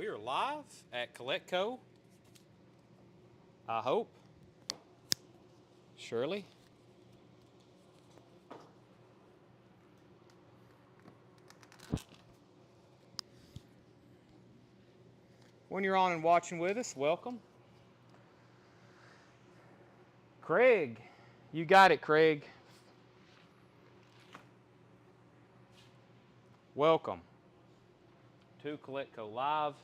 We are live at CollectCo. I hope. Surely. When you're on and watching with us, welcome. Craig, you got it, Craig. Welcome to CollectCo Live.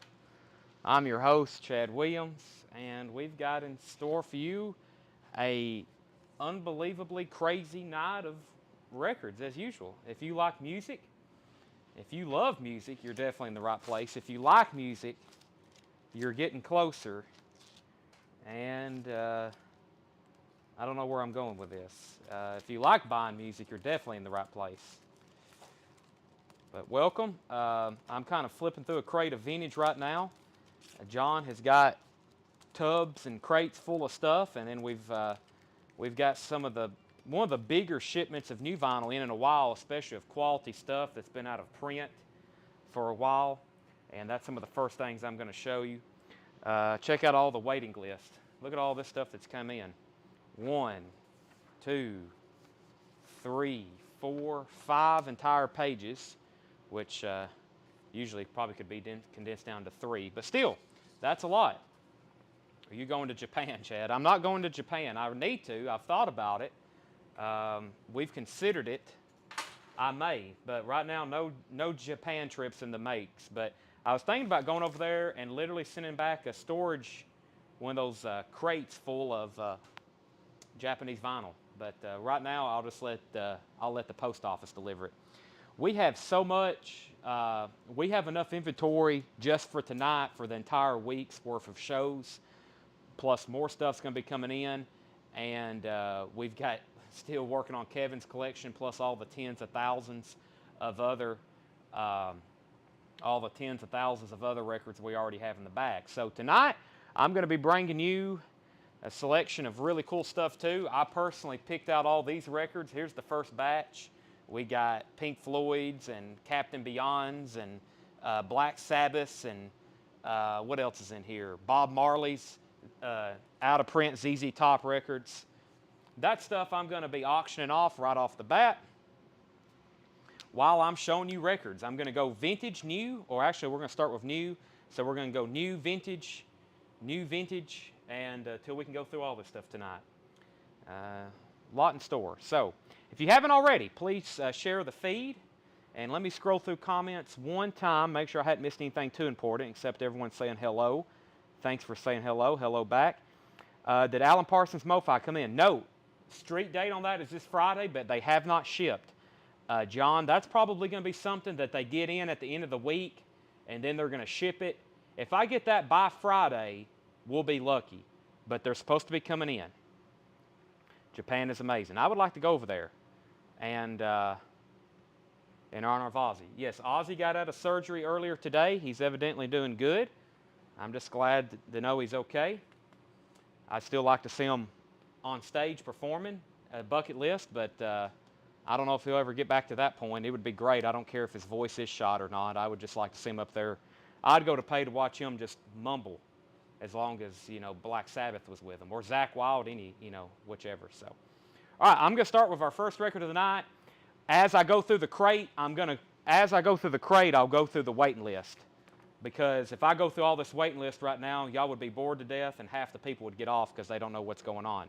I'm your host, Chad Williams, and we've got in store for you a unbelievably crazy night of records, as usual. If you like music, if you love music, you're definitely in the right place. If you like music, you're getting closer, and I don't know where I'm going with this. If you like buying music, you're definitely in the right place. But welcome. I'm kind of flipping through a crate of vintage right now. John has got tubs and crates full of stuff, and then we've got one of the bigger shipments of new vinyl in a while, especially of quality stuff that's been out of print for a while. And that's some of the first things I'm going to show you. Check out all the waiting list. Look at all this stuff that's come in. 1, 2, 3, 4, 5 entire pages, which usually probably could be condensed down to 3. But still, that's a lot. Are you going to Japan, Chad? I'm not going to Japan. I need to. I've thought about it. We've considered it. I may, but right now, no Japan trips in the makes. But I was thinking about going over there and literally sending back a storage, one of those crates full of Japanese vinyl. But right now, I'll let the post office deliver it. We have so much. We have enough inventory just for tonight for the entire week's worth of shows. Plus more stuff's going to be coming in, and we've got still working on Kevin's collection, plus all the tens of thousands of other records we already have in the back. So tonight, I'm going to be bringing you a selection of really cool stuff too. I personally picked out all these records. Here's the first batch. We got Pink Floyd's and Captain Beyond's and Black Sabbath's and what else is in here? Bob Marley's out of print ZZ Top records. That stuff I'm going to be auctioning off right off the bat while I'm showing you records. I'm going to go vintage, new, or actually we're going to start with new. So we're going to go new, vintage, and till we can go through all this stuff tonight. Lot in store. So if you haven't already, please share the feed. And let me scroll through comments one time, make sure I hadn't missed anything too important, except everyone saying hello. Thanks for saying hello. Hello back. Did Alan Parsons Mofi come in? No. Street date on that is this Friday, but they have not shipped. John, that's probably going to be something that they get in at the end of the week, and then they're going to ship it. If I get that by Friday, we'll be lucky. But they're supposed to be coming in. Japan is amazing. I would like to go over there and in honor of Ozzy. Yes, Ozzy got out of surgery earlier today. He's evidently doing good. I'm just glad to know he's okay. I'd still like to see him on stage performing, a bucket list, but I don't know if he'll ever get back to that point. It would be great. I don't care if his voice is shot or not. I would just like to see him up there. I'd go to pay to watch him just mumble as long as, Black Sabbath was with him, or Zakk Wylde, whichever. So, all right, I'm going to start with our first record of the night. As I go through the crate, I'll go through the waiting list. Because if I go through all this waiting list right now, y'all would be bored to death, and half the people would get off because they don't know what's going on.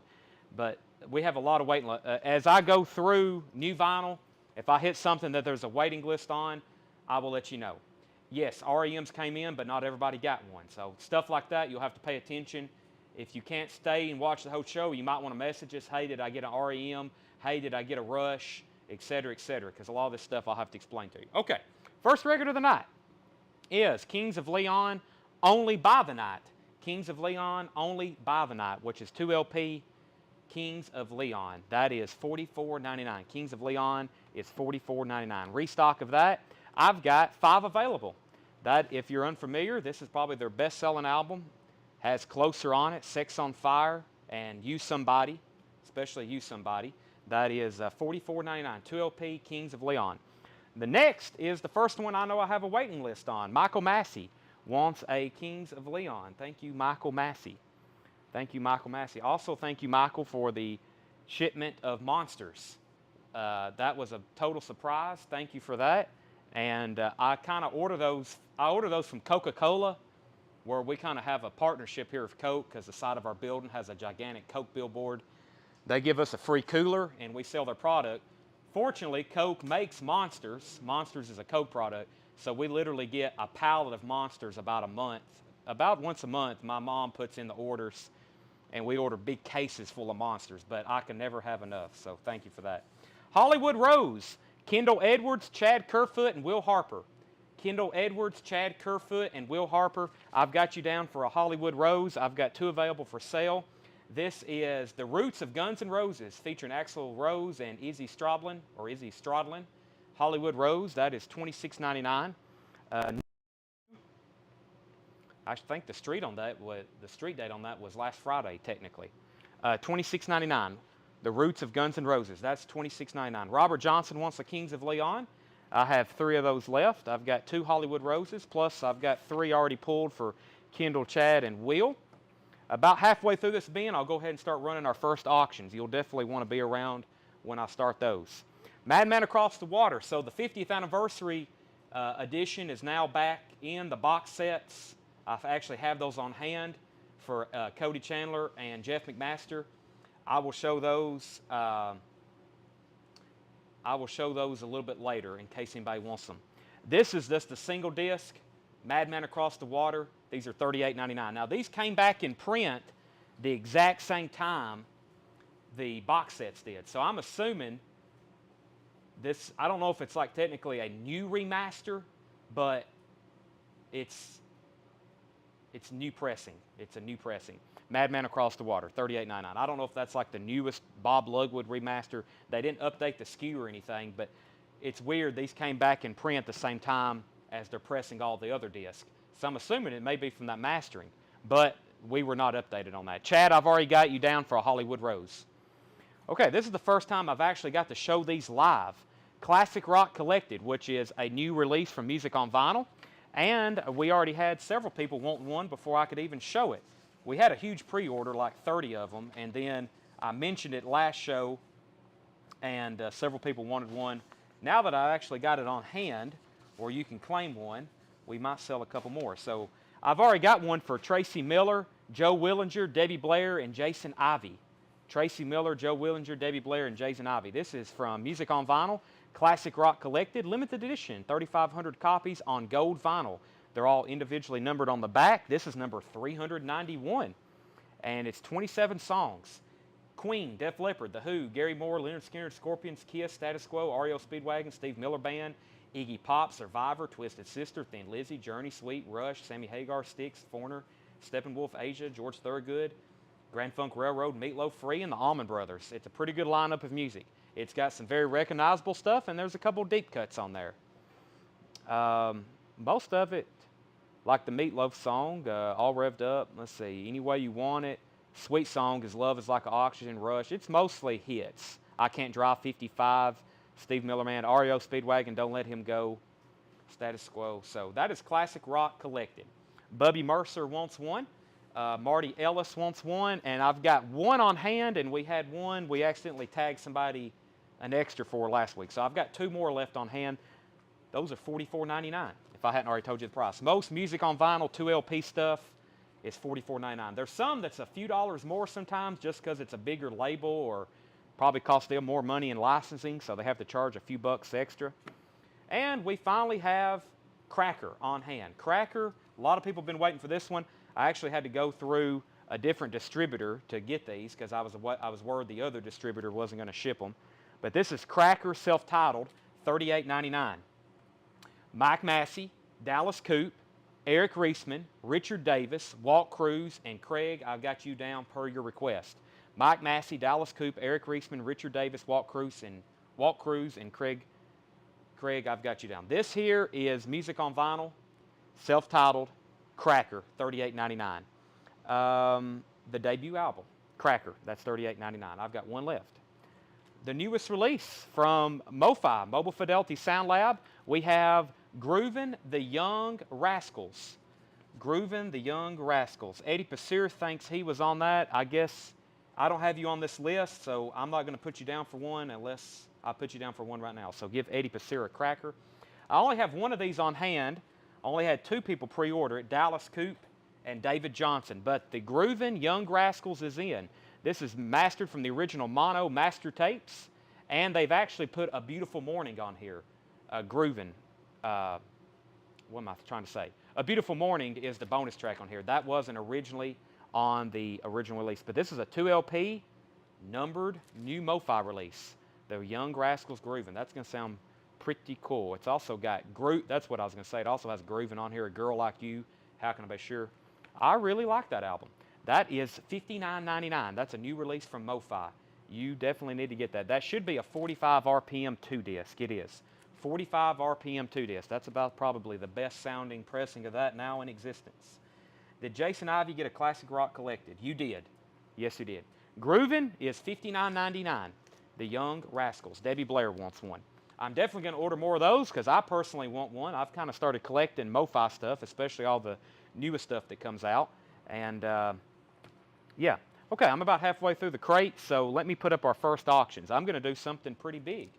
But we have a lot of waiting list. As I go through new vinyl, if I hit something that there's a waiting list on, I will let you know. Yes, REMs came in, but not everybody got one. So stuff like that, you'll have to pay attention. If you can't stay and watch the whole show, you might want to message us, hey, did I get an REM? Hey, did I get a Rush? Et cetera, because a lot of this stuff I'll have to explain to you. Okay, first record of the night is Kings of Leon, Only by the Night. Kings of Leon, Only by the Night, which is 2 LP, Kings of Leon. That is $44.99. Kings of Leon is $44.99. Restock of that, I've got 5 available. That, if you're unfamiliar, this is probably their best-selling album. Has Closer on it, Sex on Fire, and You Somebody, especially You Somebody. That is $44.99, 2 LP, Kings of Leon. The next is the first one I know I have a waiting list on, Michael Massey, wants a Kings of Leon. Thank you, Michael Massey. Thank you, Michael Massey. Also, thank you, Michael, for the shipment of Monsters. That was a total surprise. Thank you for that. And I kind of order those. I order those from Coca-Cola, where we kind of have a partnership here with Coke because the side of our building has a gigantic Coke billboard. They give us a free cooler, and we sell their product. Fortunately, Coke makes Monsters. Monsters is a Coke product, so we literally get a pallet of Monsters about a month. About once a month, my mom puts in the orders, and we order big cases full of Monsters, but I can never have enough, so thank you for that. Hollywood Rose, Kendall Edwards, Chad Kerfoot, and Will Harper. Kendall Edwards, Chad Kerfoot, and Will Harper. I've got you down for a Hollywood Rose. I've got 2 available for sale. This is The Roots of Guns N' Roses, featuring Axl Rose and Izzy Stradlin. Hollywood Rose, that is $26.99. I think the street date on that was last Friday, technically. $26.99. The Roots of Guns N' Roses, that's $26.99. Robert Johnson wants the Kings of Leon. I have 3 of those left. I've got 2 Hollywood Roses, plus I've got 3 already pulled for Kendall, Chad, and Will. About halfway through this bin, I'll go ahead and start running our first auctions. You'll definitely want to be around when I start those. Madman Across the Water. So the 50th anniversary edition is now back in the box sets. I actually have those on hand for Cody Chandler and Jeff McMaster. I will show those. A little bit later in case anybody wants them. This is just a single disc, Madman Across the Water. These are $38.99. Now these came back in print the exact same time the box sets did. So I'm assuming this, I don't know if it's like technically a new remaster, but it's new pressing. It's a new pressing. Madman Across the Water, $38.99. I don't know if that's like the newest Bob Lugwood remaster. They didn't update the SKU or anything, but it's weird. These came back in print the same time as they're pressing all the other discs. So I'm assuming it may be from that mastering, but we were not updated on that. Chad, I've already got you down for a Hollywood Rose. Okay, this is the first time I've actually got to show these live. Classic Rock Collected, which is a new release from Music on Vinyl, and we already had several people want one before I could even show it. We had a huge pre-order, like 30 of them, and then I mentioned it last show, and several people wanted one. Now that I actually got it on hand, or you can claim one, we might sell a couple more. So I've already got one for Tracy Miller, Joe Willinger, Debbie Blair, and Jason Ivey. Tracy Miller, Joe Willinger, Debbie Blair, and Jason Ivey. This is from Music on Vinyl, Classic Rock Collected, limited edition, 3,500 copies on gold vinyl. They're all individually numbered on the back. This is number 391, and it's 27 songs. Queen, Def Leppard, The Who, Gary Moore, Leonard Skinner, Scorpions, Kiss, Status Quo, REO Speedwagon, Steve Miller Band, Iggy Pop, Survivor, Twisted Sister, Thin Lizzy, Journey, Sweet, Rush, Sammy Hagar, Styx, Foreigner, Steppenwolf, Asia, George Thorogood, Grand Funk Railroad, Meatloaf, Free, and the Allman Brothers. It's a pretty good lineup of music. It's got some very recognizable stuff, and there's a couple deep cuts on there. Most of it, like the Meatloaf song, All Revved Up, let's see, Any Way You Want It, Sweet Song is Love is Like an Oxygen Rush. It's mostly hits. I Can't Drive 55, Steve Miller Band, REO Speedwagon, Don't Let Him Go, Status Quo. So that is Classic Rock Collected. Bubby Mercer wants one. Marty Ellis wants one, and I've got one on hand, and we had one we accidentally tagged somebody an extra for last week. So I've got 2 more left on hand. Those are $44.99 if I hadn't already told you the price. Most Music on Vinyl 2 LP stuff is $44.99. There's some that's a few dollars more sometimes just because it's a bigger label or probably costs them more money in licensing, so they have to charge a few bucks extra. And we finally have Cracker on hand. Cracker, a lot of people have been waiting for this one. I actually had to go through a different distributor to get these because I was worried the other distributor wasn't going to ship them. But this is Cracker, self-titled, $38.99. Mike Massey, Dallas Coop, Eric Reisman, Richard Davis, Walt Cruz, and Craig, I've got you down per your request. Mike Massey, Dallas Coop, Eric Reisman, Richard Davis, Walt Cruz, and Craig, I've got you down. This here is Music on Vinyl, self-titled, Cracker, $38.99. The debut album, Cracker, that's $38.99. I've got one left. The newest release from Mofi, Mobile Fidelity Sound Lab, we have Groovin' the Young Rascals. Groovin' the Young Rascals. Eddie Pasir thinks he was on that. I guess I don't have you on this list, so I'm not going to put you down for one unless I put you down for one right now. So give Eddie Pasir a cracker. I only have one of these on hand. I only had 2 people pre-order it, Dallas Coop and David Johnson. But the Groovin' Young Rascals is in. This is mastered from the original mono master tapes, and they've actually put A Beautiful Morning on here. Groovin'. What am I trying to say? A Beautiful Morning is the bonus track on here. That wasn't originally on the original release. But this is a 2 LP numbered new Mofi release. The Young Rascals Groovin'. That's going to sound pretty cool. It's also got that's what I was going to say. It also has Groovin' on here. A Girl Like You. How Can I Be Sure? I really like that album. That is $59.99. That's a new release from Mofi. You definitely need to get that. That should be a 45 RPM 2-disc. It is. 45 RPM 2-disc. That's about probably the best sounding pressing of that now in existence. Did Jason Ivey get a classic rock collected? You did. Yes, you did. Groovin' is $59.99. The Young Rascals. Debbie Blair wants one. I'm definitely going to order more of those because I personally want one. I've kind of started collecting Mofi stuff, especially all the newest stuff that comes out. And yeah. Okay, I'm about halfway through the crate, so let me put up our first auctions. I'm going to do something pretty big.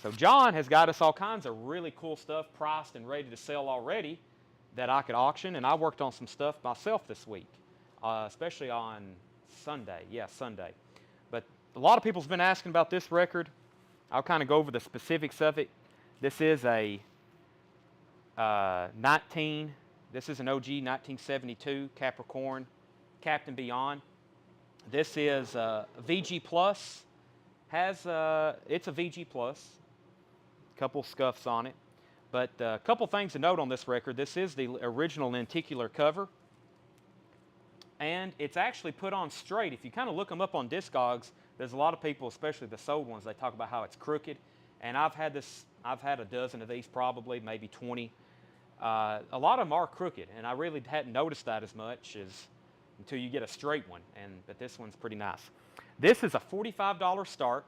So John has got us all kinds of really cool stuff priced and ready to sell already that I could auction, and I worked on some stuff myself this week, especially on Sunday. Yeah, Sunday. But a lot of people's been asking about this record. I'll kind of go over the specifics of it. This is a this is an OG 1972 Capricorn Captain Beyond. This is VG Plus. It's a VG Plus. Couple scuffs on it. But a couple things to note on this record. This is the original lenticular cover. And it's actually put on straight. If you kind of look them up on Discogs, there's a lot of people, especially the sold ones, they talk about how it's crooked. And I've had a dozen of these probably, maybe 20. A lot of them are crooked, and I really hadn't noticed that as much until you get a straight one. But this one's pretty nice. This is a $45 start.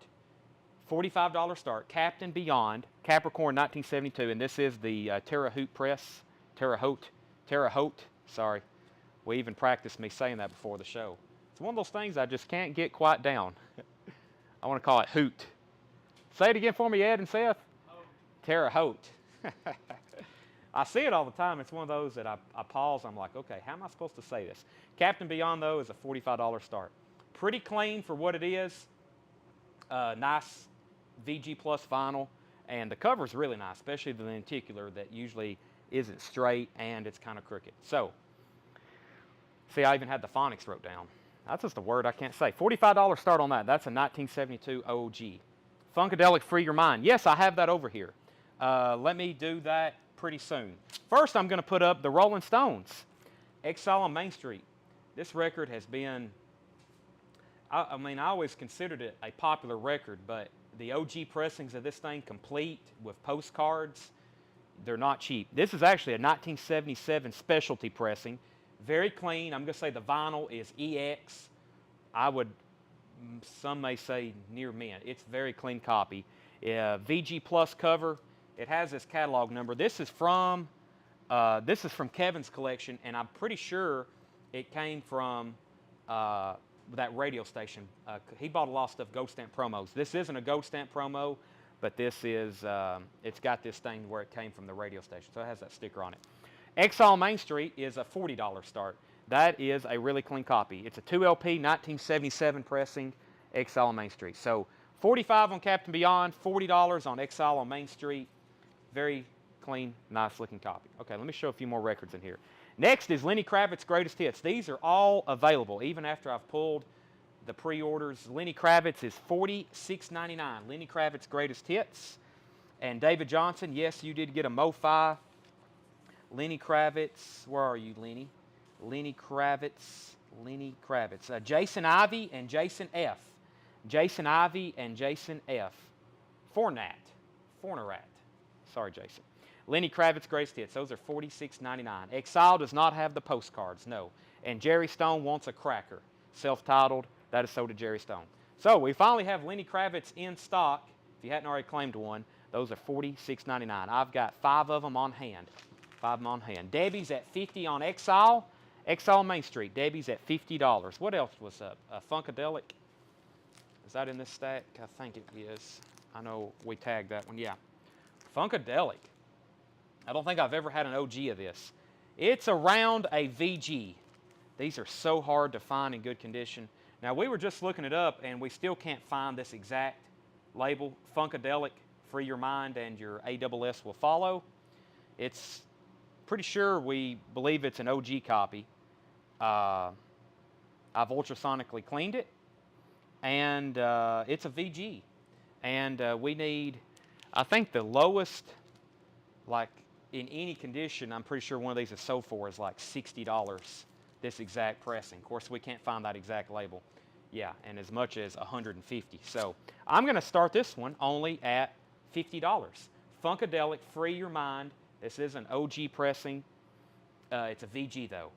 $45 start, Captain Beyond, Capricorn 1972, and this is the Terre Haute press. Terre Haute, sorry. We even practiced me saying that before the show. It's one of those things I just can't get quite down. I want to call it hoot. Say it again for me, Ed and Seth. Terre Haute. I see it all the time. It's one of those that I pause. I'm like, okay, how am I supposed to say this? Captain Beyond, though, is a $45 start. Pretty clean for what it is. Nice VG Plus vinyl, and the cover's really nice, especially the lenticular that usually isn't straight and it's kind of crooked. So, see, I even had the phonics wrote down. That's just a word I can't say. $45 start on that. That's a 1972 OG. Funkadelic Free Your Mind. Yes, I have that over here. Let me do that pretty soon. First, I'm going to put up the Rolling Stones, Exile on Main Street. This record has been, I mean, I always considered it a popular record, but the OG pressings of this thing complete with postcards, they're not cheap. This is actually a 1977 specialty pressing. Very clean. I'm going to say the vinyl is EX. Some may say near mint. It's a very clean copy. VG Plus cover. It has this catalog number. This is from Kevin's collection, and I'm pretty sure it came from that radio station. He bought a lot of stuff, Gold Stamp promos. This isn't a Gold Stamp promo, but this is, it's got this thing where it came from the radio station, so it has that sticker on it. Exile Main Street is a $40 start. That is a really clean copy. It's a 2 LP, 1977 pressing, Exile on Main Street. So $45 on Captain Beyond, $40 on Exile on Main Street. Very clean, nice looking copy. Okay, let me show a few more records in here. Next is Lenny Kravitz's Greatest Hits. These are all available, even after I've pulled the pre-orders. Lenny Kravitz is $46.99. Lenny Kravitz's Greatest Hits. And David Johnson, yes, you did get a Mofi. Lenny Kravitz, where are you, Lenny? Lenny Kravitz. Jason Ivey and Jason F. Jason Ivey and Jason F. Fornat. Sorry, Jason. Lenny Kravitz's Greatest Hits. Those are $46.99. Exile does not have the postcards, no. And Jerry Stone wants a cracker. Self-titled. That is so to Jerry Stone. So we finally have Lenny Kravitz in stock. If you hadn't already claimed one, those are $46.99. I've got 5 of them on hand. 5 of them on hand. Debbie's at 50 on Exile. Exile Main Street. Debbie's at $50. What else was up? Funkadelic. Is that in this stack? I think it is. I know we tagged that one. Yeah. Funkadelic. I don't think I've ever had an OG of this. It's around a VG. These are so hard to find in good condition. Now, we were just looking it up, and we still can't find this exact label. Funkadelic, Free Your Mind, and your ASS will follow. It's pretty sure we believe it's an OG copy. I've ultrasonically cleaned it, and it's a VG. And we need, I think the lowest, like in any condition, I'm pretty sure one of these is sold for is like $60, this exact pressing. Of course, we can't find that exact label. Yeah, and as much as $150. So I'm going to start this one only at $50. Funkadelic, Free Your Mind. This is an OG pressing. It's a VG though.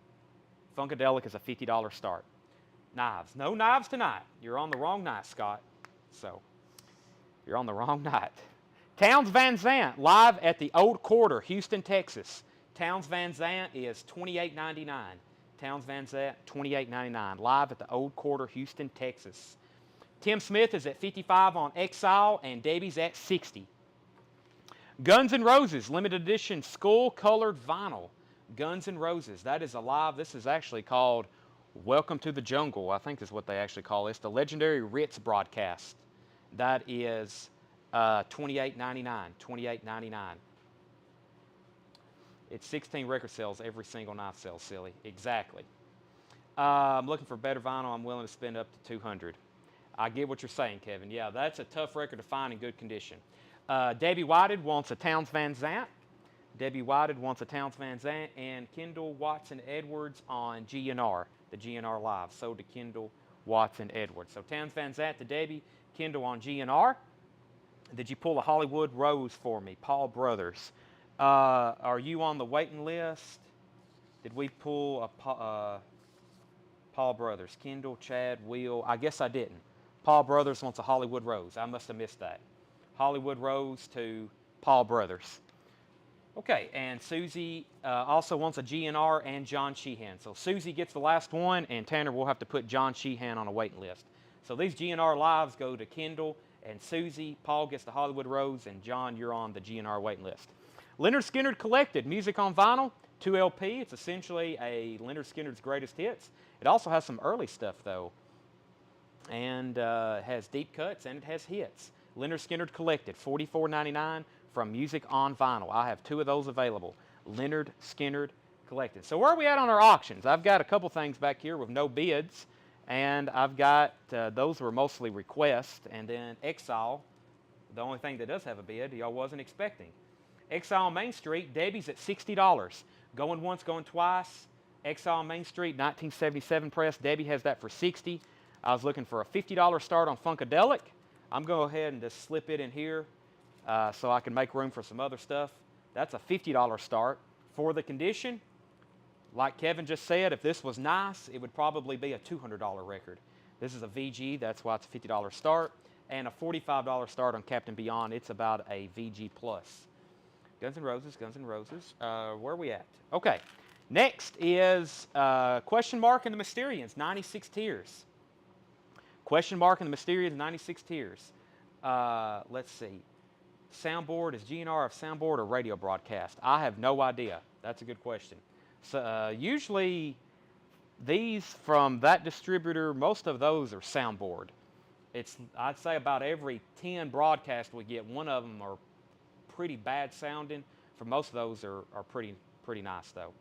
Funkadelic is a $50 start. Knives. No knives tonight. You're on the wrong night, Scott. So you're on the wrong night. Townes Van Zandt, live at the Old Quarter, Houston, Texas. Townes Van Zandt is $28.99. Townes Van Zandt, $28.99. Live at the Old Quarter, Houston, Texas. Tim Smith is at 55 on Exile, and Debbie's at 60. Guns N' Roses, limited edition skull-colored vinyl. Guns N' Roses, that is alive. This is actually called Welcome to the Jungle, I think is what they actually call it. It's the legendary Ritz broadcast. That is $28.99. $28.99. It's 16 record sales, every single knife sells, silly. Exactly. I'm looking for better vinyl. I'm willing to spend up to $200. I get what you're saying, Kevin. Yeah, that's a tough record to find in good condition. Debbie Whited wants a Townes Van Zandt. Debbie Whited wants a Townes Van Zandt, and Kendall Watson Edwards on GNR, the GNR Live, sold to Kendall Watson Edwards. So Townes Van Zandt to Debbie, Kendall on GNR. Did you pull a Hollywood Rose for me? Paul Brothers. Are you on the waiting list? Did we pull a Paul Brothers? Kendall, Chad, Will. I guess I didn't. Paul Brothers wants a Hollywood Rose. I must have missed that. Hollywood Rose to Paul Brothers. Okay, and Susie also wants a GNR and John Sheehan. So Susie gets the last one, and Tanner will have to put John Sheehan on a waiting list. So these GNR lives go to Kendall and Susie. Paul gets the Hollywood Rose, and John, you're on the GNR waiting list. Leonard Skinner Collected, music on vinyl, 2 LP. It's essentially a Leonard Skinner's greatest hits. It also has some early stuff, though, and it has deep cuts, and it has hits. Leonard Skinner Collected, $44.99 from Music on Vinyl. I have 2 of those available. Leonard Skinner Collected. So where are we at on our auctions? I've got a couple things back here with no bids, and I've got those were mostly requests, and then Exile, the only thing that does have a bid y'all wasn't expecting. Exile Main Street, Debbie's at $60. Going once, going twice. Exile Main Street, 1977 press. Debbie has that for $60. I was looking for a $50 start on Funkadelic. I'm going to go ahead and just slip it in here so I can make room for some other stuff. That's a $50 start. For the condition, like Kevin just said, if this was nice, it would probably be a $200 record. This is a VG, that's why it's a $50 start. And a $45 start on Captain Beyond, it's about a VG plus. Guns N' Roses, Guns N' Roses. Where are we at? Okay. Next is Question Mark and the Mysterians, 96 Tears. Question Mark and the Mysterians, 96 Tears. Let's see. Soundboard, is GNR of soundboard or radio broadcast? I have no idea. That's a good question. So usually these from that distributor, most of those are soundboard. I'd say about every 10 broadcasts we get, one of them are pretty bad sounding. For most of those are pretty nice though.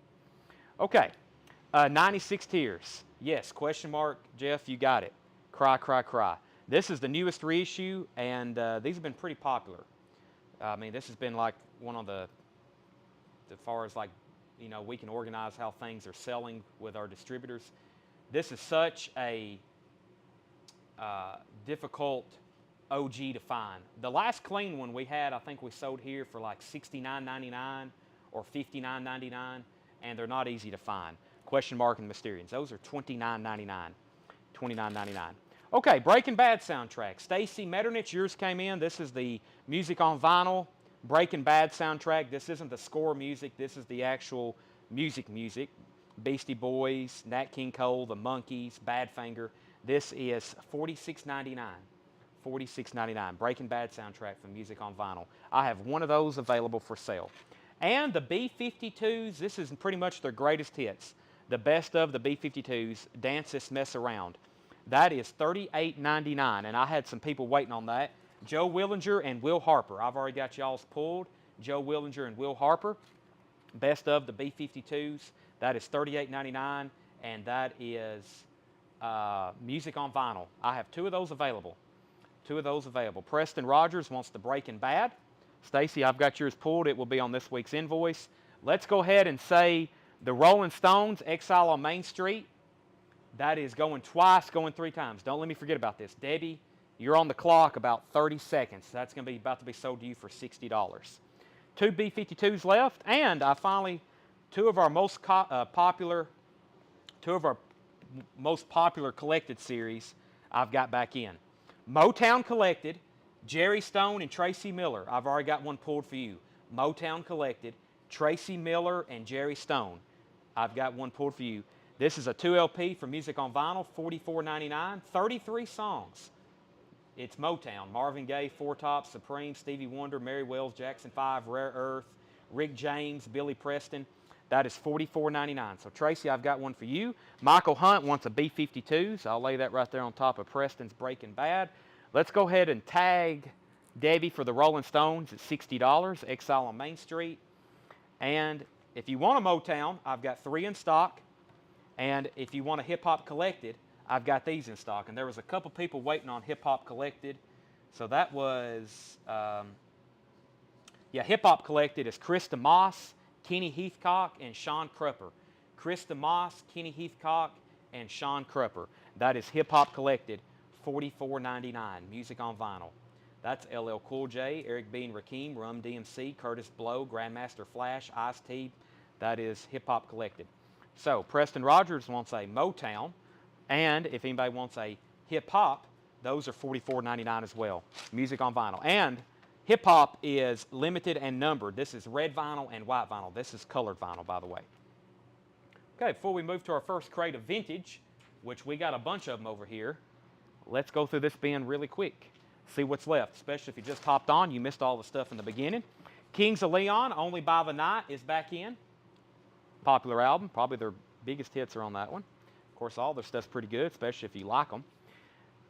Okay, 96 Tears. Yes, Question Mark, Jeff, you got it. Cry, Cry, Cry. This is the newest reissue, and these have been pretty popular. I mean, this has been like one of the, as far as like, you know, we can organize how things are selling with our distributors. This is such a difficult OG to find. The last clean one we had, I think we sold here for like $69.99 or $59.99, and they're not easy to find. Question Mark and the Mysterians. Those are $29.99. $29.99. Okay, Breaking Bad soundtrack. Stacy Metternich, yours came in. This is the Music on Vinyl Breaking Bad soundtrack. This isn't the score music. This is the actual music. Beastie Boys, Nat King Cole, The Monkees, Badfinger. This is $46.99. $46.99. Breaking Bad soundtrack for Music on Vinyl. I have one of those available for sale. And the B-52s, this is pretty much their greatest hits. The best of the B-52s, Dance This Mess Around. That is $38.99, and I had some people waiting on that. Joe Willinger and Will Harper. I've already got y'all's pulled. Joe Willinger and Will Harper. Best of the B-52s. That is $38.99, and that is Music on Vinyl. I have two of those available. Preston Rogers wants the Breaking Bad. Stacy, I've got yours pulled. It will be on this week's invoice. Let's go ahead and say the Rolling Stones, Exile on Main Street. That is going twice, going three times. Don't let me forget about this. Debbie, you're on the clock about 30 seconds. That's going to be about to be sold to you for $60. Two B-52s left, and I finally, two of our most popular collected series I've got back in. Motown Collected, Jerry Stone and Tracy Miller. I've already got one pulled for you. Motown Collected, Tracy Miller and Jerry Stone. I've got one pulled for you. This is a 2LP for Music on Vinyl, $44.99, 33 songs. It's Motown, Marvin Gaye, Four Tops, Supreme, Stevie Wonder, Mary Wells, Jackson 5, Rare Earth, Rick James, Billy Preston. That is $44.99. So Tracy, I've got one for you. Michael Hunt wants a B-52, so I'll lay that right there on top of Preston's Breaking Bad. Let's go ahead and tag Debbie for the Rolling Stones at $60, Exile on Main Street. And if you want a Motown, I've got 3 in stock. And if you want a Hip Hop Collected, I've got these in stock. And there was a couple people waiting on Hip Hop Collected. So that was, Hip Hop Collected is Krista Moss, Kenny Heathcock, and Sean Crupper. Krista Moss, Kenny Heathcock, and Sean Crupper. That is Hip Hop Collected, $44.99. Music on Vinyl. That's LL Cool J, Eric B. and Rakim, Rum DMC, Curtis Blow, Grandmaster Flash, Ice-T. That is Hip Hop Collected. So Preston Rogers wants a Motown, and if anybody wants a hip hop, those are $44.99 as well. Music on Vinyl. And hip hop is limited and numbered. This is red vinyl and white vinyl. This is colored vinyl, by the way. Okay, before we move to our first crate of vintage, which we got a bunch of them over here, let's go through this bin really quick. See what's left, especially if you just hopped on. You missed all the stuff in the beginning. Kings of Leon, Only by the Night is back in. Popular album. Probably their biggest hits are on that one. Of course, all their stuff's pretty good, especially if you like them.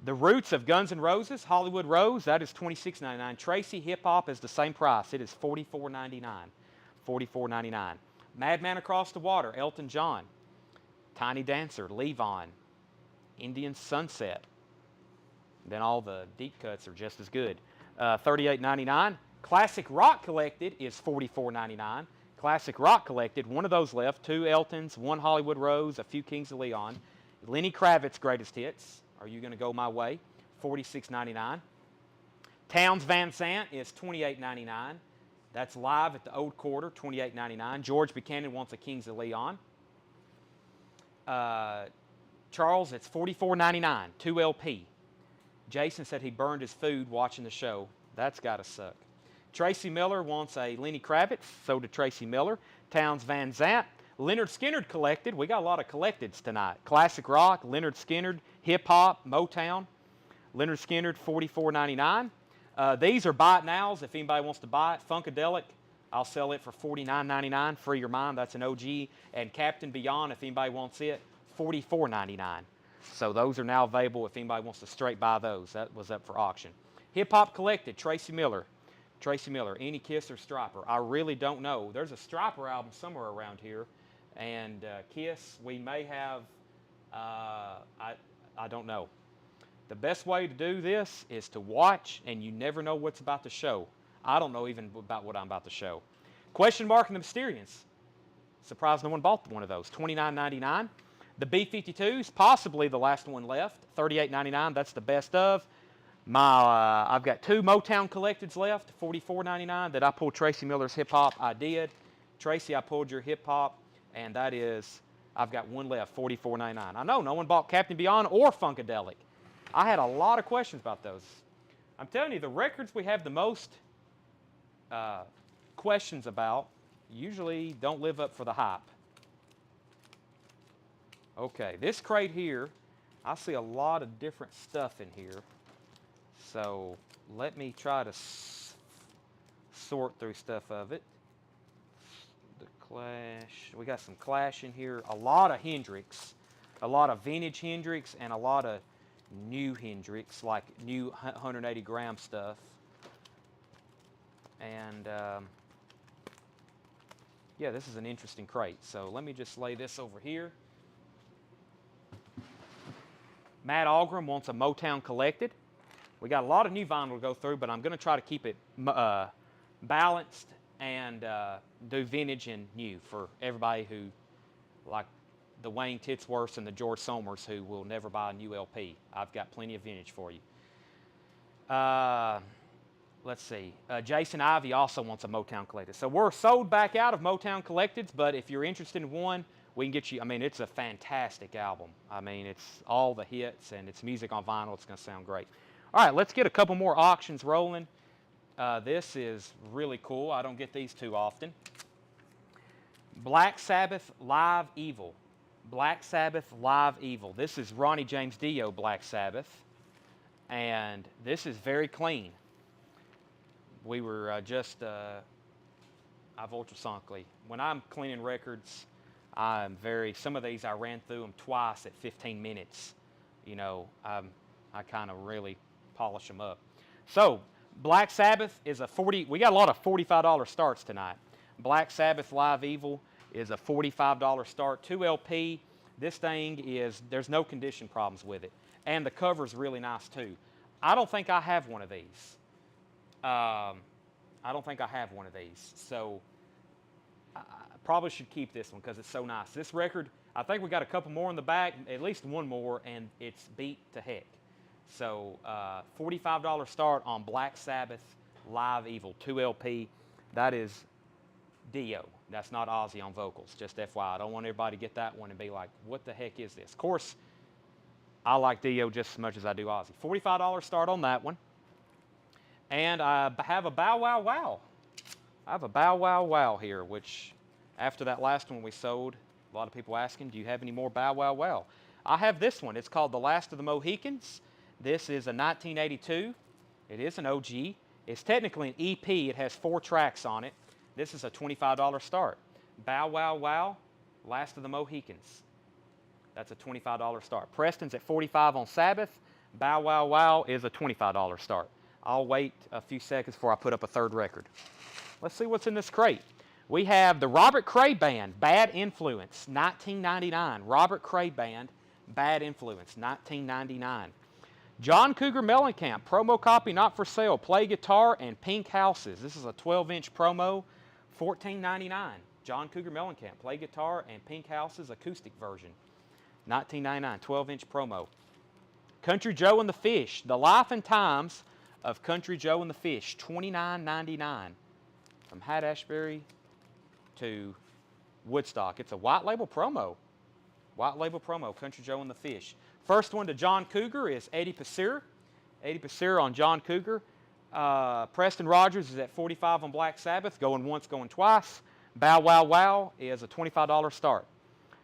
The Roots of Guns N' Roses, Hollywood Rose, that is $26.99. Tracy Hip Hop is the same price. It is $44.99. $44.99. Madman Across the Water, Elton John. Tiny Dancer, Levon. Indian Sunset. Then all the deep cuts are just as good. $38.99. Classic Rock Collected is $44.99. Classic Rock Collected, one of those left. 2 Eltons, 1 Hollywood Rose, a few Kings of Leon. Lenny Kravitz Greatest Hits, Are You Gonna Go My Way? $46.99. Towns Van Sant is $28.99. That's live at the Old Quarter, $28.99. George Buchanan wants a Kings of Leon. Charles, it's $44.99, 2LP. Jason said he burned his food watching the show. That's got to suck. Tracy Miller wants a Lenny Kravitz. So did Tracy Miller. Towns Van Sant. Leonard Skinner Collected. We got a lot of collecteds tonight. Classic Rock, Leonard Skinner, Hip Hop, Motown. Leonard Skinner, $44.99. These are buy it nows if anybody wants to buy it. Funkadelic, I'll sell it for $49.99. Free Your Mind, that's an OG. And Captain Beyond, if anybody wants it, $44.99. So those are now available if anybody wants to straight buy those. That was up for auction. Hip Hop Collected, Tracy Miller. Tracy Miller, Any Kiss or Stryper? I really don't know. There's a Stryper album somewhere around here. And Kiss, we may have, I don't know. The best way to do this is to watch, and you never know what's about to show. I don't know even about what I'm about to show. Question Mark and the Mysterians. Surprised no one bought one of those. $29.99. The B-52s, possibly the last one left. $38.99. That's the best of. I've got 2 Motown Collecteds left, $44.99. That I pulled Tracy Miller's Hip Hop. I did. Tracy, I pulled your Hip Hop, and that is, I've got one left, $44.99. I know no one bought Captain Beyond or Funkadelic. I had a lot of questions about those. I'm telling you, the records we have the most questions about usually don't live up for the hype. Okay, this crate here, I see a lot of different stuff in here. So let me try to sort through stuff of it. The Clash, we got some Clash in here, a lot of Hendrix, a lot of vintage Hendrix, and a lot of new Hendrix, like new 180 gram stuff. And yeah, this is an interesting crate. So let me just lay this over here. Matt Algram wants a Motown Collected. We got a lot of new vinyl to go through, but I'm going to try to keep it balanced and do vintage and new for everybody who, like the Wayne Titsworths and the George Somers, who will never buy a new LP. I've got plenty of vintage for you. Let's see. Jason Ivey also wants a Motown Collected. So we're sold back out of Motown Collecteds, but if you're interested in one, we can get you. I mean, it's a fantastic album. I mean, it's all the hits, and it's music on vinyl. It's going to sound great. All right, let's get a couple more auctions rolling. This is really cool. I don't get these too often. Black Sabbath Live Evil. Black Sabbath Live Evil. This is Ronnie James Dio Black Sabbath, and this is very clean. We were I've ultrasonically. When I'm cleaning records, I'm some of these I ran through them twice at 15 minutes. You know, I kind of really polish them up. So, Black Sabbath is we got a lot of $45 starts tonight. Black Sabbath Live Evil is a $45 start, 2 LP. This thing there's no condition problems with it. And the cover's really nice too. I don't think I have one of these. So, I probably should keep this one because it's so nice. This record, I think we got a couple more in the back, at least one more, and it's beat to heck. So $45 start on Black Sabbath Live Evil 2 LP. That is Dio. That's not Ozzy on vocals, just FYI. I don't want everybody to get that one and be like, what the heck is this? Of course, I like Dio just as much as I do Ozzy. $45 start on that one. And I have a Bow Wow Wow. I have a Bow Wow Wow here, which after that last one we sold, a lot of people asking, do you have any more Bow Wow Wow? I have this one. It's called The Last of the Mohicans. This is a 1982. It is an OG. It's technically an EP. It has 4 tracks on it. This is a $25 start. Bow Wow Wow, Last of the Mohicans. That's a $25 start. Preston's at $45 on Sabbath. Bow Wow Wow is a $25 start. I'll wait a few seconds before I put up a third record. Let's see what's in this crate. We have the Robert Cray Band, Bad Influence, 1999. Robert Cray Band, Bad Influence, 1999. John Cougar Mellencamp, promo copy not for sale, Play Guitar and Pink Houses. This is a 12-inch promo, $14.99. John Cougar Mellencamp, Play Guitar and Pink Houses, acoustic version, $19.99, 12-inch promo. Country Joe and the Fish, The Life and Times of Country Joe and the Fish, $29.99. From Haight-Ashbury to Woodstock. It's a white label promo. White label promo, Country Joe and the Fish. First one to John Cougar is Eddie Passir. Eddie Passir on John Cougar. Preston Rogers is at $45 on Black Sabbath. Going once, going twice. Bow Wow Wow is a $25 start.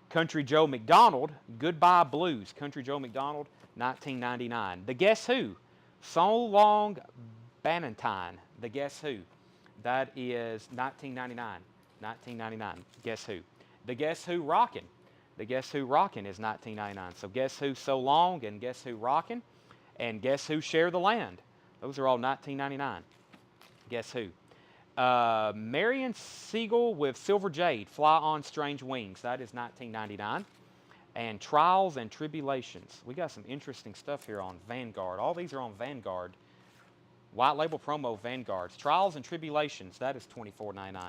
Country Joe McDonald, Goodbye Blues. Country Joe McDonald, $19.99. The Guess Who, So Long Bannantine. The Guess Who. That is $19.99. $19.99. Guess Who. The Guess Who Rockin'. The Guess Who Rockin' is $19.99. So Guess Who So Long and Guess Who Rockin' and Guess Who Share the Land. Those are all $19.99. Guess Who. Marion Siegel with Silver Jade, Fly on Strange Wings. That is $19.99. And Trials and Tribulations. We got some interesting stuff here on Vanguard. All these are on Vanguard. White label promo Vanguards. Trials and Tribulations. That is $24.99.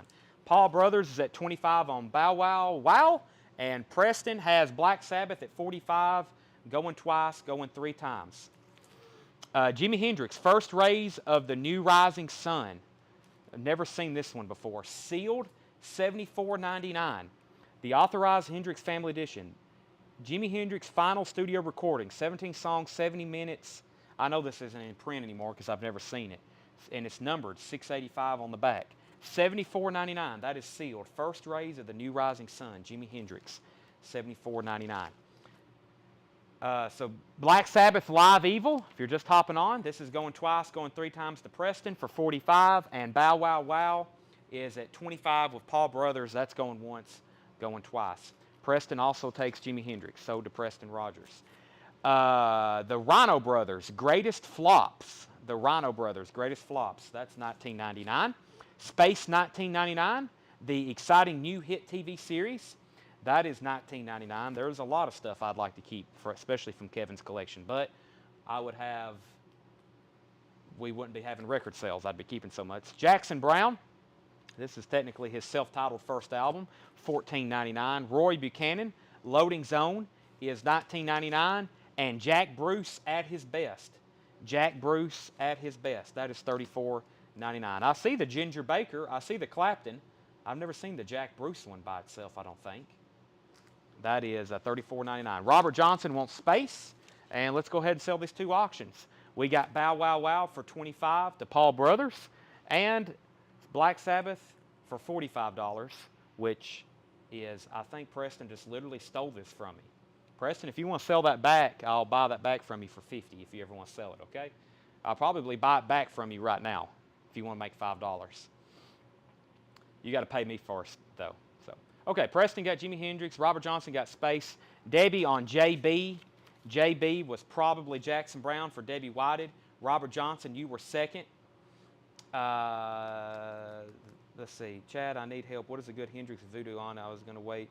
Paul Brothers is at $25 on Bow Wow Wow. And Preston has Black Sabbath at $45, going twice, going 3 times. Jimi Hendrix, First Rays of the New Rising Sun. I've never seen this one before. Sealed, $74.99. The Authorized Hendrix Family Edition. Jimi Hendrix final studio recording, 17 songs, 70 minutes. I know this isn't in print anymore because I've never seen it. and it's numbered 685 on the back. $74.99. That is sealed. First Rays of the New Rising Sun, Jimi Hendrix. $74.99. So Black Sabbath Live Evil, if you're just hopping on, this is going twice, going 3 times to Preston for $45, and Bow Wow Wow is at $25 with Paul Brothers. That's going once, going twice. Preston also takes Jimi Hendrix, so to Preston Rogers. The Rhino Brothers, Greatest Flops. The Rhino Brothers, Greatest Flops. That's $19.99. Space, $19.99. The exciting new hit TV series, that is $19.99. There's a lot of stuff I'd like to keep, especially from Kevin's collection, but we wouldn't be having record sales. I'd be keeping so much. Jackson Browne, this is technically his self-titled first album, $14.99. Roy Buchanan, Loading Zone, is $19.99. And Jack Bruce at his best. Jack Bruce at his best. That is $34.99. I see the Ginger Baker. I see the Clapton. I've never seen the Jack Bruce one by itself, I don't think. That is $34.99. Robert Johnson wants Space. And let's go ahead and sell these 2 auctions. We got Bow Wow Wow for $25 to Paul Brothers. And Black Sabbath for $45, which is, I think Preston just literally stole this from me. Preston, if you want to sell that back, I'll buy that back from you for $50 if you ever want to sell it, okay? I'll probably buy it back from you right now if you want to make $5. You got to pay me first, though. So, okay, Preston got Jimi Hendrix. Robert Johnson got Space. Debbie on JB. JB was probably Jackson Browne for Debbie Whited. Robert Johnson, you were second. Let's see. Chad, I need help. What is a good Hendrix voodoo on? I was going to wait.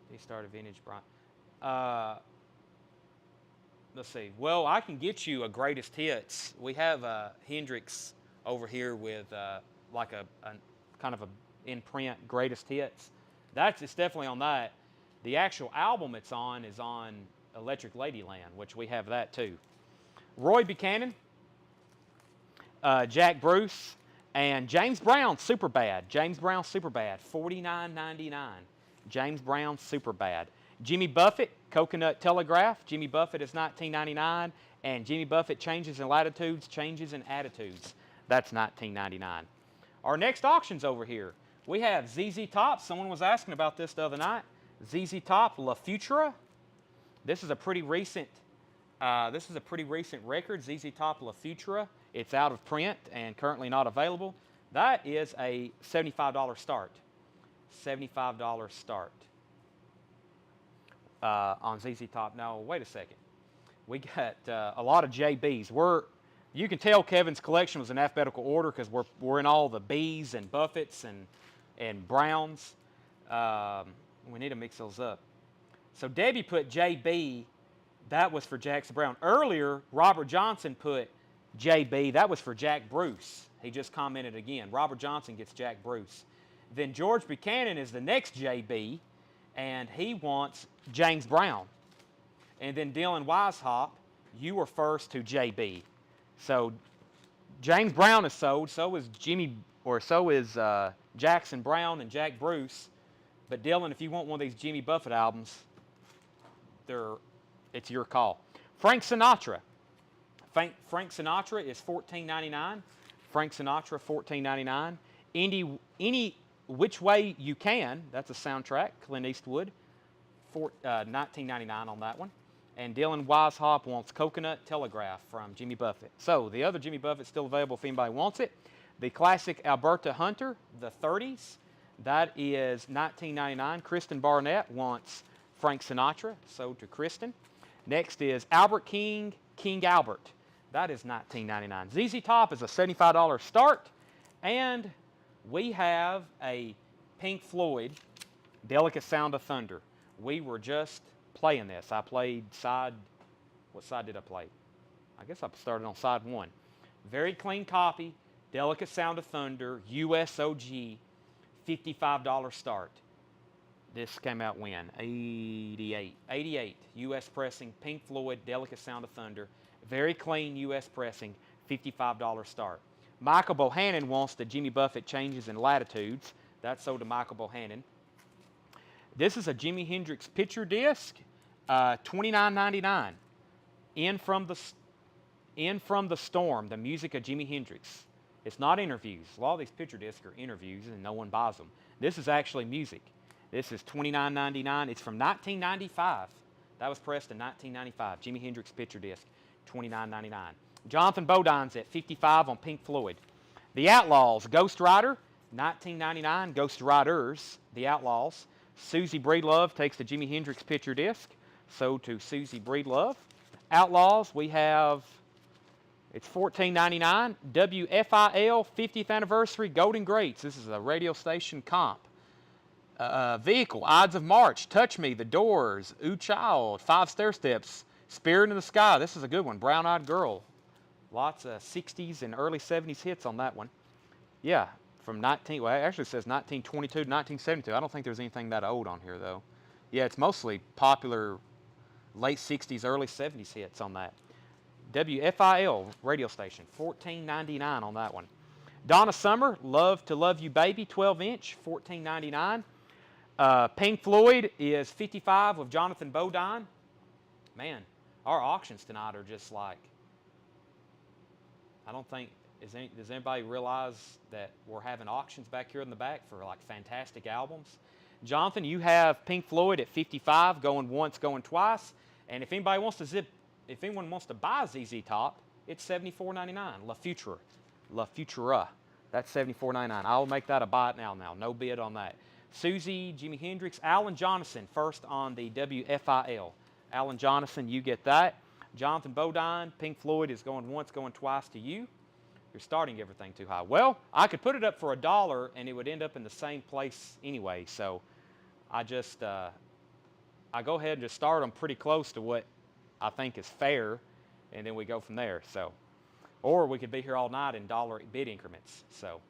He started Vintage Brian. Let's see. Well, I can get you a greatest hits. We have Hendrix over here with like a kind of a in-print greatest hits. It's definitely on that. The actual album it's on is on Electric Ladyland, which we have that too. Roy Buchanan, Jack Bruce, and James Brown, Superbad. James Brown, Superbad, $49.99. James Brown, Superbad. Jimmy Buffett, Coconut Telegraph. Jimmy Buffett is $19.99. And Jimmy Buffett, Changes in Latitudes, Changes in Attitudes. That's $19.99. Our next auction's over here. We have ZZ Top. Someone was asking about this the other night. ZZ Top, La Futura. This is a pretty recent record, ZZ Top, La Futura. It's out of print and currently not available. That is a $75 start. $75 start on ZZ Top. Now, wait a second. We got a lot of JBs. You can tell Kevin's collection was in alphabetical order because we're in all the Bs and Buffetts and Browns. We need to mix those up. So Debbie put JB. That was for Jackson Browne. Earlier, Robert Johnson put JB. That was for Jack Bruce. He just commented again. Robert Johnson gets Jack Bruce. Then George Buchanan is the next JB, and he wants James Brown. And then Dylan Weishaupt, you were first to JB. So James Brown is sold. So is Jackson Browne and Jack Bruce. But Dylan, if you want one of these Jimmy Buffett albums, it's your call. Frank Sinatra. Frank Sinatra is $14.99. Frank Sinatra, $14.99. Any Which Way You Can, that's a soundtrack, Clint Eastwood, $19.99 on that one. And Dylan Weishaupt wants Coconut Telegraph from Jimmy Buffett. So the other Jimmy Buffett's still available if anybody wants it. The classic Alberta Hunter, the 30s, that is $19.99. Kristen Barnett wants Frank Sinatra, sold to Kristen. Next is Albert King, King Albert. That is $19.99. ZZ Top is a $75 start. And we have a Pink Floyd, Delicate Sound of Thunder. We were just playing this. I played what side did I play? I guess I started on side 1. Very clean copy, Delicate Sound of Thunder, USOG, $55 start. This came out when? 88. 88, U.S. pressing, Pink Floyd, Delicate Sound of Thunder. Very clean U.S. pressing, $55 start. Michael Bohannon wants the Jimmy Buffett Changes in Latitudes. That's sold to Michael Bohannon. This is a Jimi Hendrix picture disc, $29.99. In from In From the Storm, the music of Jimi Hendrix. It's not interviews. A lot of these picture discs are interviews and no one buys them. This is actually music. This is $29.99. It's from 1995. That was pressed in 1995. Jimi Hendrix picture disc, $29.99. Jonathan Bodine's at $55 on Pink Floyd. The Outlaws, Ghost Rider, $19.99. Ghost Riders, The Outlaws. Susie Breedlove takes the Jimi Hendrix picture disc. So to Susie Breedlove. Outlaws, we have, it's $14.99. WFIL 50th Anniversary Golden Greats. This is a radio station comp. Vehicle, Ides of March, Touch Me, The Doors, Ooh Child, Five Stair Steps, Spirit in the Sky. This is a good one. Brown Eyed Girl. Lots of 60s and early 70s hits on that one. Yeah, from well, it actually says 1922 to 1972. I don't think there's anything that old on here, though. Yeah, it's mostly popular late 60s, early 70s hits on that. WFIL radio station, $14.99 on that one. Donna Summer, Love to Love You Baby, 12-inch, $14.99. Pink Floyd is $55 with Jonathan Bodine. Man, our auctions tonight are just like, I don't think, does anybody realize that we're having auctions back here in the back for like fantastic albums? Jonathan, you have Pink Floyd at $55, going once, going twice. And if anybody wants to if anyone wants to buy ZZ Top, it's $74.99. La Futura. That's $74.99. I'll make that a buy it now. No bid on that. Susie, Jimi Hendrix, Alan Jonathan, first on the WFIL. Alan Jonathan, you get that. Jonathan Bodine, Pink Floyd is going once, going twice to you. You're starting everything too high. Well, I could put it up for $1 and it would end up in the same place anyway. So I just, I go ahead and just start them pretty close to what I think is fair, and then we go from there. So, or we could be here all night in dollar bid increments. So,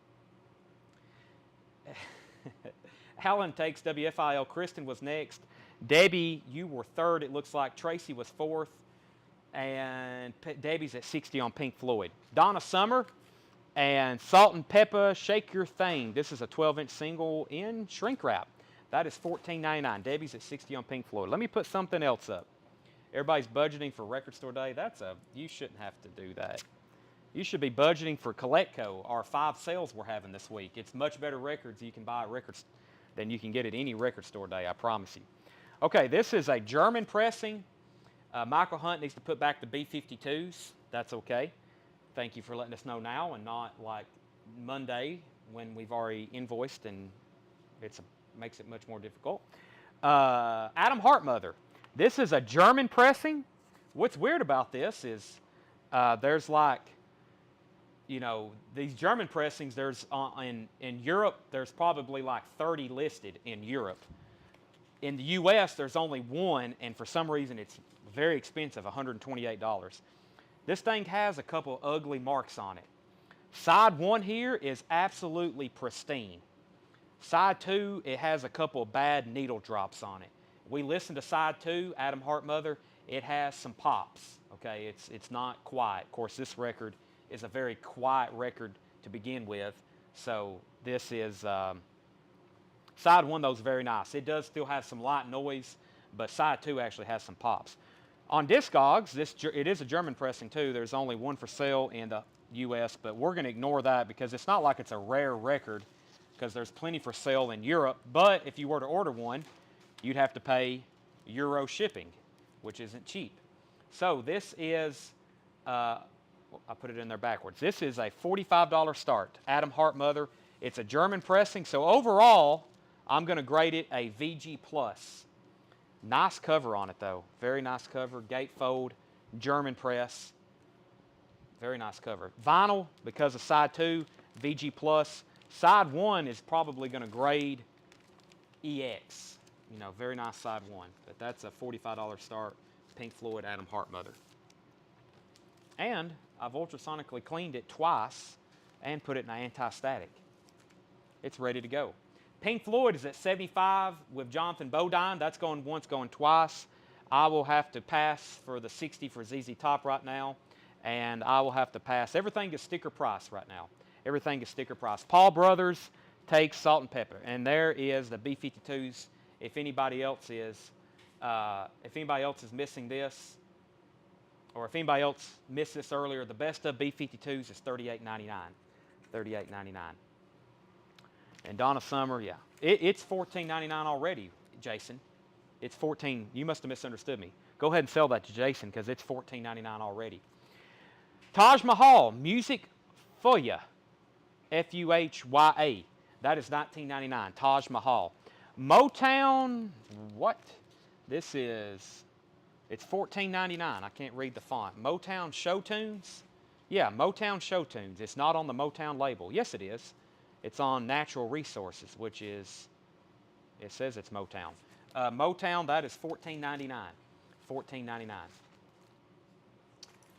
Alan takes WFIL. Kristen was next. Debbie, you were third. It looks like Tracy was fourth, and Debbie's at 60 on Pink Floyd. Donna Summer and Salt and Pepper, Shake Your Thing. This is a 12-inch single in shrink wrap. That is $14.99. Debbie's at 60 on Pink Floyd. Let me put something else up. Everybody's budgeting for Record Store Day. You shouldn't have to do that. You should be budgeting for Coletco, our 5 sales we're having this week. It's much better records you can buy at records than you can get at any Record Store Day, I promise you. Okay, this is a German pressing. Michael Hunt needs to put back the B-52s. That's okay. Thank you for letting us know now and not like Monday when we've already invoiced and makes it much more difficult. Adam Hartmuther. This is a German pressing. What's weird about this is there's like, you know, these German pressings, there's in Europe, there's probably like 30 listed in Europe. In the U.S., there's only one, and for some reason it's very expensive, $128. This thing has a couple ugly marks on it. Side 1 here is absolutely pristine. Side 2, it has a couple of bad needle drops on it. We listened to Side 2, Adam Hartmuther, it has some pops, okay? It's not quiet. Of course, this record is a very quiet record to begin with, so this is, Side 1, though, is very nice. It does still have some light noise, but Side 2 actually has some pops. On Discogs, it is a German pressing, too. There's only one for sale in the U.S., but we're going to ignore that because it's not like it's a rare record because there's plenty for sale in Europe, but if you were to order one, you'd have to pay Euro shipping, which isn't cheap. So this is, I put it in there backwards. This is a $45 start. Adam Hartmuther. It's a German pressing. So overall, I'm going to grade it a VG+. Nice cover on it, though. Very nice cover. Gatefold, German press. Very nice cover. Vinyl, because of Side 2, VG+. Side 1 is probably going to grade EX. You know, very nice Side 1. But that's a $45 start. Pink Floyd, Adam Hartmuther. And I've ultrasonically cleaned it twice and put it in an anti-static. It's ready to go. Pink Floyd is at 75 with Jonathan Bodine. That's going once, going twice. I will have to pass for the 60 for ZZ Top right now. And I will have to pass. Everything is sticker price right now. Everything is sticker price. Paul Brothers takes Salt and Pepper. And there is the B-52s. If anybody else is missing this, or if anybody else missed this earlier, the best of B-52s is $38.99. $38.99. And Donna Summer, yeah. It's $14.99 already, Jason. It's $14. You must have misunderstood me. Go ahead and sell that to Jason because it's $14.99 already. Taj Mahal, Music Fuhya, Fuhya. That is $19.99. Taj Mahal. Motown, what? This is, it's $14.99. I can't read the font. Motown Show Tunes? Yeah, Motown Show Tunes. It's not on the Motown label. Yes, it is. It's on Natural Resources, which is, it says it's Motown. Motown, that is $14.99. $14.99.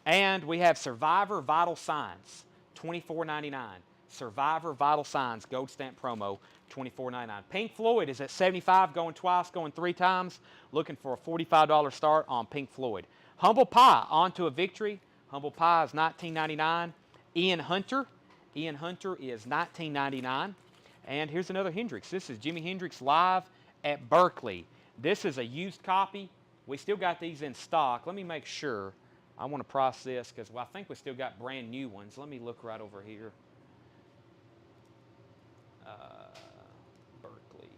And we have Survivor Vital Signs, $24.99. Survivor Vital Signs, gold stamp promo, $24.99. Pink Floyd is at $75, going twice, going 3 times. Looking for a $45 start on Pink Floyd. Humble Pie, On to a Victory. Humble Pie is $19.99. Ian Hunter is $19.99. And here's another Hendrix. This is Jimi Hendrix live at Berkeley. This is a used copy. We still got these in stock. Let me make sure. I want to price this because I think we still got brand new ones. Let me look right over here. Berkeley.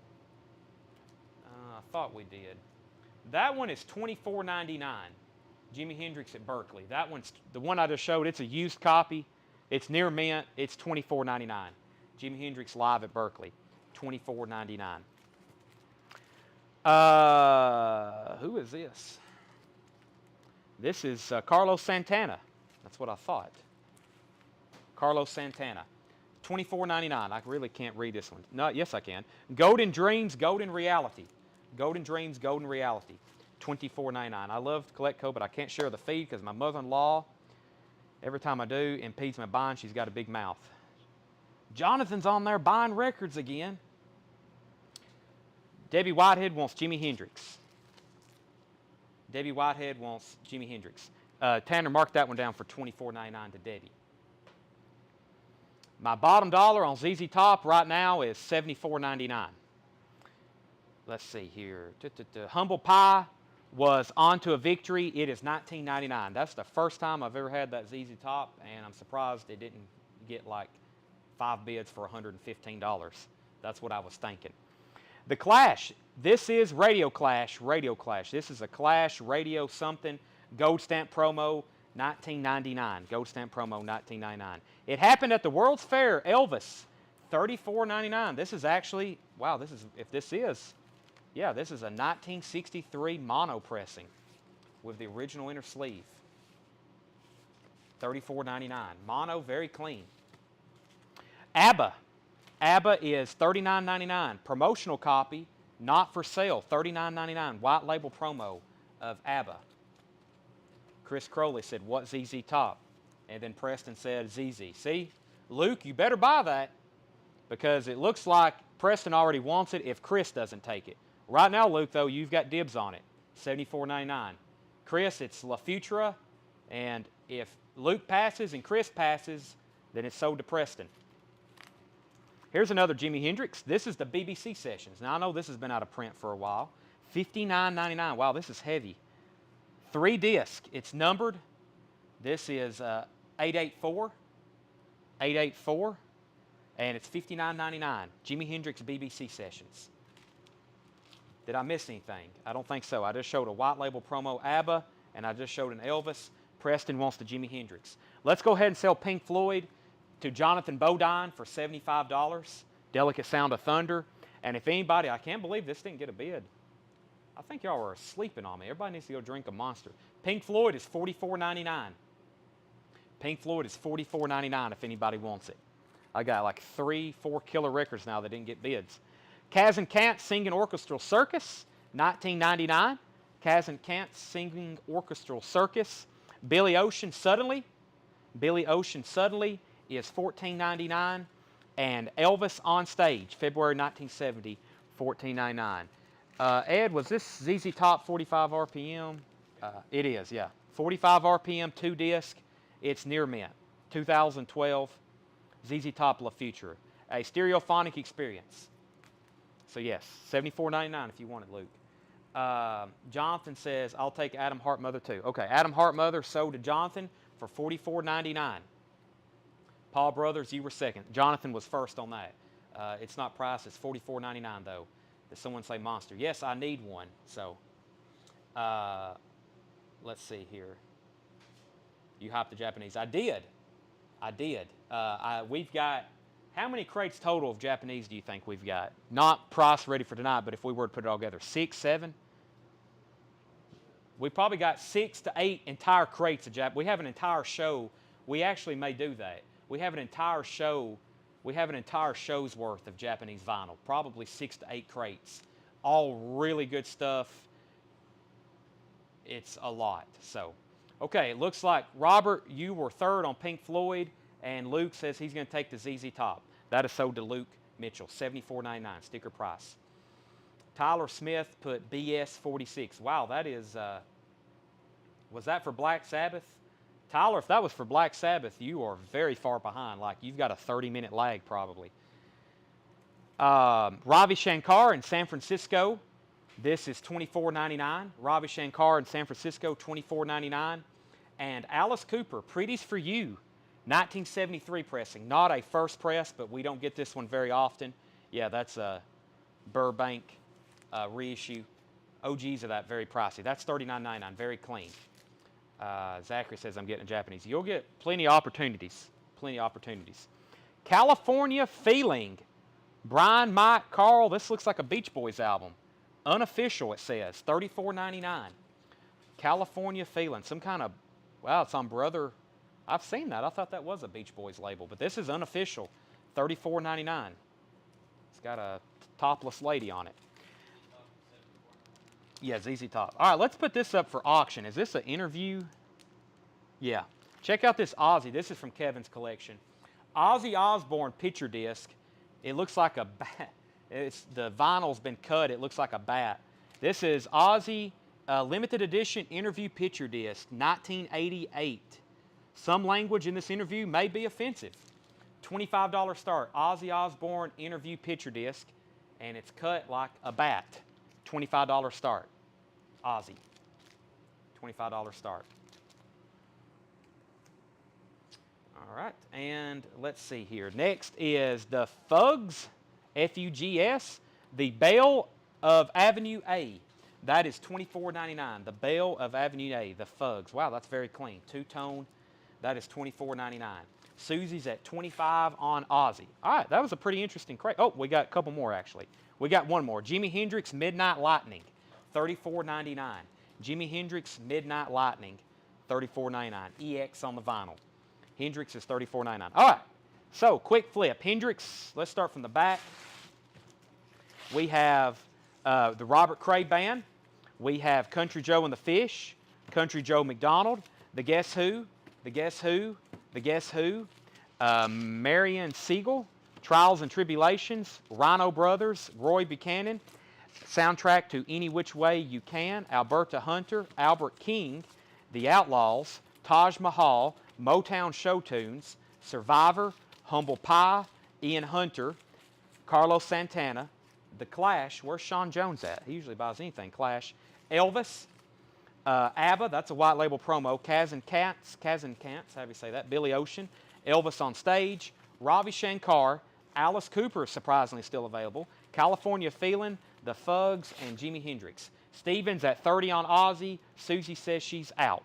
I thought we did. That one is $24.99. Jimi Hendrix at Berkeley. That one's the one I just showed. It's a used copy. It's near mint. It's $24.99. Jimi Hendrix live at Berkeley. $24.99. Who is this? This is Carlos Santana. That's what I thought. Carlos Santana. $24.99. I really can't read this one. No, yes, I can. Golden Dreams, Golden Reality. Golden Dreams, Golden Reality. $24.99. I love Colectco, but I can't share the feed because my mother-in-law, every time I do, impedes my buying. She's got a big mouth. Jonathan's on there buying records again. Debbie Whitehead wants Jimi Hendrix. Debbie Whitehead wants Jimi Hendrix. Tanner, mark that one down for $24.99 to Debbie. My bottom dollar on ZZ Top right now is $74.99. Let's see here. Humble Pie was On to a Victory. It is $19.99. That's the first time I've ever had that ZZ Top, and I'm surprised it didn't get like 5 bids for $115. That's what I was thinking. The Clash. This is Radio Clash. Radio Clash. This is a Clash Radio something. Gold stamp promo, $19.99. Gold stamp promo, $19.99. It happened at the World's Fair. Elvis, $34.99. This is actually, wow, this is, if this is, yeah, this is a 1963 mono pressing with the original inner sleeve. $34.99. Mono, very clean. ABBA. ABBA is $39.99. Promotional copy, not for sale, $39.99. White label promo of ABBA. Chris Crowley said, what ZZ Top? And then Preston said, ZZ. See, Luke, you better buy that because it looks like Preston already wants it if Chris doesn't take it. Right now, Luke, though, you've got dibs on it, $74.99. Chris, it's La Futura, and if Luke passes and Chris passes, then it's sold to Preston. Here's another Jimi Hendrix. This is the BBC Sessions. Now, I know this has been out of print for a while. $59.99. Wow, this is heavy. 3 disc. It's numbered. This is 884. 884. And it's $59.99. Jimi Hendrix BBC Sessions. Did I miss anything? I don't think so. I just showed a white label promo ABBA, and I just showed an Elvis. Preston wants the Jimi Hendrix. Let's go ahead and sell Pink Floyd to Jonathan Bodine for $75. Delicate Sound of Thunder. And if anybody, I can't believe this didn't get a bid. I think y'all are sleeping on me. Everybody needs to go drink a Monster. Pink Floyd is $44.99. Pink Floyd is $44.99 if anybody wants it. I got like 3, 4 killer records now that didn't get bids. Kaz and Kant Singing Orchestral Circus, $19.99. Kaz and Kant Singing Orchestral Circus. Billy Ocean Suddenly. Billy Ocean Suddenly is $14.99. And Elvis on Stage, February 1970, $14.99. Ed, was this ZZ Top 45 RPM? It is, yeah. 45 RPM, 2 disc. It's near mint. 2012, ZZ Top La Futura. A stereophonic experience. So yes, $74.99 if you want it, Luke. Jonathan says, I'll take Adam Hartmother too. Okay, Adam Hartmother sold to Jonathan for $44.99. Paul Brothers, you were second. Jonathan was first on that. It's not priced. It's $44.99 though. Did someone say monster? Yes, I need one. So, let's see here. You hopped the Japanese. I did. We've got, how many crates total of Japanese do you think we've got? Not price ready for tonight, but if we were to put it all together, 6, 7? We probably got 6 to 8 entire crates of Jap. We have an entire show. We actually may do that. We have an entire show. We have an entire show's worth of Japanese vinyl. Probably 6 to 8 crates. All really good stuff. It's a lot. So, okay, it looks like Robert, you were third on Pink Floyd, and Luke says he's going to take the ZZ Top. That is sold to Luke Mitchell, $74.99 sticker price. Tyler Smith put BS 46. Wow, that is. Was that for Black Sabbath? Tyler, if that was for Black Sabbath, you are very far behind. Like, you've got a 30-minute lag probably. Ravi Shankar in San Francisco. This is $24.99. Ravi Shankar in San Francisco, $24.99. And Alice Cooper, Pretty's for You, 1973 pressing. Not a first press, but we don't get this one very often. Yeah, that's a Burbank reissue. OGs of that, very pricey. That's $39.99, very clean. Zachary says, I'm getting a Japanese. You'll get plenty of opportunities. Plenty of opportunities. California Feeling. Brian, Mike, Carl. This looks like a Beach Boys album. Unofficial, it says. $34.99. California Feeling. Some kind of, wow, it's on Brother. I've seen that. I thought that was a Beach Boys label. But this is unofficial. $34.99. It's got a topless lady on it. Yeah, ZZ Top. All right, let's put this up for auction. Is this an interview? Yeah. Check out this Ozzy. This is from Kevin's collection. Ozzy Osbourne picture disc. It looks like a bat. The vinyl's been cut. It looks like a bat. This is Ozzy limited edition interview picture disc, 1988. Some language in this interview may be offensive. $25 start. Ozzy Osbourne interview picture disc, and it's cut like a bat. $25 start. Ozzy. $25 start. All right, and let's see here. Next is the Fugs, F-U-G-S, the Belle of Avenue A. That is $24.99. The Belle of Avenue A, the Fugs. Wow, that's very clean. Two-tone. That is $24.99. Susie's at $25 on Ozzy. All right, that was a pretty interesting crate. Oh, we got a couple more, actually. We got one more. Jimi Hendrix Midnight Lightning, $34.99. Jimi Hendrix Midnight Lightning, $34.99. EX on the vinyl. Hendrix is $34.99. All right, so quick flip. Hendrix, let's start from the back. We have the Robert Cray Band. We have Country Joe and the Fish, Country Joe McDonald, the Guess Who, the Guess Who, the Guess Who, Marion Siegel, Trials and Tribulations, Rhino Brothers, Roy Buchanan, soundtrack to Any Which Way You Can, Alberta Hunter, Albert King, The Outlaws, Taj Mahal, Motown Show Tunes, Survivor, Humble Pie, Ian Hunter, Carlos Santana, The Clash. Where's Sean Jones at? He usually buys anything. Clash. Elvis, ABBA, that's a white label promo. Kaz and Cats, how do you say that? Billy Ocean, Elvis on Stage, Ravi Shankar, Alice Cooper is surprisingly still available, California Feeling, The Fugs, and Jimi Hendrix. Stevens at 30 on Ozzy. Susie says she's out.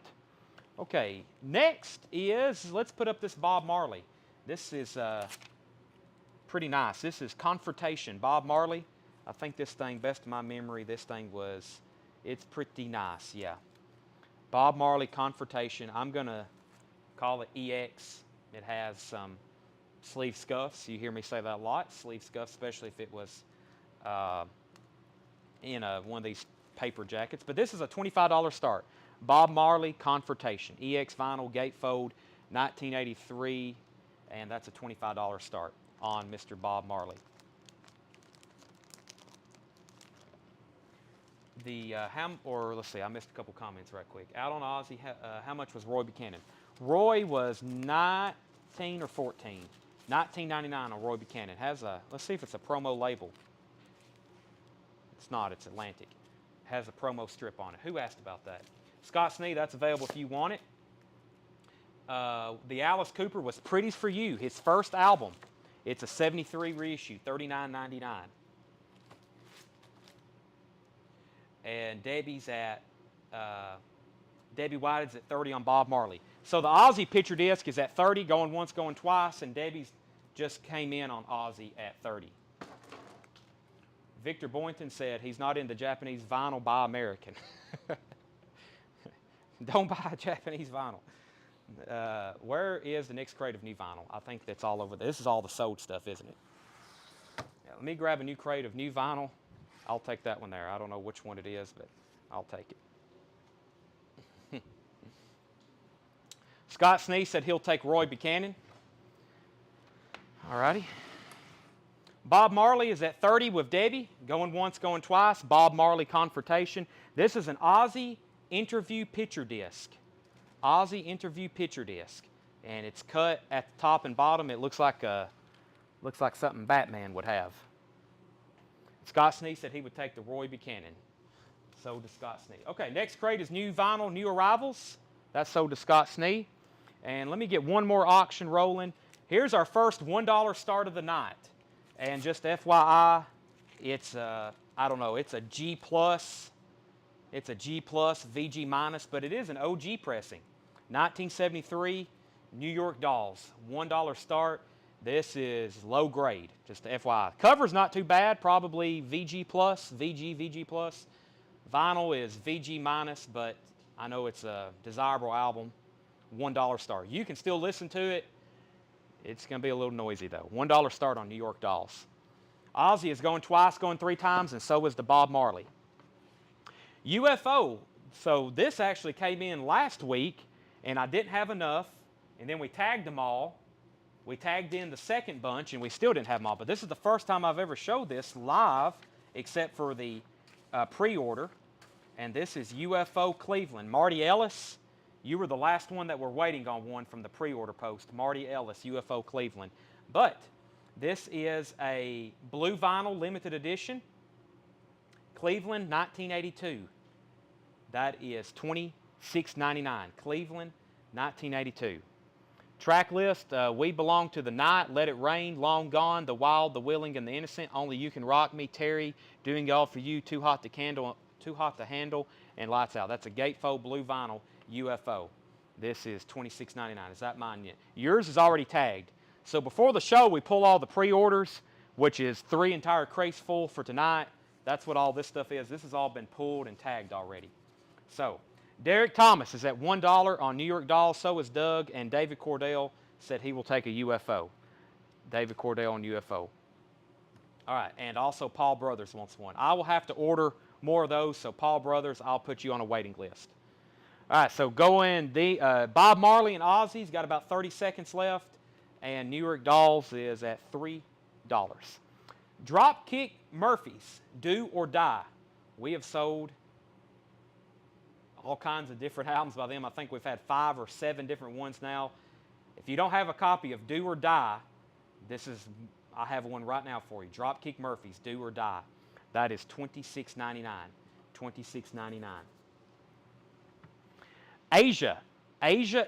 Okay, next is, let's put up this Bob Marley. This is pretty nice. This is Confrontation, Bob Marley. I think this thing, best of my memory, this thing was, it's pretty nice, yeah. Bob Marley Confrontation. I'm going to call it EX. It has some sleeve scuffs. You hear me say that a lot. Sleeve scuffs, especially if it was in one of these paper jackets. But this is a $25 start. Bob Marley Confrontation. EX vinyl, gatefold, 1983. And that's a $25 start on Mr. Bob Marley. Let's see, I missed a couple comments right quick. Out on Ozzy, how much was Roy Buchanan? Roy was 19 or 14. $19.99 on Roy Buchanan. Let's see if it's a promo label. It's not, it's Atlantic. has a promo strip on it. Who asked about that? Scott Snee, that's available if you want it. The Alice Cooper was Pretty's for You, his first album. It's a 73 reissue, $39.99. And Debbie's at, Debbie White is at 30 on Bob Marley. So the Ozzy picture disc is at 30, going once, going twice, and Debbie's just came in on Ozzy at 30. Victor Boynton said he's not into Japanese vinyl, buy American. Don't buy Japanese vinyl. Where is the next crate of new vinyl? I think that's all over there. This is all the sold stuff, isn't it? Yeah, let me grab a new crate of new vinyl. I'll take that one there. I don't know which one it is, but I'll take it. Scott Snee said he'll take Roy Buchanan. All righty. Bob Marley is at 30 with Debbie. Going once, going twice. Bob Marley Confrontation. This is an Ozzy interview picture disc. Ozzy interview picture disc. And it's cut at the top and bottom. It looks like something Batman would have. Scott Snee said he would take the Roy Buchanan. So does Scott Snee. Okay, next crate is new vinyl, new arrivals. That's sold to Scott Snee. And let me get one more auction rolling. Here's our first $1 start of the night. And just FYI, it's I don't know, it's a G+. It's a G+, VG-, but it is an OG pressing. 1973 New York Dolls, $1 start. This is low grade, just FYI. Cover's not too bad, probably VG+, VG+. Vinyl is VG-, but I know it's a desirable album. $1 start. You can still listen to it. It's going to be a little noisy, though. $1 start on New York Dolls. Ozzy is going twice, going 3 times, and so is the Bob Marley. UFO. So this actually came in last week, and I didn't have enough, and then we tagged them all. We tagged in the second bunch, and we still didn't have them all. But this is the first time I've ever showed this live, except for the pre-order. And this is UFO Cleveland. Marty Ellis, you were the last one that we're waiting on one from the pre-order post. Marty Ellis, UFO Cleveland. But this is a blue vinyl limited edition. Cleveland, 1982. That is $26.99. Cleveland, 1982. Track list, We Belong to the Night, Let It Rain, Long Gone, The Wild, The Willing, and the Innocent, Only You Can Rock Me, Terry, Doing It All For You, Too Hot to Handle, and Lights Out. That's a gatefold blue vinyl UFO. This is $26.99. Is that mine yet? Yours is already tagged. So before the show, we pull all the pre-orders, which is 3 entire crates full for tonight. That's what all this stuff is. This has all been pulled and tagged already. So Derek Thomas is at $1 on New York Dolls. So is Doug, and David Cordell said he will take a UFO. David Cordell on UFO. All right, and also Paul Brothers wants one. I will have to order more of those, so Paul Brothers, I'll put you on a waiting list. All right, so going the Bob Marley and Ozzy's got about 30 seconds left, and New York Dolls is at $3. Dropkick Murphys, Do or Die. We have sold all kinds of different albums by them. I think we've had 5 or 7 different ones now. If you don't have a copy of Do or Die, I have one right now for you. Dropkick Murphys, Do or Die. That is $26.99. $26.99. Asia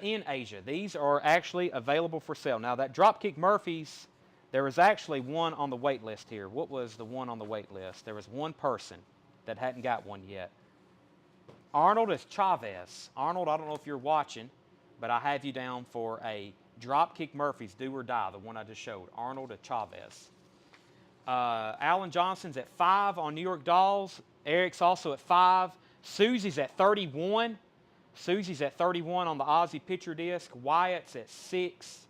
in Asia. These are actually available for sale. Now that Dropkick Murphys, there was actually one on the wait list here. What was the one on the wait list? There was one person that hadn't got one yet. Arnold is Chavez. Arnold, I don't know if you're watching, but I have you down for a Dropkick Murphys, Do or Die, the one I just showed. Arnold is Chavez. Alan Johnson's at 5 on New York Dolls. Eric's also at 5. Susie's at 31. Susie's at 31 on the Ozzy picture disc. Wyatt's at 6.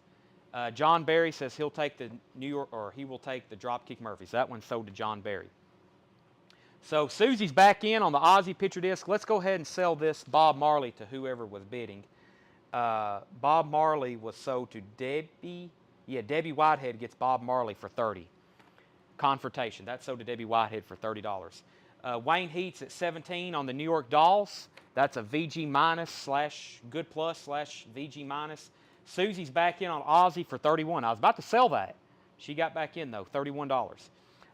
John Barry says he'll take the he will take the Dropkick Murphys. That one's sold to John Barry. So Susie's back in on the Ozzy picture disc. Let's go ahead and sell this Bob Marley to whoever was bidding. Bob Marley was sold to Debbie. Yeah, Debbie Whitehead gets Bob Marley for $30. Confrontation. That's sold to Debbie Whitehead for $30. Wayne Heat's at 17 on the New York Dolls. That's a VG- / good plus / VG-. Susie's back in on Ozzy for $31. I was about to sell that. She got back in, though, $31.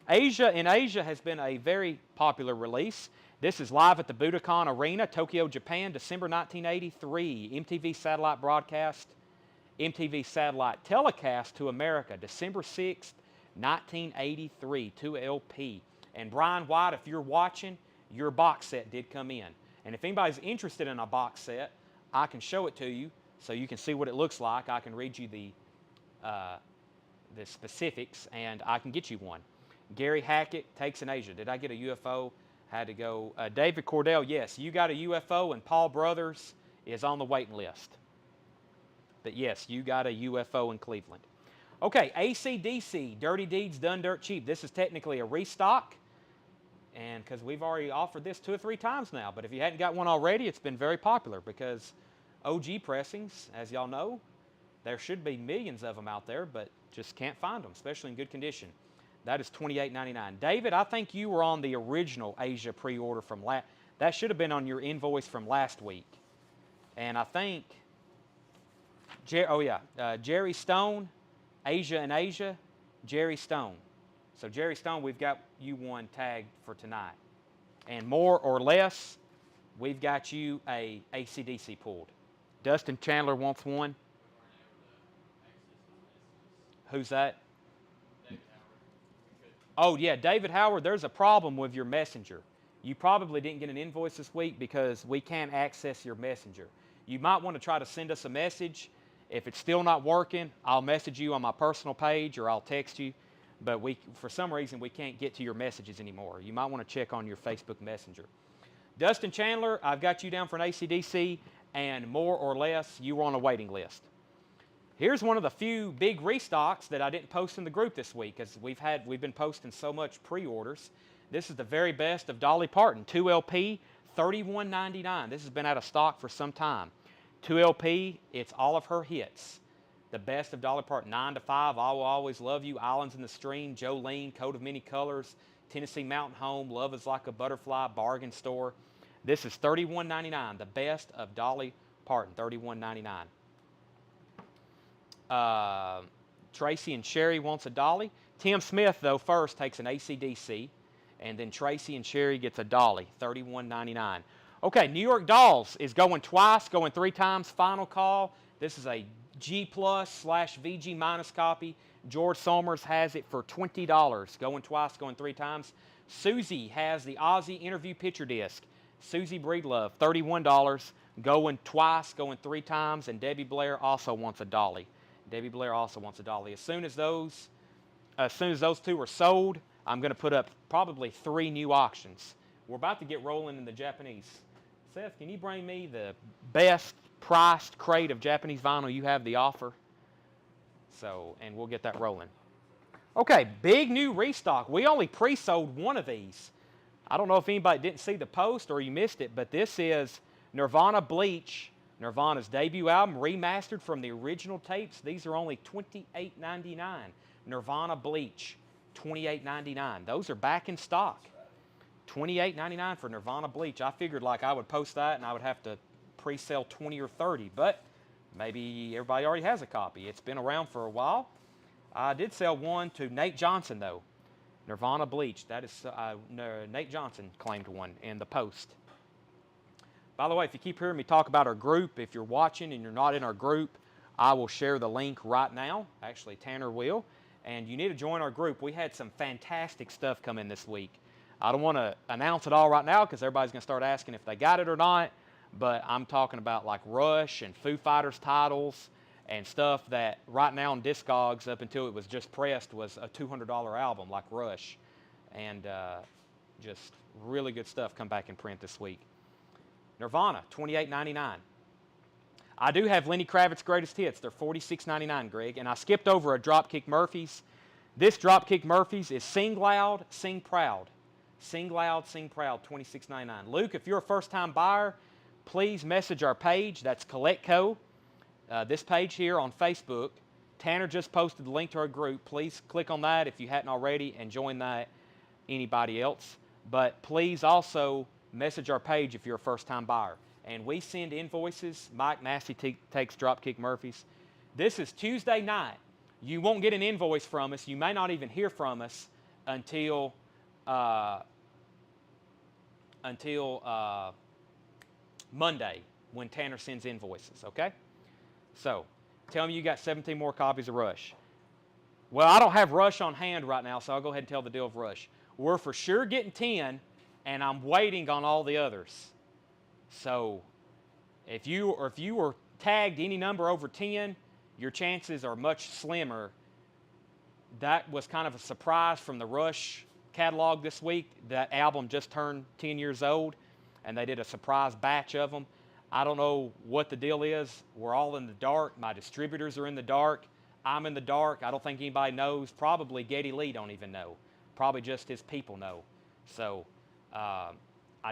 In Asia has been a very popular release. This is live at the Budokan Arena, Tokyo, Japan, December 1983. MTV satellite broadcast, MTV satellite telecast to America, December 6th, 1983, 2LP. And Brian White, if you're watching, your box set did come in. And if anybody's interested in a box set, I can show it to you so you can see what it looks like. I can read you the specifics, and I can get you one. Gary Hackett, Takes in Asia. Did I get a UFO? Had to go. David Cordell, yes, you got a UFO, and Paul Brothers is on the waiting list. But yes, you got a UFO in Cleveland. Okay, AC/DC, Dirty Deeds Done Dirt Cheap. This is technically a restock, and because we've already offered this 2 or 3 times now, but if you hadn't got one already, it's been very popular because OG pressings, as y'all know, there should be millions of them out there, but just can't find them, especially in good condition. That is $28.99. David, I think you were on the original Asia pre-order from last. That should have been on your invoice from last week. And I think, Jerry Stone, Asia in Asia, Jerry Stone. So Jerry Stone, we've got you one tagged for tonight. And more or less, we've got you a AC/DC pulled. Dustin Chandler wants one. Who's that? Oh, yeah, David Howard, there's a problem with your messenger. You probably didn't get an invoice this week because we can't access your messenger. You might want to try to send us a message. If it's still not working, I'll message you on my personal page or I'll text you. But for some reason, we can't get to your messages anymore. You might want to check on your Facebook Messenger. Dustin Chandler, I've got you down for an AC/DC, and more or less, you were on a waiting list. Here's one of the few big restocks that I didn't post in the group this week because we've been posting so much pre-orders. This is the very best of Dolly Parton, 2LP, $31.99. This has been out of stock for some time. 2LP, it's all of her hits. The best of Dolly Parton, 9 to 5, I Will Always Love You, Islands in the Stream, Jolene, Coat of Many Colors, Tennessee Mountain Home, Love is Like a Butterfly, Bargain Store. This is $31.99, the best of Dolly Parton, $31.99. Tracy and Sherry wants a Dolly. Tim Smith, though, first takes an AC/DC, and then Tracy and Sherry gets a Dolly, $31.99. Okay, New York Dolls is going twice, going 3 times, final call. This is a G+/VG minus copy. George Somers has it for $20, going twice, going 3 times. Susie has the Ozzy interview picture disc. Susie Breedlove, $31, going twice, going 3 times, and Debbie Blair also wants a Dolly. Debbie Blair also wants a Dolly. As soon as those 2 are sold, I'm going to put up probably 3 new auctions. We're about to get rolling in the Japanese. Seth, can you bring me the best priced crate of Japanese vinyl you have the offer? And we'll get that rolling. Okay, big new restock. We only pre-sold one of these. I don't know if anybody didn't see the post or you missed it, but this is Nirvana Bleach, Nirvana's debut album, remastered from the original tapes. These are only $28.99. Nirvana Bleach, $28.99. Those are back in stock. $28.99 for Nirvana Bleach. I figured like I would post that and I would have to pre-sell 20 or 30, but maybe everybody already has a copy. It's been around for a while. I did sell one to Nate Johnson, though. Nirvana Bleach. That is Nate Johnson claimed one in the post. By the way, if you keep hearing me talk about our group, if you're watching and you're not in our group, I will share the link right now. Actually, Tanner will. And you need to join our group. We had some fantastic stuff come in this week. I don't want to announce it all right now because everybody's going to start asking if they got it or not. But I'm talking about like Rush and Foo Fighters titles and stuff that right now on Discogs, up until it was just pressed, was a $200 album like Rush. And just really good stuff come back in print this week. Nirvana, $28.99. I do have Lenny Kravitz Greatest Hits. They're $46.99, Greg. And I skipped over a Dropkick Murphys. This Dropkick Murphys is Sing Loud, Sing Proud. Sing Loud, Sing Proud, $26.99. Luke, if you're a first-time buyer, please message our page. That's CollectCo. This page here on Facebook. Tanner just posted the link to our group. Please click on that if you hadn't already and join that. Anybody else. But please also message our page if you're a first-time buyer. And we send invoices. Mike Nasty takes Dropkick Murphys. This is Tuesday night. You won't get an invoice from us. You may not even hear from us until Monday when Tanner sends invoices, okay? So, tell me you got 17 more copies of Rush. Well, I don't have Rush on hand right now, so I'll go ahead and tell the deal of Rush. We're for sure getting 10, and I'm waiting on all the others. So, if you were tagged any number over 10, your chances are much slimmer. That was kind of a surprise from the Rush catalog this week. That album just turned 10 years old, and they did a surprise batch of them. I don't know what the deal is. We're all in the dark. My distributors are in the dark. I'm in the dark. I don't think anybody knows. Probably Geddy Lee don't even know. Probably just his people know. So I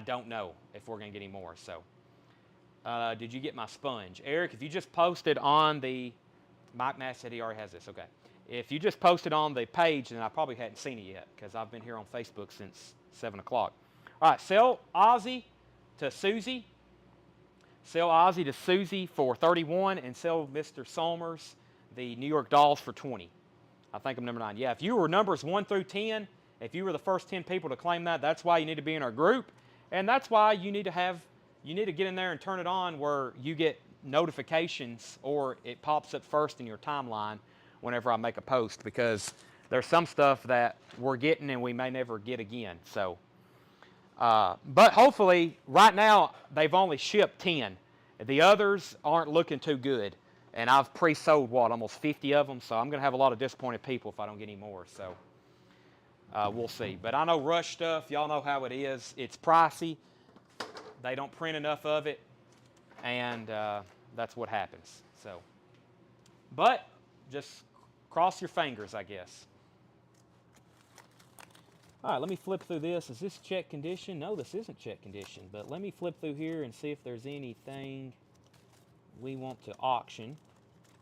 don't know if we're going to get any more. So did you get my sponge? Eric, if you just posted on the... Mike Nash said he already has this. Okay. If you just posted on the page, then I probably hadn't seen it yet because I've been here on Facebook since 7 o'clock. All right, sell Ozzy to Susie. Sell Ozzy to Susie for 31 and sell Mr. Somers the New York Dolls for 20. I think I'm number 9. Yeah, if you were numbers 1 through 10, if you were the first 10 people to claim that, that's why you need to be in our group. And that's why you need to get in there and turn it on where you get notifications or it pops up first in your timeline whenever I make a post, because there's some stuff that we're getting and we may never get again. So, but hopefully right now they've only shipped 10. The others aren't looking too good. And I've pre-sold, almost 50 of them, so I'm going to have a lot of disappointed people if I don't get any more. So we'll see. But I know Rush stuff, y'all know how it is. It's pricey. They don't print enough of it, and that's what happens. So, but just cross your fingers, I guess. All right, let me flip through this. Is this check condition? No, this isn't check condition. But let me flip through here and see if there's anything we want to auction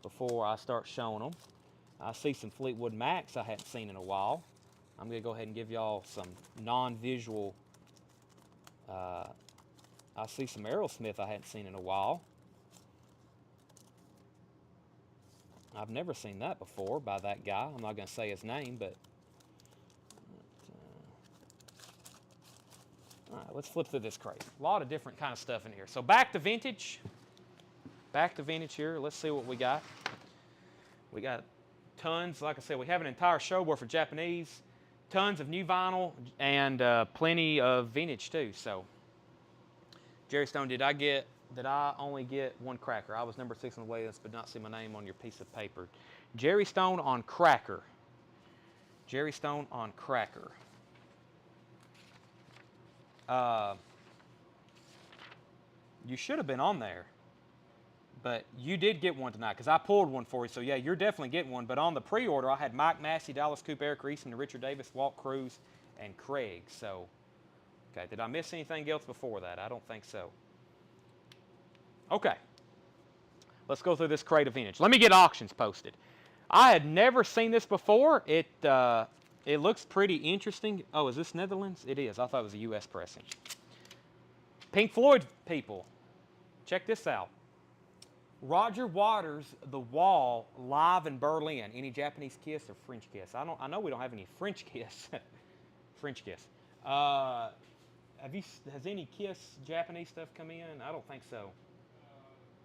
before I start showing them. I see some Fleetwood Macs I hadn't seen in a while. I'm going to go ahead and give y'all some non-visual. I see some Aerosmith I hadn't seen in a while. I've never seen that before by that guy. I'm not going to say his name, but all right, let's flip through this crate. A lot of different kind of stuff in here. So back to vintage. Back to vintage here. Let's see what we got. We got tons. Like I said, we have an entire show board for Japanese. Tons of new vinyl and plenty of vintage too. So, Jerry Stone, did I only get one cracker? I was number 6 on the list, but not see my name on your piece of paper. Jerry Stone on cracker. Jerry Stone on cracker. You should have been on there. But you did get one tonight because I pulled one for you. So, yeah, you're definitely getting one. But on the pre-order, I had Mike Massey, Dallas Coop, Eric Reese, Richard Davis, Walt Cruz, and Craig. So, okay, did I miss anything else before that? I don't think so. Okay. Let's go through this crate of vintage. Let me get auctions posted. I had never seen this before. It looks pretty interesting. Oh, is this Netherlands? It is. I thought it was a U.S. pressing. Pink Floyd people, check this out. Roger Waters, The Wall, live in Berlin. Any Japanese Kiss or French Kiss? I know we don't have any French Kiss. French Kiss. Has any Kiss Japanese stuff come in? I don't think so.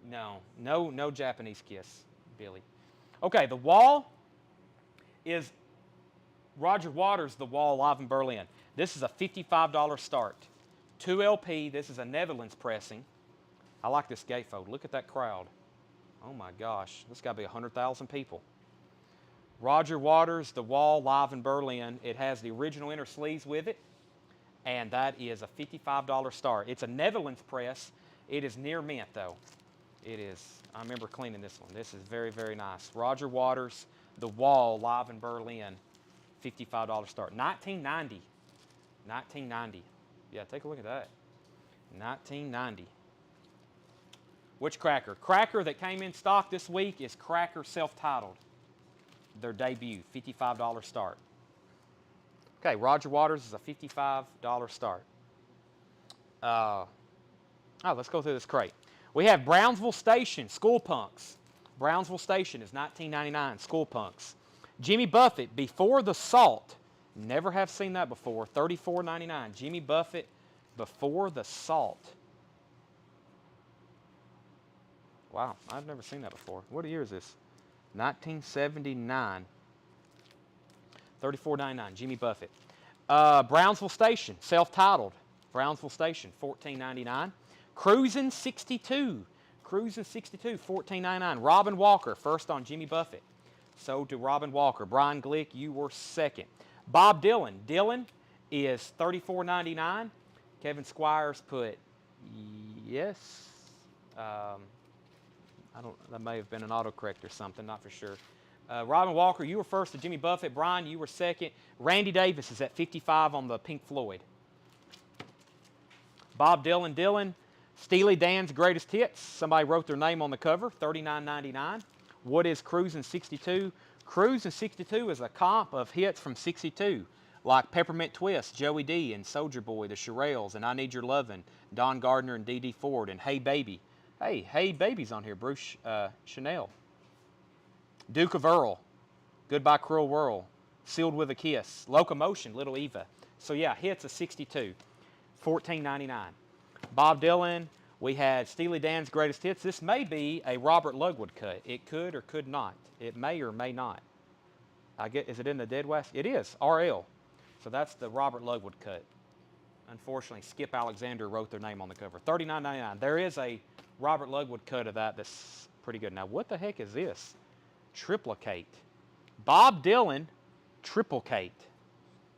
No Japanese Kiss, Billy. Okay, The Wall is Roger Waters, The Wall, live in Berlin. This is a $55 start. 2 LP. This is a Netherlands pressing. I like this gatefold. Look at that crowd. Oh my gosh, this got to be 100,000 people. Roger Waters, The Wall, live in Berlin. It has the original inner sleeves with it, and that is a $55 start. It's a Netherlands press. It is near mint, though. It is. I remember cleaning this one. This is very, very nice. Roger Waters, The Wall, live in Berlin, $55 start. 1990. 1990. Yeah, take a look at that. 1990. Which cracker? Cracker that came in stock this week is Cracker self-titled. Their debut, $55 start. Okay, Roger Waters is a $55 start. Let's go through this crate. We have Brownsville Station, School Punks. Brownsville Station is $19.99, School Punks. Jimmy Buffett, Before the Salt, Never have seen that before. $34.99. Jimmy Buffett, Before the Salt. Wow, I've never seen that before. What year is this? 1979. $34.99. Jimmy Buffett. Brownsville Station, self-titled. Brownsville Station, $14.99. Cruisin' 62. Cruisin' 62, $14.99. Robin Walker, first on Jimmy Buffett. Sold to Robin Walker. Brian Glick, you were second. Bob Dylan. Dylan is $34.99. Kevin Squires put yes. That may have been an autocorrect or something, not for sure. Robin Walker, you were first to Jimmy Buffett. Brian, you were second. Randy Davis is at 55 on the Pink Floyd. Bob Dylan. Steely Dan's Greatest Hits. Somebody wrote their name on the cover, $39.99. What is Cruisin' 62? Cruisin' 62 is a comp of hits from 62, like Peppermint Twist, Joey D, and Soulja Boy, the Shirelles, and I Need Your Lovin', Don Gardner and D.D. Ford, and Hey Baby. Hey Baby's on here, Bruce Chanel. Duke of Earl, Goodbye Cruel World, Sealed with a Kiss, Locomotion, Little Eva. So yeah, hits of 62, $14.99. Bob Dylan, we had Steely Dan's Greatest Hits. This may be a Robert Ludwig cut. It could or could not. It may or may not. Is it in the Dead West? It is, RL. So that's the Robert Ludwig cut. Unfortunately, Skip Alexander wrote their name on the cover. $39.99. There is a Robert Ludwig cut of that that's pretty good. Now, what the heck is this? Triplicate. Bob Dylan, Triplicate.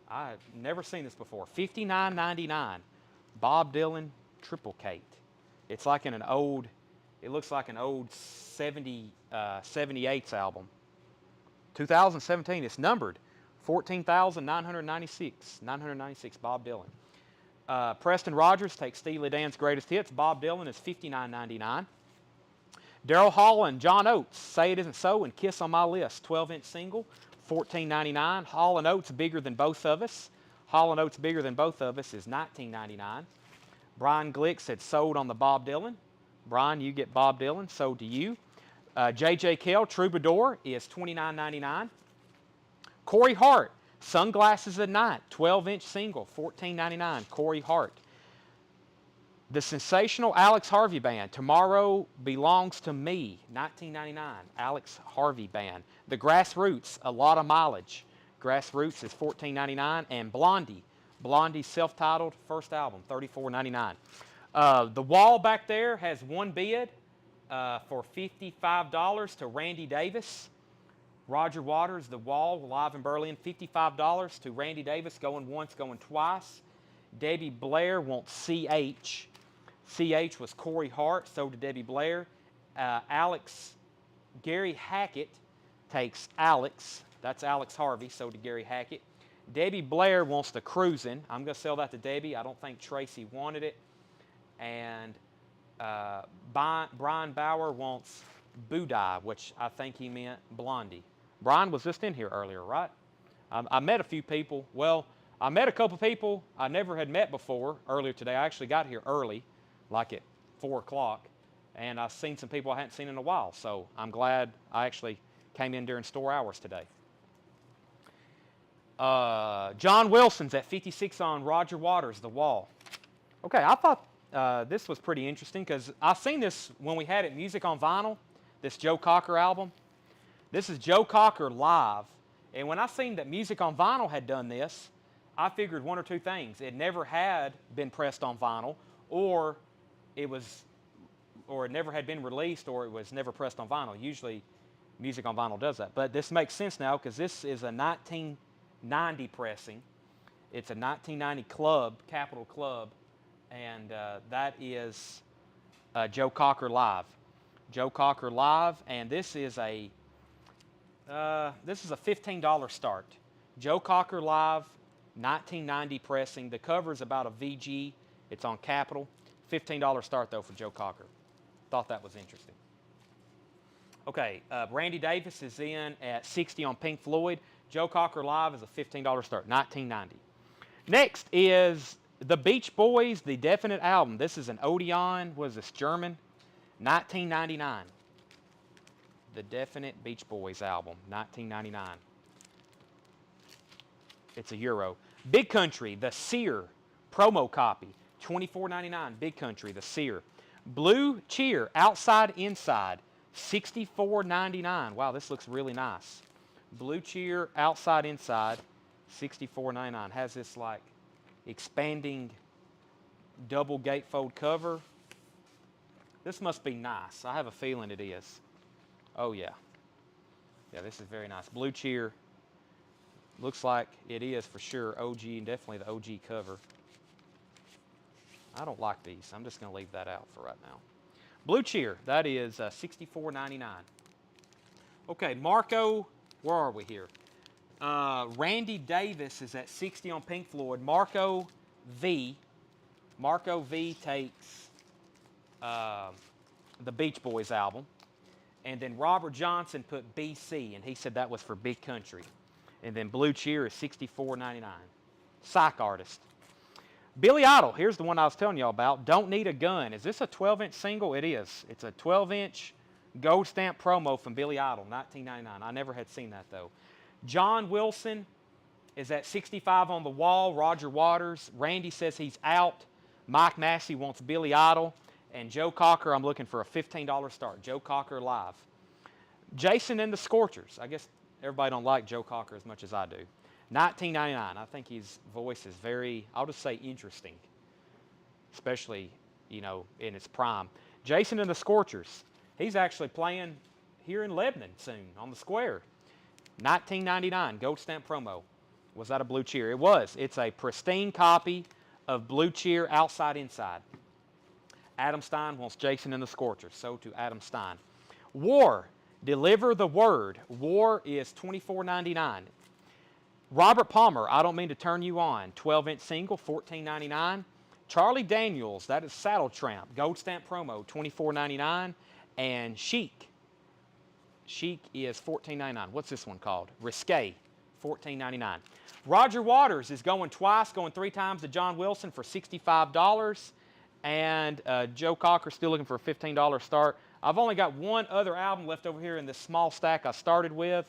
I've never seen this before. $59.99. Bob Dylan, Triplicate. It's like in an old, it looks like an old 78's album. 2017, it's numbered. 14,996. 996, Bob Dylan. Preston Rogers takes Steely Dan's Greatest Hits. Bob Dylan is $59.99. Daryl Hall and John Oates, Say It Isn't So and Kiss on My List, 12-inch single, $14.99. Hall & Oates, Bigger Than Both of Us. Hall & Oates, Bigger Than Both of Us is $19.99. Brian Glick said sold on the Bob Dylan. Brian, you get Bob Dylan, sold to you. J.J. Kell, Troubadour is $29.99. Corey Hart, Sunglasses at Night, 12-inch single, $14.99. Corey Hart. The sensational Alex Harvey Band, Tomorrow Belongs to Me, $19.99. Alex Harvey Band. The Grassroots, A Lot of Mileage. Grassroots is $14.99. And Blondie's self-titled first album, $34.99. The wall back there has one bid for $55 to Randy Davis. Roger Waters, The Wall, live in Berlin, $55 to Randy Davis, going once, going twice. Debbie Blair wants CH. CH was Corey Hart, sold to Debbie Blair. Gary Hackett takes Alex. That's Alex Harvey, sold to Gary Hackett. Debbie Blair wants the Cruisin'. I'm going to sell that to Debbie. I don't think Tracy wanted it. And Brian Bauer wants Budai, which I think he meant Blondie. Brian was just in here earlier, right? I met a few people. Well, I met a couple people I never had met before earlier today. I actually got here early, like at 4 o'clock, and I've seen some people I hadn't seen in a while. So I'm glad I actually came in during store hours today. John Wilson's at 56 on Roger Waters, The Wall. Okay, I thought this was pretty interesting because I've seen this when we had it Music on Vinyl, this Joe Cocker album. This is Joe Cocker live. And when I seen that Music on Vinyl had done this, I figured one or two things. It never had been pressed on vinyl, or it never had been released, or it was never pressed on vinyl. Usually Music on Vinyl does that. But this makes sense now because this is a 1990 pressing. It's a 1990 club, Capitol Club, and that is Joe Cocker live. Joe Cocker live, and this is a $15 start. Joe Cocker live, 1990 pressing. The cover is about a VG. It's on Capitol. $15 start though for Joe Cocker. Thought that was interesting. Okay, Randy Davis is in at 60 on Pink Floyd. Joe Cocker live is a $15 start, 1990. Next is the Beach Boys, The Definite album. This is an Odeon. What is this, German? 1999. The Definite Beach Boys album, 1999. It's a euro. Big Country, the Sear promo copy, $24.99. Big Country, the Sear. Blue Cheer, outside, inside, $64.99. Wow, this looks really nice. Blue Cheer, outside, inside, $64.99. Has this like expanding double gatefold cover. This must be nice. I have a feeling it is. Oh yeah. Yeah, this is very nice. Blue Cheer. Looks like it is for sure OG, and definitely the OG cover. I don't like these. I'm just going to leave that out for right now. Blue Cheer, that is $64.99. Okay, Marco, where are we here? Randy Davis is at 60 on Pink Floyd. Marco V takes the Beach Boys album. And then Robert Johnson put BC, and he said that was for Big Country. And then Blue Cheer is $64.99. Psych Artist. Billy Idol, here's the one I was telling y'all about. Don't Need a Gun. Is this a 12-inch single? It is. It's a 12-inch gold stamp promo from Billy Idol, $19.99. I never had seen that, though. John Wilson is at 65 on the wall. Roger Waters. Randy says he's out. Mike Massey wants Billy Idol. And Joe Cocker, I'm looking for a $15 start. Joe Cocker live. Jason and the Scorchers. I guess everybody don't like Joe Cocker as much as I do. $19.99. I think his voice is very, I'll just say interesting, especially, you know, in its prime. Jason and the Scorchers. He's actually playing here in Lebanon soon on the square. $19.99, gold stamp promo. Was that a Blue Cheer? It was. It's a pristine copy of Blue Cheer outside inside. Adam Stein wants Jason and the Scorchers. So to Adam Stein. War. Deliver the Word. War is $24.99. Robert Palmer, I Don't Mean to Turn You On, 12-inch single, $14.99. Charlie Daniels, that is Saddle Tramp, gold stamp promo, $24.99. And Chic is $14.99. What's this one called? Risque, $14.99. Roger Waters is going twice, going 3 times to John Wilson for $65. And Joe Cocker still looking for a $15 start. I've only got one other album left over here in this small stack I started with,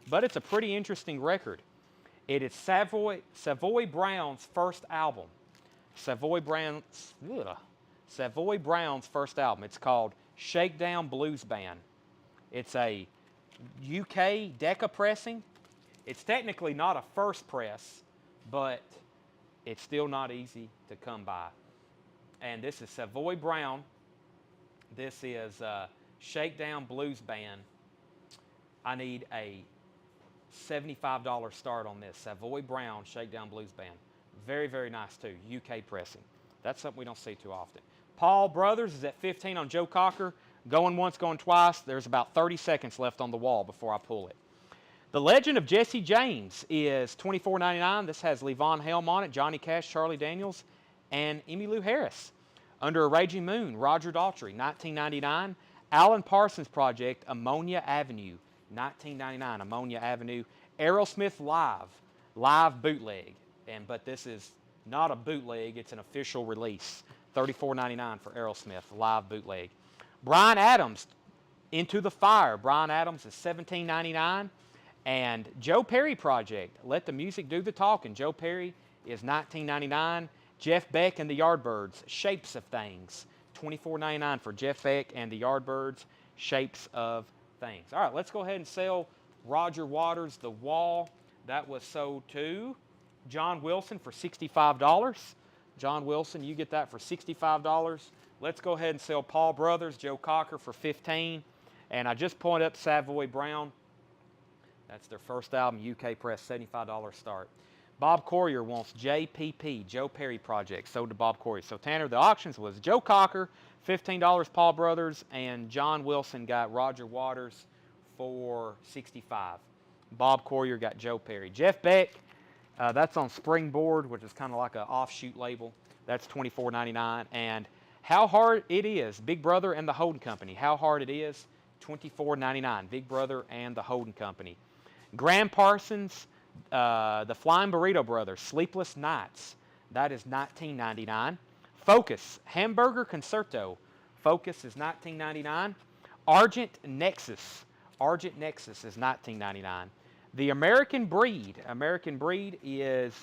but it's a pretty interesting record. It is Savoy Brown's first album. Savoy Brown's first album. It's called Shakedown Blues Band. It's a UK Decca pressing. It's technically not a first press, but it's still not easy to come by. And this is Savoy Brown. This is Shakedown Blues Band. I need a $75 start on this. Savoy Brown Shakedown Blues Band. Very, very nice too. UK pressing. That's something we don't see too often. Paul Brothers is at 15 on Joe Cocker. Going once, going twice. There's about 30 seconds left on the wall before I pull it. The Legend of Jesse James is $24.99. This has Levon Helm on it, Johnny Cash, Charlie Daniels, and Emmylou Harris. Under a Raging Moon, Roger Daltrey, $19.99. Alan Parsons Project, Ammonia Avenue, $19.99. Ammonia Avenue. Aerosmith live bootleg. But this is not a bootleg, it's an official release. $34.99 for Aerosmith, live bootleg. Bryan Adams, Into the Fire. Bryan Adams is $17.99. And Joe Perry Project, Let the Music Do the Talking. Joe Perry is $19.99. Jeff Beck and the Yardbirds, Shapes of Things. $24.99 for Jeff Beck and the Yardbirds, Shapes of Things. All right, let's go ahead and sell Roger Waters' The Wall. That was sold to John Wilson for $65. John Wilson, you get that for $65. Let's go ahead and sell Paul Brothers, Joe Cocker for $15. And I just pointed up Savoy Brown. That's their first album, UK press, $75 start. Bob Collier wants JPP, Joe Perry Project, sold to Bob Collier. So Tanner, the auctions was Joe Cocker, $15, Paul Brothers, and John Wilson got Roger Waters for $65. Bob Collier got Joe Perry. Jeff Beck, that's on Springboard, which is kind of like an offshoot label. That's $24.99. And How Hard It Is, Big Brother and the Holden Company. How Hard It Is, $24.99. Big Brother and the Holden Company. Graham Parsons, the Flying Burrito Brothers, Sleepless Nights. That is $19.99. Focus, Hamburger Concerto. Focus is $19.99. Argent Nexus. Argent Nexus is $19.99. The American Breed is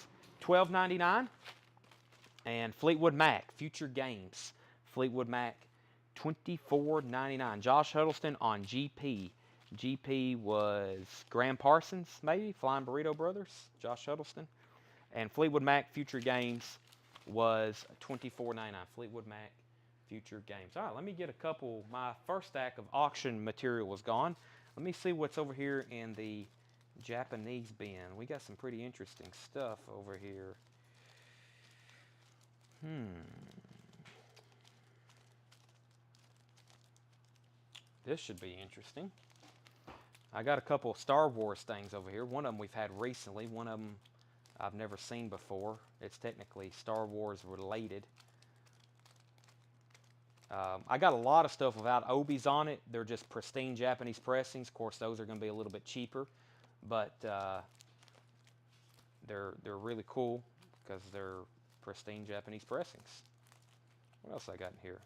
$12.99. And Fleetwood Mac, Future Games. Fleetwood Mac, $24.99. Josh Huddleston on GP. GP was Graham Parsons, maybe, Flying Burrito Brothers, Josh Huddleston. And Fleetwood Mac, Future Games was $24.99. Fleetwood Mac, Future Games. All right, let me get a couple. My first stack of auction material was gone. Let me see what's over here in the Japanese bin. We got some pretty interesting stuff over here. This should be interesting. I got a couple of Star Wars things over here. One of them we've had recently. One of them I've never seen before. It's technically Star Wars related. I got a lot of stuff without obies on it. They're just pristine Japanese pressings. Of course, those are going to be a little bit cheaper, but they're really cool because they're pristine Japanese pressings. What else I got in here?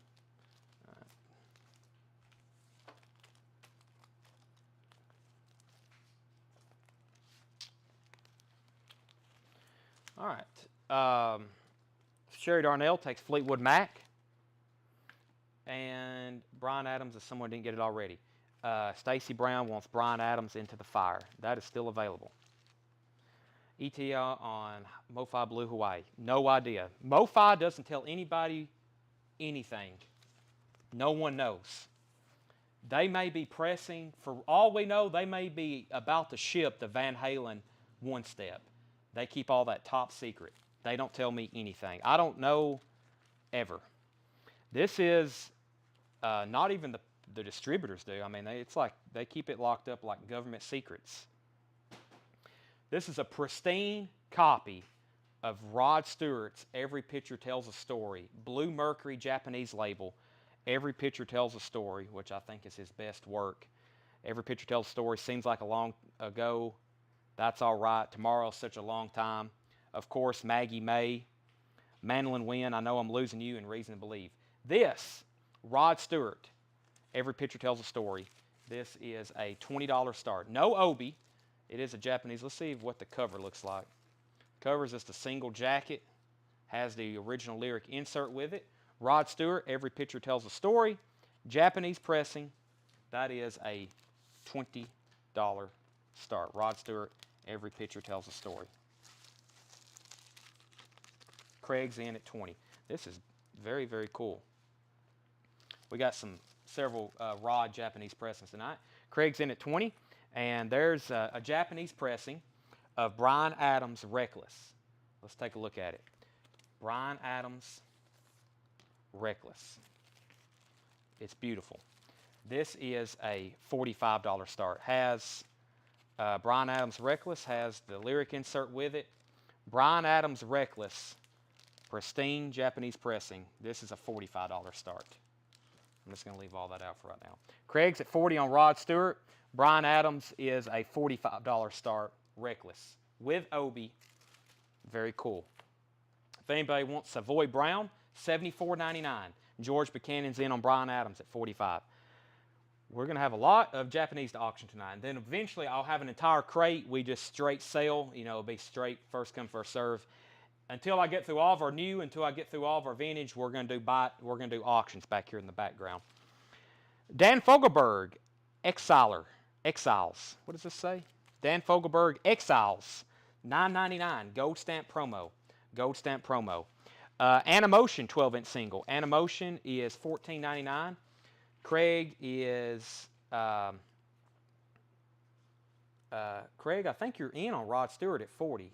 All right. Sherry Darnell takes Fleetwood Mac. And Bryan Adams, if someone didn't get it already. Stacy Brown wants Bryan Adams Into the Fire. That is still available. ETA on Mofi Blue Hawaii. No idea. Mofi doesn't tell anybody anything. No one knows. They may be pressing, for all we know, they may be about to ship the Van Halen one step. They keep all that top secret. They don't tell me anything. I don't know ever. This is not even the distributors do. I mean, it's like they keep it locked up like government secrets. This is a pristine copy of Rod Stewart's Every Picture Tells a Story. Blue Mercury Japanese label. Every Picture Tells a Story, which I think is his best work. Every Picture Tells a Story. Seems like a long ago. That's all right. Tomorrow's such a long time. Of course, Maggie May. Mandolin Wind, I Know I'm Losing You, and Reason to Believe. This, Rod Stewart, Every Picture Tells a Story. This is a $20 start. No obi. It is a Japanese. Let's see what the cover looks like. Cover is just a single jacket. Has the original lyric insert with it. Rod Stewart, Every Picture Tells a Story. Japanese pressing. That is a $20 start. Rod Stewart, Every Picture Tells a Story. Craig's in at 20. This is very, very cool. We got several Rod Japanese pressings tonight. Craig's in at 20. And there's a Japanese pressing of Bryan Adams' Reckless. Let's take a look at it. Bryan Adams' Reckless. It's beautiful. This is a $45 start. Has Bryan Adams' Reckless, has the lyric insert with it. Bryan Adams' Reckless, pristine Japanese pressing. This is a $45 start. I'm just going to leave all that out for right now. Craig's at 40 on Rod Stewart. Bryan Adams is a $45 start, Reckless, with obi. Very cool. If anybody wants Savoy Brown, $74.99. George Buchanan's in on Bryan Adams at $45. We're going to have a lot of Japanese to auction tonight. And then eventually I'll have an entire crate. We just straight sell. You know, it'll be straight first come, first serve. Until I get through all of our new, until I get through all of our vintage, we're going to do auctions back here in the background. Dan Fogelberg, Exiles. What does this say? Dan Fogelberg, Exiles, $9.99. Gold stamp promo. Gold stamp promo. Animotion 12-inch single. Animotion is $14.99. Craig is Craig, I think you're in on Rod Stewart at 40.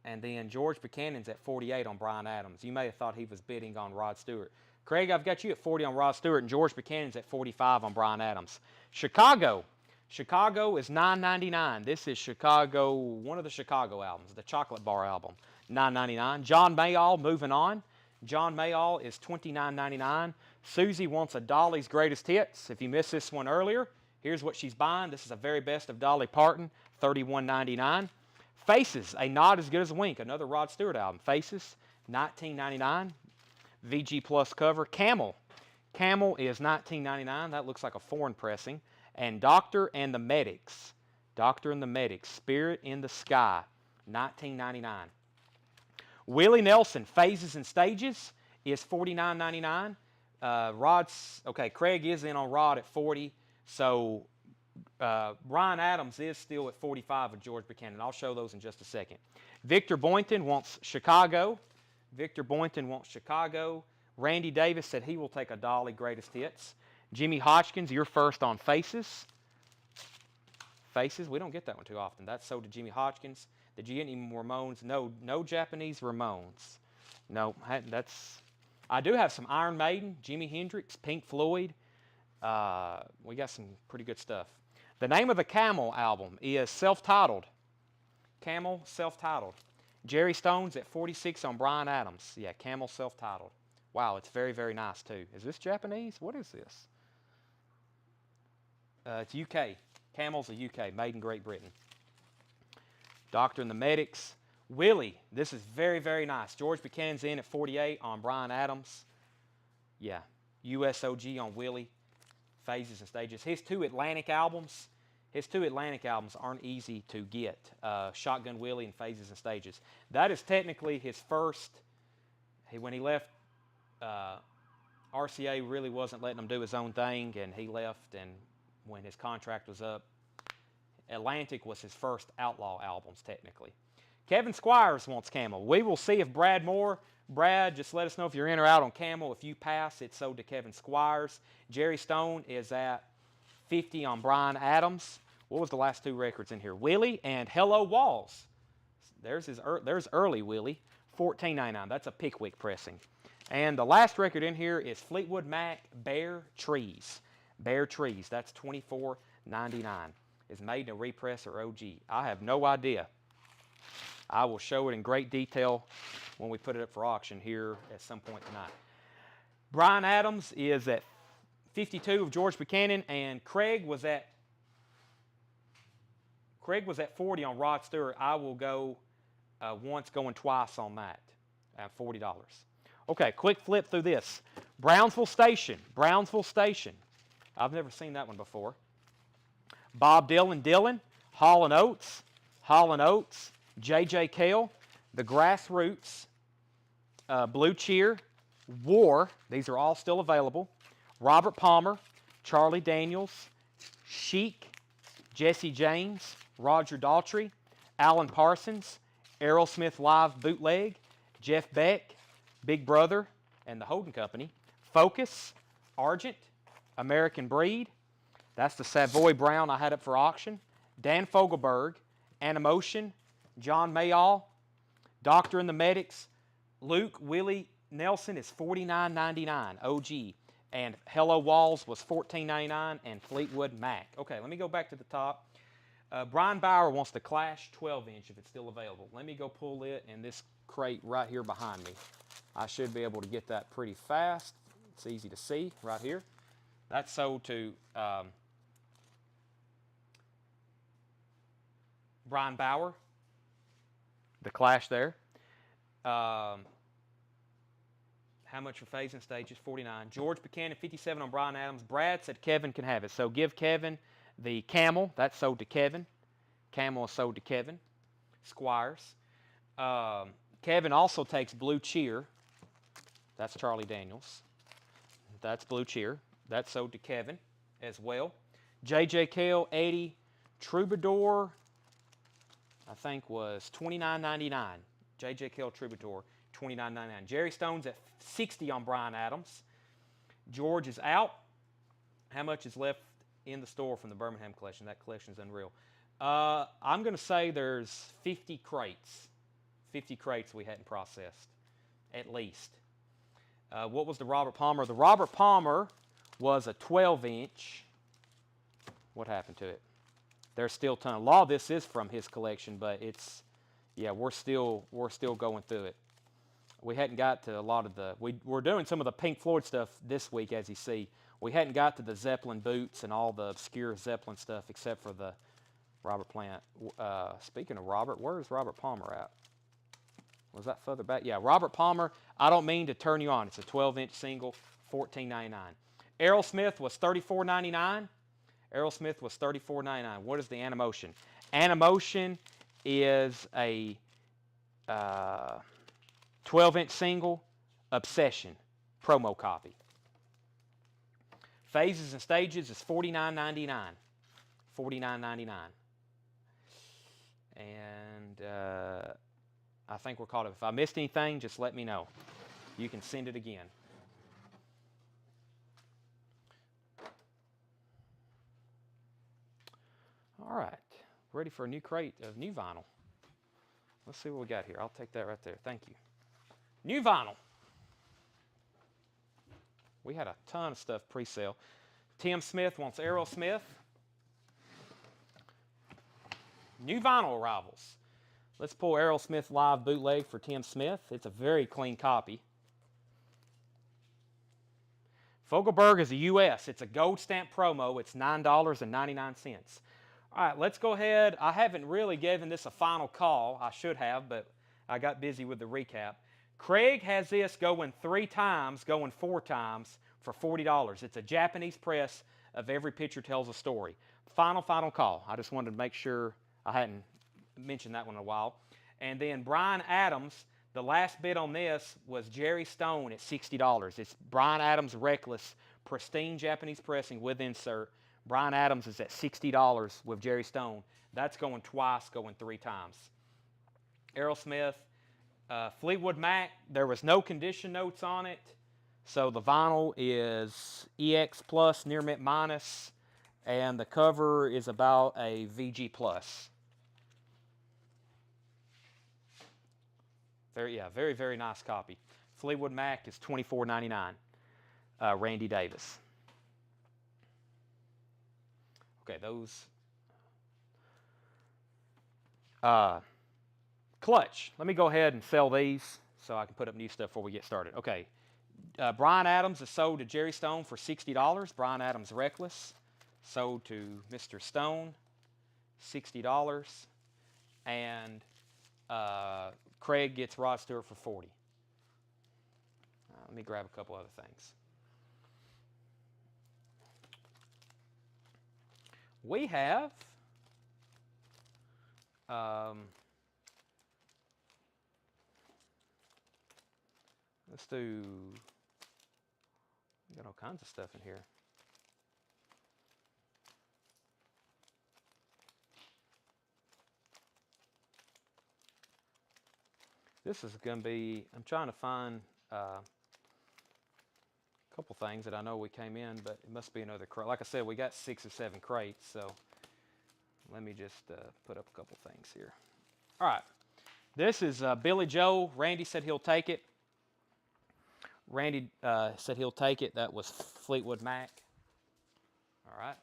And then George Buchanan's at 48 on Bryan Adams. You may have thought he was bidding on Rod Stewart. Craig, I've got you at 40 on Rod Stewart, and George Buchanan's at 45 on Bryan Adams. Chicago. Chicago is $9.99. This is Chicago, one of the Chicago albums, the Chocolate Bar album, $9.99. John Mayall, Moving On. John Mayall is $29.99. Susie wants a Dolly's Greatest Hits. If you missed this one earlier, here's what she's buying. This is a very best of Dolly Parton, $31.99. Faces, A Nod as Good as a Wink, another Rod Stewart album. Faces, $19.99. VG Plus cover. Camel. Camel is $19.99. That looks like a foreign pressing. And Doctor and the Medics. Doctor and the Medics, Spirit in the Sky, 1999. Willie Nelson, Phases and Stages, is $49.99. Craig is in on Rod at 40, so Bryan Adams is still at 45 with George Buchanan. I'll show those in just a second. Victor Boynton wants Chicago. Randy Davis said he will take a Dolly Greatest Hits. Jimmy Hodgkins, you're first on Faces. Faces, we don't get that one too often. That's sold to Jimmy Hodgkins. Did you get any Ramones? No Japanese Ramones. No, I do have some Iron Maiden, Jimi Hendrix, Pink Floyd. We got some pretty good stuff. The name of the Camel album is self-titled. Camel, self-titled. Jerry Stone's at 46 on Bryan Adams. Yeah, Camel, self-titled. Wow, it's very, very nice too. Is this Japanese? What is this? It's UK. Camel's a UK, made in Great Britain. Doctor and the Medics. Willie, this is very, very nice. George Buchanan's in at 48 on Bryan Adams. Yeah, USOG on Willie. Phases and Stages. His two Atlantic albums aren't easy to get. Shotgun Willie and Phases and Stages. That is technically his first. When he left, RCA really wasn't letting him do his own thing, and he left, and when his contract was up, Atlantic was his first Outlaw albums, technically. Kevin Squires wants Camel. We will see if Brad, just let us know if you're in or out on Camel. If you pass, it's sold to Kevin Squires. Jerry Stone is at 50 on Bryan Adams. What was the last two records in here? Willie and Hello Walls. There's early Willie, $14.99. That's a Pickwick pressing. And the last record in here is Fleetwood Mac, Bare Trees. Bare Trees, that's $24.99. Is made in a repress or OG. I have no idea. I will show it in great detail when we put it up for auction here at some point tonight. Bryan Adams is at 52 of George Buchanan, and Craig was at 40 on Rod Stewart. I will go once, going twice on that at $40. Okay, quick flip through this. Brownsville Station. I've never seen that one before. Bob Dylan, Hall & Oates, J.J. Cale, The Grassroots, Blue Cheer, War, these are all still available, Robert Palmer, Charlie Daniels, Chic, Jesse James, Roger Daltrey, Alan Parsons, Aerosmith Live Bootleg, Jeff Beck, Big Brother and the Holden Company, Focus, Argent, American Breed, that's the Savoy Brown I had up for auction, Dan Fogelberg, Animotion, John Mayall, Doctor and the Medics, Luke Willie Nelson is $49.99, OG, and Hello Walls was $14.99, and Fleetwood Mac. Okay, let me go back to the top. Brian Bauer wants the Clash 12-inch if it's still available. Let me go pull it in this crate right here behind me. I should be able to get that pretty fast. It's easy to see right here. That's sold to Brian Bauer, the Clash there. How much for Phase and Stages? $49. George Buchanan, $57 on Bryan Adams. Brad said Kevin can have it. So give Kevin the Camel. That's sold to Kevin. Camel is sold to Kevin. Squires. Kevin also takes Blue Cheer. That's Charlie Daniels. That's Blue Cheer. That's sold to Kevin as well. J.J. Cale, 80. Troubadour, I think, was $29.99. J.J. Cale Troubadour, $29.99. Jerry Stone's at 60 on Bryan Adams. George is out. How much is left in the store from the Birmingham collection? That collection is unreal. I'm going to say there's 50 crates. 50 crates we hadn't processed, at least. What was the Robert Palmer? The Robert Palmer was a 12-inch. What happened to it? There's still a ton. A lot of this is from his collection, but it's, yeah, we're still going through it. We hadn't got to a lot of the, we're doing some of the Pink Floyd stuff this week, as you see. We hadn't got to the Zeppelin boots and all the obscure Zeppelin stuff except for the Robert Plant. Speaking of Robert, where is Robert Palmer at? Was that further back? Yeah, Robert Palmer, I don't mean to turn you on. It's a 12-inch single, $14.99. Aerosmith was $34.99. Aerosmith was $34.99. What is the Animotion? Animotion is a 12-inch single, Obsession, promo copy. Phases and Stages is $49.99. $49.99. And I think we're caught up. If I missed anything, just let me know. You can send it again. All right, ready for a new crate of new vinyl. Let's see what we got here. I'll take that right there. Thank you. New vinyl. We had a ton of stuff pre-sale. Tim Smith wants Aerosmith. New vinyl arrivals. Let's pull Aerosmith live bootleg for Tim Smith. It's a very clean copy. Fogelberg is a US. It's a gold stamp promo. It's $9.99. All right, let's go ahead. I haven't really given this a final call. I should have, but I got busy with the recap. Craig has this going 3 times, going 4 times for $40. It's a Japanese press of Every Picture Tells a Story. Final call. I just wanted to make sure I hadn't mentioned that one in a while. And then Bryan Adams, the last bid on this was Jerry Stone at $60. It's Bryan Adams Reckless, pristine Japanese pressing with insert. Bryan Adams is at $60 with Jerry Stone. That's going twice, going 3 times. Aerosmith, Fleetwood Mac, there was no condition notes on it. So the vinyl is EX plus, near mint minus, and the cover is about a VG plus. Very, very nice copy. Fleetwood Mac is $24.99. Randy Davis. Okay, those. Clutch. Let me go ahead and sell these so I can put up new stuff before we get started. Okay. Bryan Adams is sold to Jerry Stone for $60. Bryan Adams Reckless sold to Mr. Stone, $60. And Craig gets Rod Stewart for $40. Let me grab a couple other things. We have let's do, we got all kinds of stuff in here. This is going to be, I'm trying to find a couple things that I know we came in, but it must be another crate. Like I said, we got 6 or 7 crates, so let me just put up a couple things here. All right, this is Billy Joe. Randy said he'll take it. Randy said he'll take it. That was Fleetwood Mac. All right,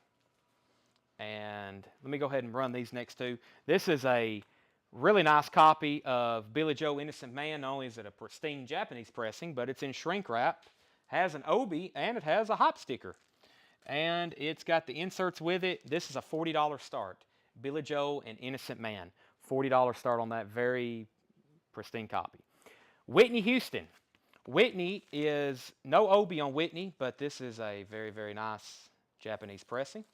and let me go ahead and run these next 2. This is a really nice copy of Billy Joe Innocent Man. Not only is it a pristine Japanese pressing, but it's in shrink wrap, has an obi, and it has a hop sticker. And it's got the inserts with it. This is a $40 start. Billy Joe and Innocent Man. $40 start on that very pristine copy. Whitney Houston. Whitney is no obi on Whitney, but this is a very, very nice Japanese pressing.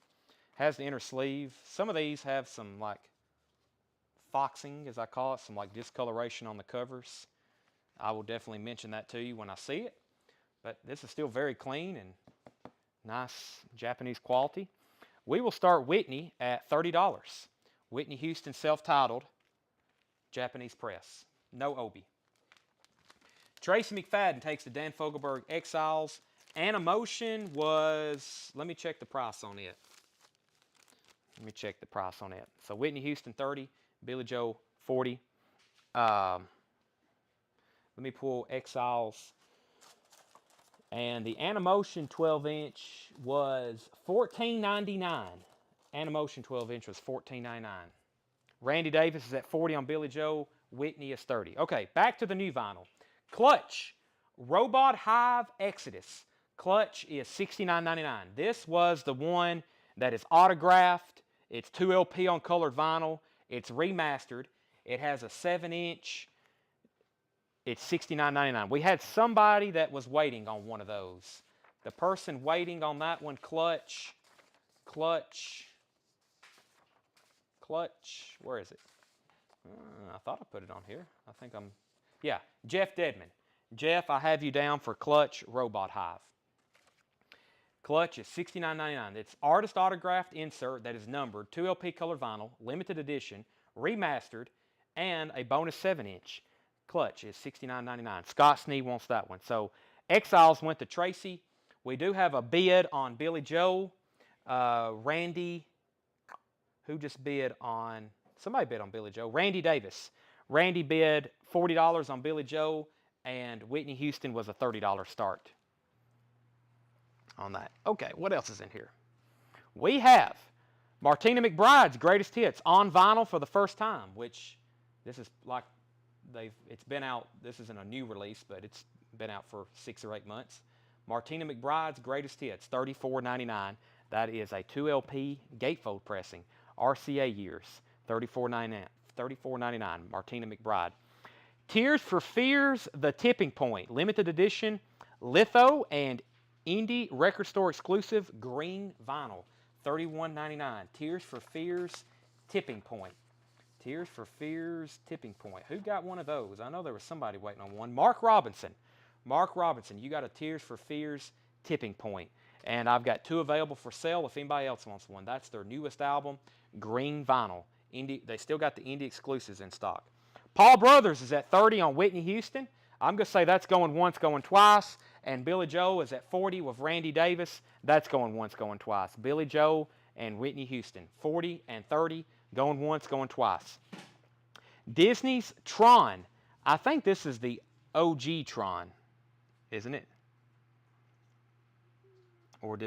Has the inner sleeve. Some of these have some like foxing, as I call it, some like discoloration on the covers. I will definitely mention that to you when I see it. But this is still very clean and nice Japanese quality. We will start Whitney at $30. Whitney Houston self-titled Japanese press. No obi. Tracy McFadden takes the Dan Fogelberg Exiles. Animotion was, let me check the price on it. So Whitney Houston 30, Billy Joe 40. Let me pull Exiles. And the Animotion 12-inch was $14.99. Animotion 12-inch was $14.99. Randy Davis is at 40 on Billy Joe. Whitney is 30. Okay, back to the new vinyl. Clutch, Robot Hive Exodus. Clutch is $69.99. This was the one that is autographed. It's 2 LP on colored vinyl. It's remastered. It has a 7-inch. It's $69.99. We had somebody that was waiting on one of those. The person waiting on that one, Clutch, Clutch. Where is it? I thought I put it on here. I think yeah, Jeff Dedman. Jeff, I have you down for Clutch Robot Hive. Clutch is $69.99. It's artist autographed insert that is numbered, 2 LP colored vinyl, limited edition, remastered, and a bonus 7-inch. Clutch is $69.99. Scott Snee wants that one. So Exiles went to Tracy. We do have a bid on Billy Joel. Randy, who just bid on, somebody bid on Billy Joel. Randy Davis. Randy bid $40 on Billy Joel, and Whitney Houston was a $30 start on that. Okay, what else is in here? We have Martina Mcbride's Greatest Hits on vinyl for the first time, which this is like it's been out. This isn't a new release, but it's been out for 6 or 8 months. Martina Mcbride's Greatest Hits, $34.99. That is a 2 LP gatefold pressing, RCA years, $34.99. Martina McBride. Tears for Fears, The Tipping Point, limited edition, litho and indie record store exclusive green vinyl, $31.99. Tears for Fears, Tipping Point. Tears for Fears, Tipping Point. Who got one of those? I know there was somebody waiting on one. Mark Robinson. Mark Robinson, you got a Tears for Fears, Tipping Point. And I've got 2 available for sale if anybody else wants one. That's their newest album, green vinyl. Indie, they still got the indie exclusives in stock. Paul Brothers is at $30 on Whitney Houston. I'm going to say that's going once, going twice. And Billy Joel is at $40 with Randy Davis. That's going once, going twice. Billy Joel and Whitney Houston, $40 and $30, going once, going twice. Disney's Tron. I think this is the OG Tron, isn't it? Or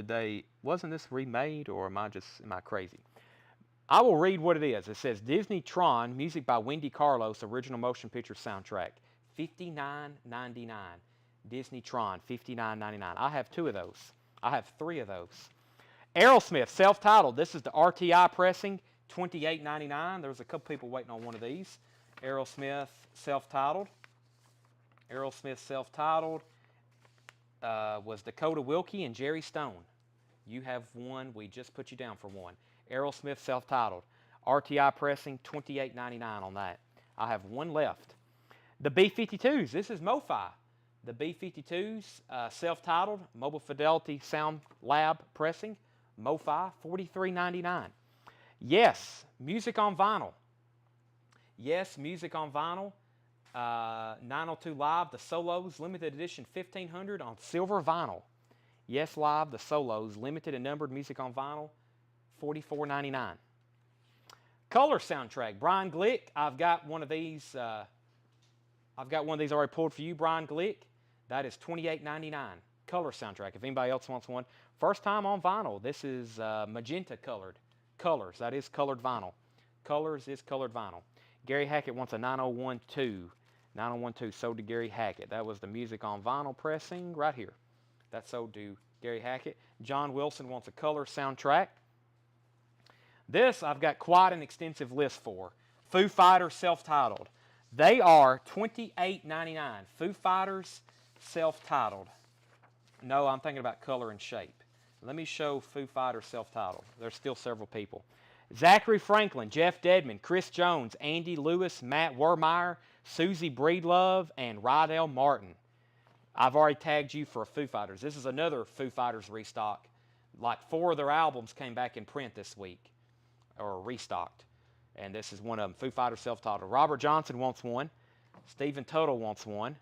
wasn't this remade, or am I crazy? I will read what it is. It says Disney Tron, music by Wendy Carlos, original motion picture soundtrack, $59.99. Disney Tron, $59.99. I have 2 of those. I have 3 of those. Aerosmith, self-titled. This is the RTI pressing, $28.99. There was a couple people waiting on one of these. Aerosmith, self-titled. Aerosmith, self-titled. Was Dakota Wilkie and Jerry Stone. You have one. We just put you down for one. Aerosmith, self-titled. RTI pressing, $28.99 on that. I have one left. The B-52s. This is Mofi. The B-52s, self-titled, Mobile Fidelity Sound Lab pressing, Mofi, $43.99. Yes, music on vinyl. Yes, music on vinyl. 902 Live, the Solos, limited edition, $1,500 on silver vinyl. Yes, Live, the Solos, limited and numbered music on vinyl, $44.99. Color soundtrack, Brian Glick. I've got one of these. Already pulled for you, Brian Glick. That is $28.99. Color soundtrack. If anybody else wants one, first time on vinyl. This is magenta colored. Colors. That is colored vinyl. Colors is colored vinyl. Gary Hackett wants a 9012. 9012 sold to Gary Hackett. That was the music on vinyl pressing right here. That's sold to Gary Hackett. John Wilson wants a color soundtrack. This I've got quite an extensive list for. Foo Fighters self-titled. They are $28.99. Foo Fighters self-titled. No, I'm thinking about color and shape. Let me show Foo Fighters self-titled. There's still several people. Zachary Franklin, Jeff Dedman, Chris Jones, Andy Lewis, Matt Wermeyer, Susie Breedlove, and Rydell Martin. I've already tagged you for Foo Fighters. This is another Foo Fighters restock. Like 4 of their albums came back in print this week, or restocked. And this is one of them, Foo Fighters self-titled. Robert Johnson wants one. Stephen Tuttle wants one.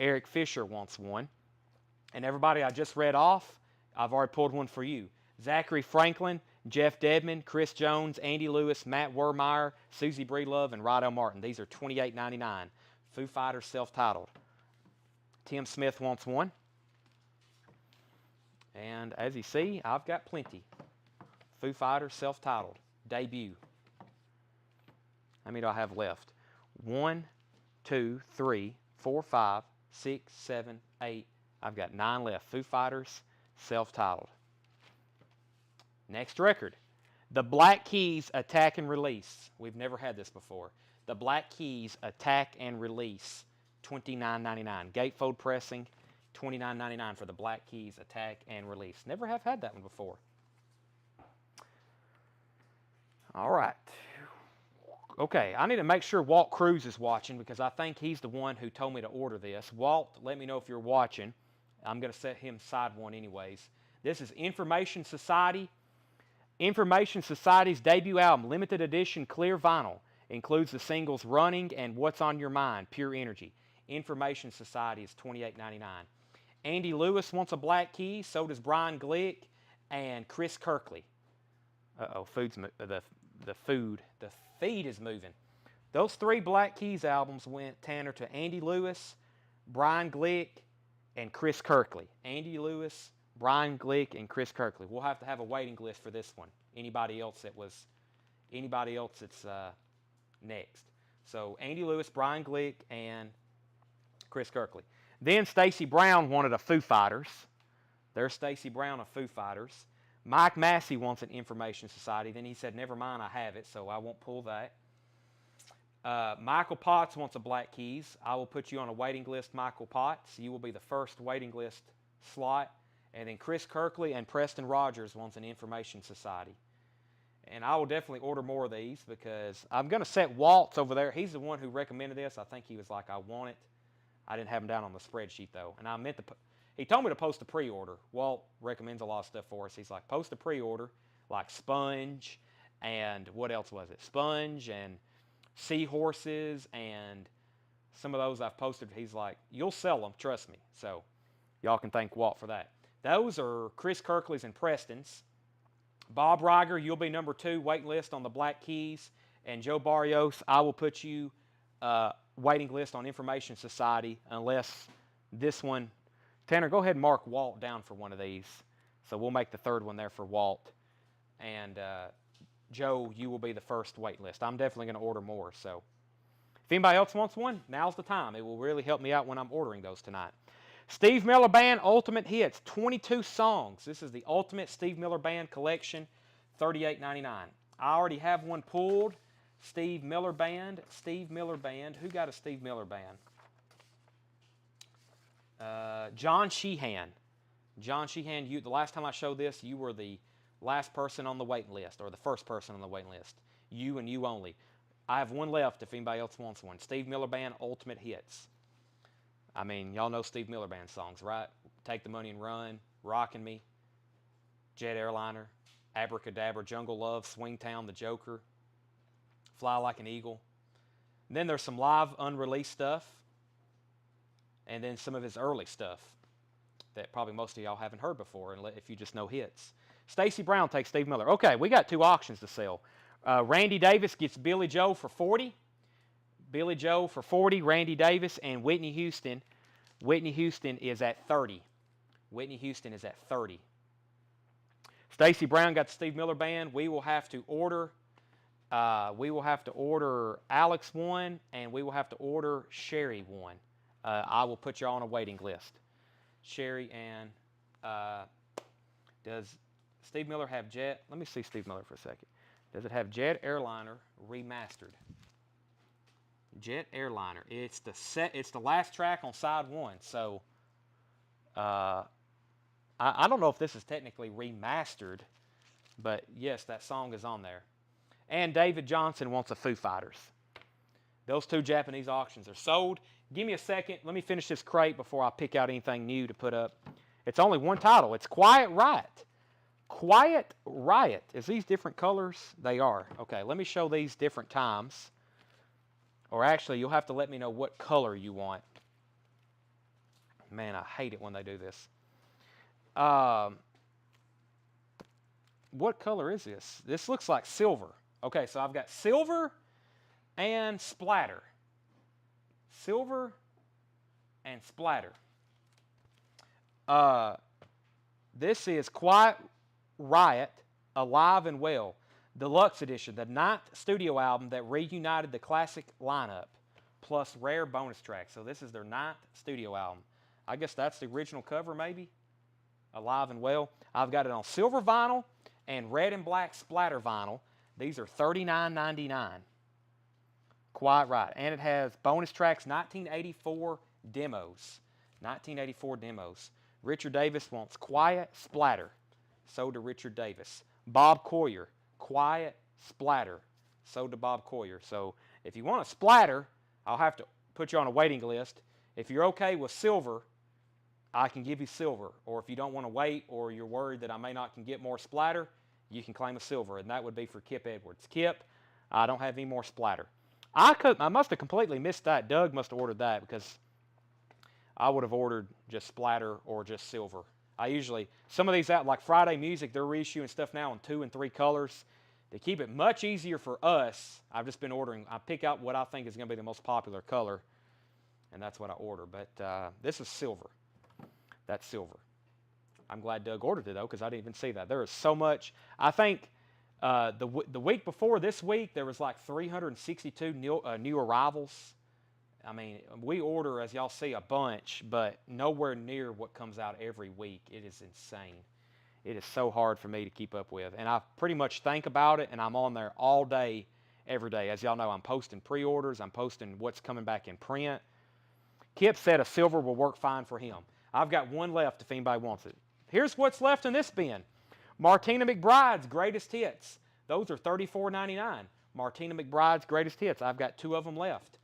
Eric Fisher wants one. And everybody I just read off, I've already pulled one for you. Zachary Franklin, Jeff Dedman, Chris Jones, Andy Lewis, Matt Wermeyer, Susie Breedlove, and Rydell Martin. These are $28.99. Foo Fighters self-titled. Tim Smith wants one. And as you see, I've got plenty. Foo Fighters self-titled. Debut. How many do I have left? 1, 2, 3, 4, 5, 6, 7, 8. I've got 9 left. Foo Fighters self-titled. Next record. The Black Keys Attack and Release. We've never had this before. The Black Keys Attack and Release. $29.99. Gatefold pressing. $29.99 for the Black Keys Attack and Release. Never have had that one before. All right. Okay, I need to make sure Walt Cruz is watching because I think he's the one who told me to order this. Walt, let me know if you're watching. I'm going to set him side one anyways. This is Information Society. Information Society's debut album, limited edition clear vinyl, includes the singles Running and What's on Your Mind, Pure Energy. Information Society is $28.99. Andy Lewis wants a black key, so does Brian Glick and Chris Kirkley. Uh-oh, the feed is moving. Those 3 Black Keys albums went, Tanner, to Andy Lewis, Brian Glick, and Chris Kirkley. Andy Lewis, Brian Glick, and Chris Kirkley. We'll have to have a waiting list for this one. Anybody else that's next. So Andy Lewis, Brian Glick, and Chris Kirkley. Then Stacey Brown wanted a Foo Fighters. There's Stacey Brown of Foo Fighters. Mike Massey wants an Information Society. Then he said, never mind, I have it, so I won't pull that. Michael Potts wants a Black Keys. I will put you on a waiting list, Michael Potts. You will be the first waiting list slot. And then Chris Kirkley and Preston Rogers wants an Information Society. And I will definitely order more of these because I'm going to set Walt's over there. He's the one who recommended this. I think he was like, I want it. I didn't have him down on the spreadsheet, though. And I meant to he told me to post a pre-order. Walt recommends a lot of stuff for us. He's like, post a pre-order, like Sponge and what else was it? Sponge and Seahorses and some of those I've posted. He's like, you'll sell them, trust me. So y'all can thank Walt for that. Those are Chris Kirkley's and Preston's. Bob Riger, you'll be number 2, waiting list on the Black Keys. And Joe Barrios, I will put you waiting list on Information Society unless this one. Tanner, go ahead and mark Walt down for one of these. So we'll make the 3rd one there for Walt. And Joe, you will be the first wait list. I'm definitely going to order more. So if anybody else wants one, now's the time. It will really help me out when I'm ordering those tonight. Steve Miller Band Ultimate Hits, 22 songs. This is the Ultimate Steve Miller Band Collection, $38.99. I already have one pulled. Steve Miller Band. Steve Miller Band. Who got a Steve Miller Band? John Sheehan. John Sheehan, the last time I showed this, you were the last person on the waiting list, or the first person on the waiting list. You and you only. I have one left if anybody else wants one. Steve Miller Band Ultimate Hits. I mean, y'all know Steve Miller Band songs, right? Take the Money and Run, Rockin' Me, Jet Airliner, Abracadabra, Jungle Love, Swingtown, The Joker, Fly Like an Eagle. And then there's some live unreleased stuff. And then some of his early stuff that probably most of y'all haven't heard before, if you just know hits. Stacey Brown takes Steve Miller. Okay, we got 2 auctions to sell. Randy Davis gets Billy Joe for $40. Billy Joe for $40, Randy Davis, and Whitney Houston. Whitney Houston is at $30. Whitney Houston is at $30. Stacey Brown got the Steve Miller Band. We will have to order Alex one, and we will have to order Sherry one. I will put you on a waiting list. Sherry and does Steve Miller have Jet? Let me see Steve Miller for a second. Does it have Jet Airliner remastered? Jet Airliner. It's the last track on side 1. So I don't know if this is technically remastered, but yes, that song is on there. And David Johnson wants a Foo Fighters. Those 2 Japanese auctions are sold. Give me a second. Let me finish this crate before I pick out anything new to put up. It's only one title. It's Quiet Riot. Quiet Riot. Is these different colors? They are. Okay, let me show these different times. Or actually, you'll have to let me know what color you want. Man, I hate it when they do this. What color is this? This looks like silver. Okay, so I've got silver and splatter. Silver and splatter. This is Quiet Riot, Alive and Well, Deluxe Edition, the 9th studio album that reunited the classic lineup, plus rare bonus tracks. So this is their 9th studio album. I guess that's the original cover, maybe? Alive and Well. I've got it on silver vinyl and red and black splatter vinyl. These are $39.99. Quiet Riot. And it has bonus tracks, 1984 demos. 1984 demos. Richard Davis wants Quiet Splatter. So to Richard Davis. Bob Coyer, Quiet splatter. Sold to Bob Coyer. So if you want a splatter, I'll have to put you on a waiting list. If you're okay with silver, I can give you silver. Or if you don't want to wait, or you're worried that I may not can get more splatter, you can claim a silver, and that would be for Kip Edwards. Kip, I don't have any more splatter. I must have completely missed that. Doug must have ordered that, because I would have ordered just splatter or just silver. I usually, some of these out, like Friday Music, they're reissuing stuff now in 2 and 3 colors. To keep it much easier for us, I've just been ordering. I pick out what I think is going to be the most popular color, and that's what I order. But this is silver. That's silver. I'm glad Doug ordered it, though, because I didn't even see that. There is so much. I think the week before this week, there was like 362 new arrivals. I mean, we order, as y'all see, a bunch, but nowhere near what comes out every week. It is insane. It is so hard for me to keep up with. And I pretty much think about it, and I'm on there all day, every day. As y'all know, I'm posting pre-orders. I'm posting what's coming back in print. Kip said a silver will work fine for him. I've got one left if anybody wants it. Here's what's left in this bin. Martina Mcbride's Greatest Hits. Those are $34.99. Martina Mcbride's Greatest Hits. I've got 2 of them left.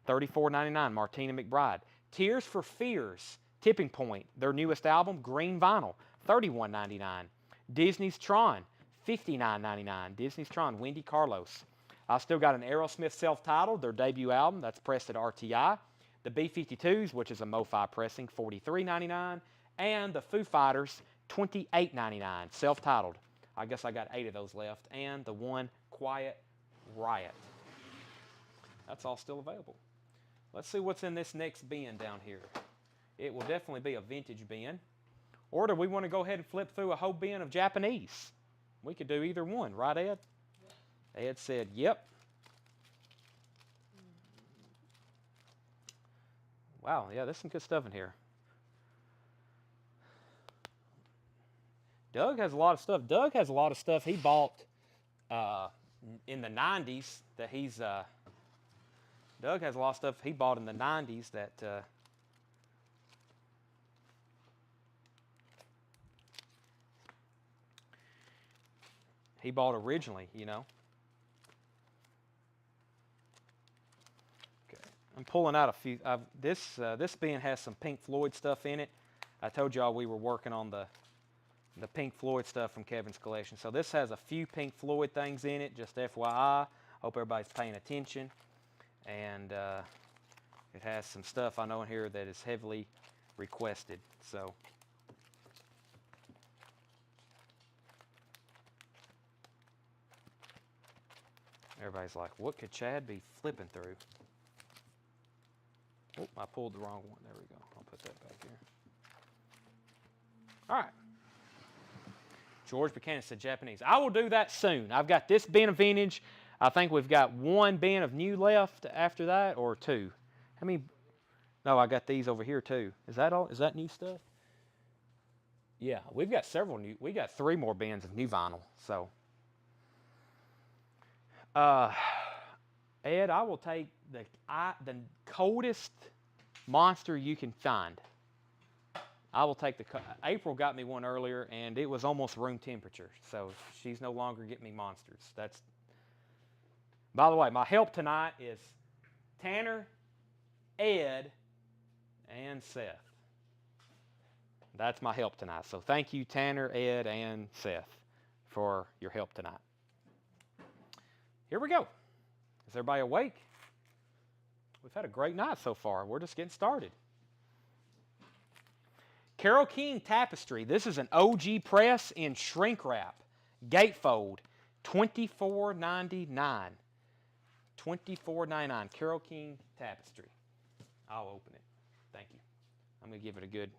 $34.99, Martina Mcbride. Tears for Fears, Tipping Point, their newest album, green vinyl, $31.99. Disney's Tron, $59.99. Disney's Tron, Wendy Carlos. I still got an Aerosmith self-titled, their debut album, that's pressed at RTI. The B-52s, which is a Mofi pressing, $43.99. And the Foo Fighters, $28.99, self-titled. I guess I got 8 of those left. And the one Quiet Riot. That's all still available. Let's see what's in this next bin down here. It will definitely be a vintage bin. Or do we want to go ahead and flip through a whole bin of Japanese? We could do either one, right, Ed? Yep. Ed said, yep. Wow, yeah, there's some good stuff in here. Doug has a lot of stuff. Doug has a lot of stuff he bought in the 90s that he's... Doug has a lot of stuff he bought in the 90s that he bought originally, you know. Okay. I'm pulling out a few. This bin has some Pink Floyd stuff in it. I told y'all we were working on the Pink Floyd stuff from Kevin's collection. So this has a few Pink Floyd things in it, just FYI. Hope everybody's paying attention. And it has some stuff I know in here that is heavily requested. So everybody's like, what could Chad be flipping through? Oh, I pulled the wrong one. There we go. I'll put that back here. All right. George Buchanan said Japanese. I will do that soon. I've got this bin of vintage. I think we've got 1 bin of new left after that, or 2. How many? No, I got these over here too. Is that all? Is that new stuff? Yeah, we've got several new. We got 3 more bins of new vinyl. So, Ed, I will take the coldest monster you can find. I will take the. April got me one earlier, and it was almost room temperature. So she's no longer getting me monsters. That's. By the way, my help tonight is Tanner, Ed, and Seth. That's my help tonight. So thank you, Tanner, Ed, and Seth, for your help tonight. Here we go. Is everybody awake? We've had a great night so far. We're just getting started. Carole King Tapestry. This is an OG press in shrink wrap. Gatefold. $24.99. $24.99. Carole King Tapestry. I'll open it. Thank you. I'm going to give it a good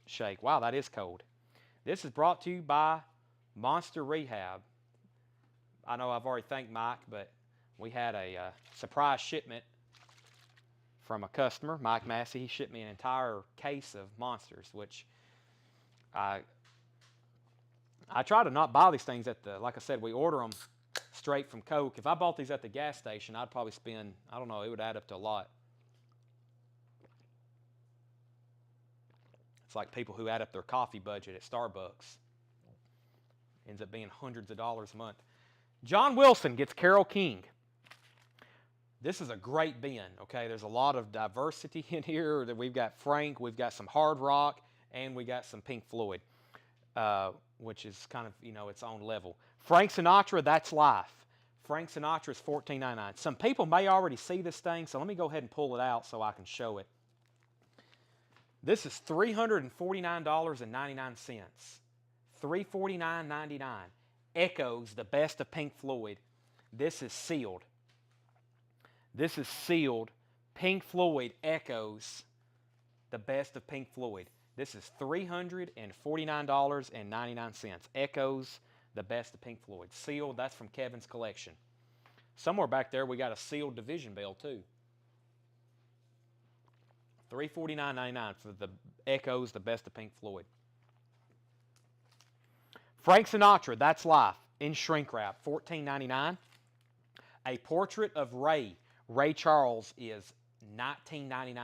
shake. Wow, that is cold. This is brought to you by Monster Rehab. I know I've already thanked Mike, but we had a surprise shipment from a customer, Mike Massey. He shipped me an entire case of Monsters, which I try to not buy these things at the, like I said, we order them straight from Coke. If I bought these at the gas station, I'd probably spend, I don't know, it would add up to a lot. It's like people who add up their coffee budget at Starbucks. Ends up being hundreds of dollars a month. John Wilson gets Carole King. This is a great bin, okay? There's a lot of diversity in here. We've got Frank, we've got some hard rock, and we got some Pink Floyd, which is kind of, its own level. Frank Sinatra, That's Life. Frank Sinatra is $14.99. Some people may already see this thing, so let me go ahead and pull it out so I can show it. This is $349.99. $349.99. Echoes, the best of Pink Floyd. This is sealed. This is sealed. Pink Floyd Echoes, the best of Pink Floyd. This is $349.99. Echoes, the best of Pink Floyd. Sealed, that's from Kevin's collection. Somewhere back there we got a sealed Division Bell too. $349.99 for the Echoes, the best of Pink Floyd. Frank Sinatra, That's Life, in shrink wrap, $14.99. A Portrait of Ray Charles is $19.99.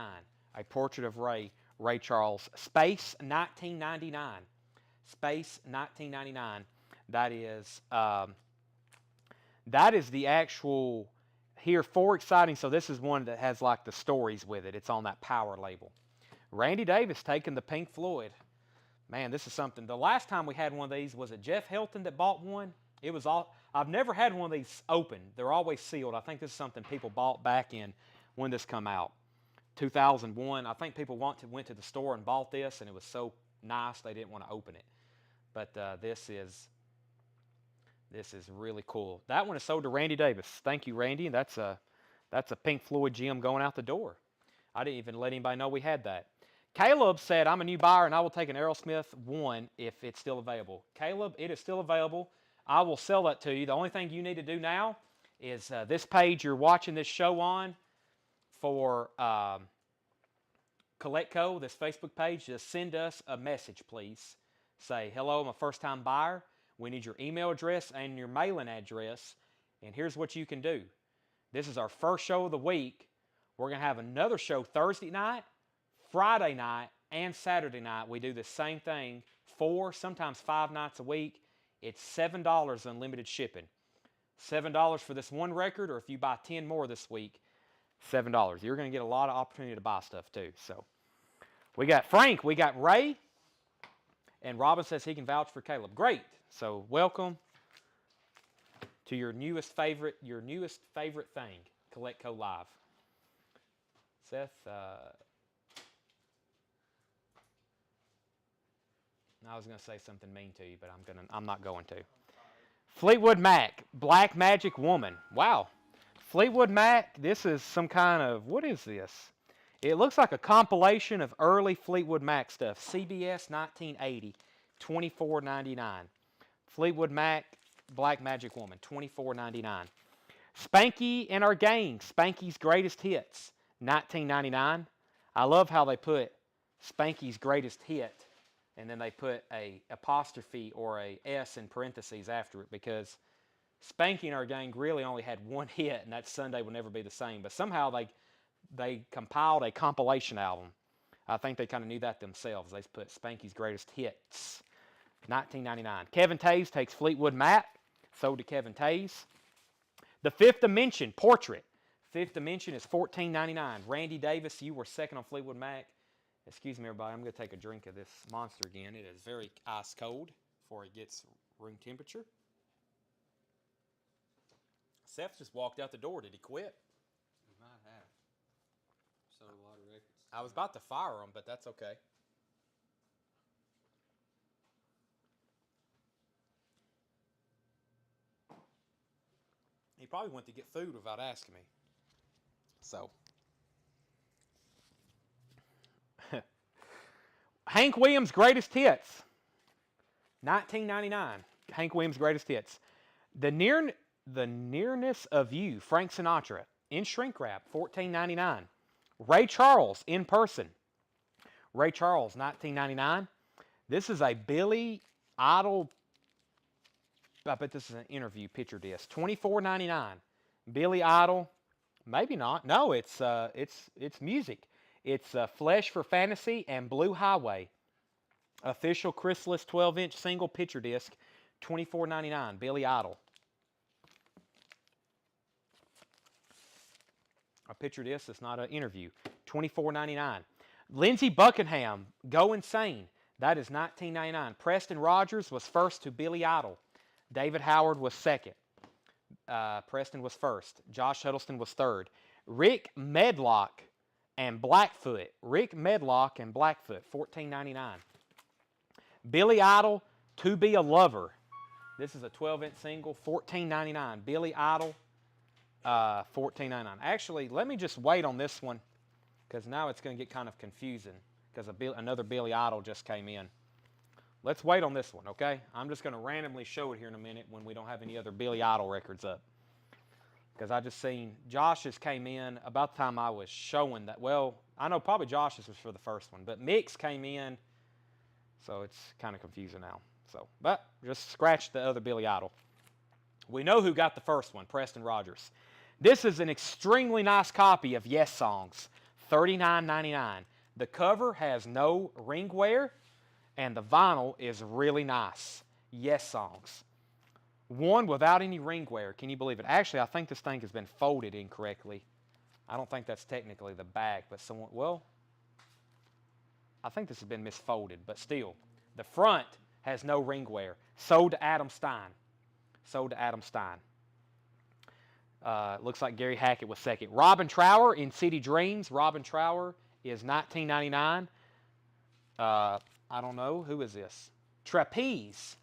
A Portrait of Ray Charles. Space, $19.99. Space, $19.99. That is the actual, here, For Exciting. So this is one that has like the stories with it. It's on that Power label. Randy Davis taking the Pink Floyd. Man, this is something. The last time we had one of these, was it Jeff Helton that bought one? It was all, I've never had one of these open. They're always sealed. I think this is something people bought back in when this come out. 2001. I think people went to the store and bought this, and it was so nice they didn't want to open it. But this is really cool. That one is sold to Randy Davis. Thank you, Randy. And that's a Pink Floyd gem going out the door. I didn't even let anybody know we had that. Caleb said, I'm a new buyer and I will take an Aerosmith 1 if it's still available. Caleb, it is still available. I will sell that to you. The only thing you need to do now is this page you're watching this show on for CollectCo, this Facebook page. Just send us a message, please. Say, hello, I'm a first-time buyer. We need your email address and your mailing address. And here's what you can do. This is our first show of the week. We're going to have another show Thursday night, Friday night, and Saturday night. We do the same thing 4, sometimes 5 nights a week. It's $7 unlimited shipping. $7 for this one record, or if you buy 10 more this week, $7. You're going to get a lot of opportunity to buy stuff too. So we got Frank, we got Ray, and Robin says he can vouch for Caleb. Great. So welcome to your newest favorite thing, CollectCo Live. Seth, I was going to say something mean to you, but I'm not going to. Fleetwood Mac, Black Magic Woman. Wow. Fleetwood Mac, this is some kind of, what is this? It looks like a compilation of early Fleetwood Mac stuff. CBS 1980, $24.99. Fleetwood Mac, Black Magic Woman, $24.99. Spanky and Our Gang, Spanky's Greatest Hits, $19.99. I love how they put Spanky's Greatest Hit, and then they put a apostrophe or a S in parentheses after it, because Spanky and Our Gang really only had one hit, and that Sunday will never be the same. But somehow they compiled a compilation album. I think they kind of knew that themselves. They put Spanky's Greatest Hits, $19.99. Kevin Taves takes Fleetwood Mac, sold to Kevin Taves. The Fifth Dimension Portrait. Fifth Dimension is $14.99. Randy Davis, you were second on Fleetwood Mac. Excuse me, everybody. I'm going to take a drink of this monster again. It is very ice cold before it gets room temperature. Seth just walked out the door. Did he quit? He might have. Sold a lot of records. I was about to fire him, but that's okay. He probably went to get food without asking me. So. Hank Williams' Greatest Hits, $19.99. Hank Williams' Greatest Hits. The Nearness of You, Frank Sinatra, in shrink wrap, $14.99. Ray Charles, in person. Ray Charles, $19.99. This is a Billy Idol, I bet this is an interview picture disc, $24.99. Billy Idol, maybe not. No, it's music. It's Flesh for Fantasy and Blue Highway. Official Chrysalis 12-inch single picture disc, $24.99. Billy Idol. I picture this. It's not an interview. $24.99. Lindsey Buckingham, Go Insane. That is $19.99. Preston Rogers was first to Billy Idol. David Howard was second. Preston was first. Josh Huddleston was third. Rick Medlock and Blackfoot. Rick Medlock and Blackfoot, $14.99. Billy Idol, To Be a Lover. This is a 12-inch single, $14.99. Billy Idol, $14.99. Actually, let me just wait on this one because now it's going to get kind of confusing because another Billy Idol just came in. Let's wait on this one, okay? I'm just going to randomly show it here in a minute when we don't have any other Billy Idol records up. Because I just seen Josh's came in about the time I was showing that. Well, I know probably Josh's was for the first one, but Mick's came in, so it's kind of confusing now. So, but just scratch the other Billy Idol. We know who got the first one, Preston Rogers. This is an extremely nice copy of Yes Songs, $39.99. The cover has no ring wear, and the vinyl is really nice. Yes Songs. One without any ring wear. Can you believe it? Actually, I think this thing has been folded incorrectly. I don't think that's technically the back, but someone, well, I think this has been misfolded, but still. The front has no ring wear. Sold to Adam Stein. Sold to Adam Stein. Looks like Gary Hackett was second. Robin Trower in City Dreams. Robin Trower is $19.99. I don't know. Who is this? Trapeze.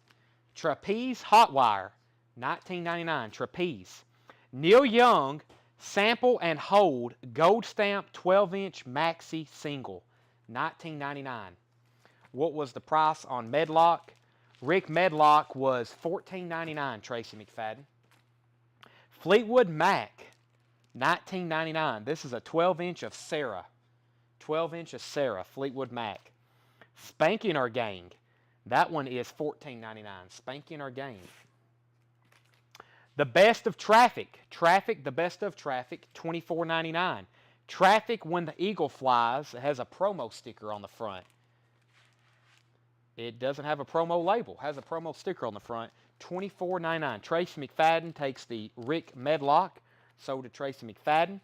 Trapeze Hotwire. $19.99. Trapeze. Neil Young, Sample and Hold, Gold Stamp 12-inch maxi single. $19.99. What was the price on Medlock? Rick Medlock was $14.99. Tracy McFadden. Fleetwood Mac. $19.99. This is a 12-inch of Sarah. 12-inch of Sarah. Fleetwood Mac. Spanking Our Gang. That one is $14.99. Spanking Our Gang. The Best of Traffic. Traffic, The Best of Traffic, $24.99. Traffic When the Eagle Flies. It has a promo sticker on the front. It doesn't have a promo label. It has a promo sticker on the front. $24.99. Tracy McFadden takes the Rick Medlock. Sold to Tracy McFadden.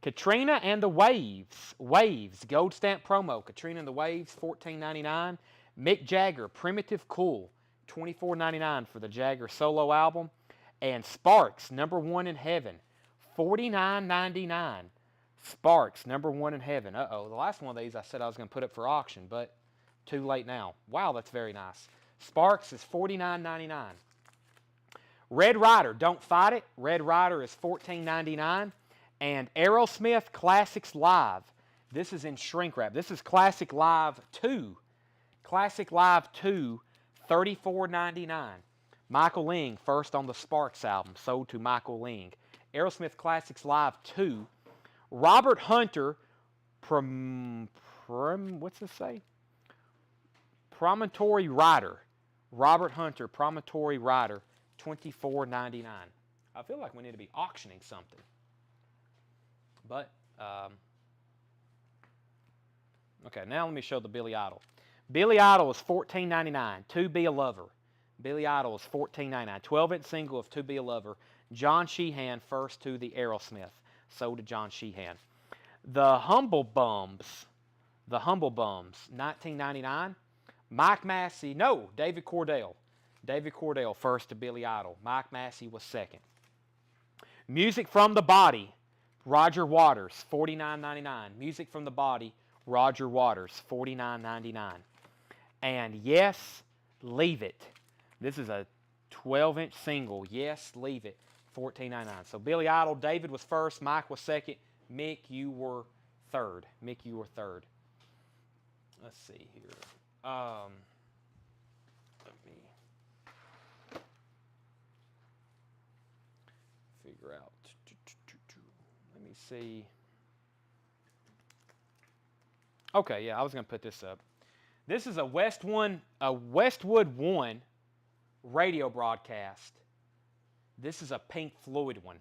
Katrina and the Waves. Waves. Gold Stamp promo. Katrina and the Waves, $14.99. Mick Jagger. Primitive Cool. $24.99 for the Jagger solo album. And Sparks. Number One in Heaven. $49.99. Sparks. Number One in Heaven. Uh-oh. The last one of these I said I was going to put up for auction, but too late now. Wow, that's very nice. Sparks is $49.99. Red Rider, Don't Fight It. Red Rider is $14.99. And Aerosmith Classics Live. This is in shrink wrap. This is Classic Live 2. Classic Live 2, $34.99. Michael Ling, first on the Sparks album, sold to Michael Ling. Aerosmith Classics Live 2. Robert Hunter, what's this say? Promontory Rider. Robert Hunter, Promontory Rider, $24.99. I feel like we need to be auctioning something. But, okay, now let me show the Billy Idol. Billy Idol is $14.99. To Be a Lover. Billy Idol is $14.99. 12-inch single of To Be a Lover. John Sheehan first to the Aerosmith. Sold to John Sheehan. The Humble Bums. The Humble Bums, $19.99. Mike Massey, no, David Cordell. David Cordell first to Billy Idol. Mike Massey was second. Music from the Body. Roger Waters, $49.99. Music from the Body. Roger Waters, $49.99. And Yes, Leave It. This is a 12-inch single. Yes, Leave It. $14.99. So Billy Idol, David was first, Mike was second, Mick, you were third. Mick, you were third. Let's see here. Let me figure out. Let me see. Okay, yeah, I was going to put this up. This is a Westwood One radio broadcast. This is a Pink Floyd one.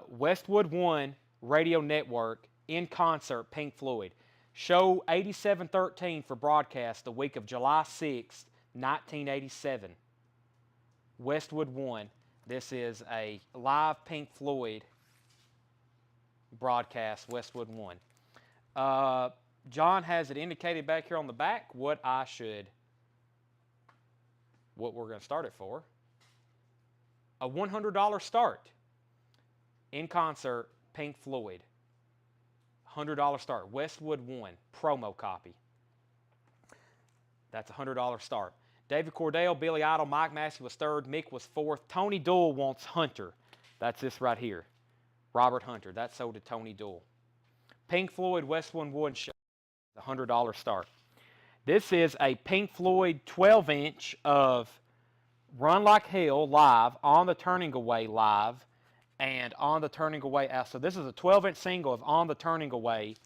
Westwood One Radio Network in concert, Pink Floyd. Show 8713 for broadcast the week of July 6th, 1987. Westwood One. This is a live Pink Floyd broadcast, Westwood 1. John has it indicated back here on the back what we're going to start it for. A $100 start. In concert, Pink Floyd. $100 start. Westwood 1. Promo copy. That's a $100 start. David Cordell, Billy Idol, Mike Massey was third. Mick was fourth. Tony Doyle wants Hunter. That's this right here. Robert Hunter. That's sold to Tony Doyle. Pink Floyd, Westwood 1 show. The $100 start. This is a Pink Floyd 12-inch of Run Like Hell live, On the Turning Away live, and On the Turning Away out. So this is a 12-inch single of On the Turning Away,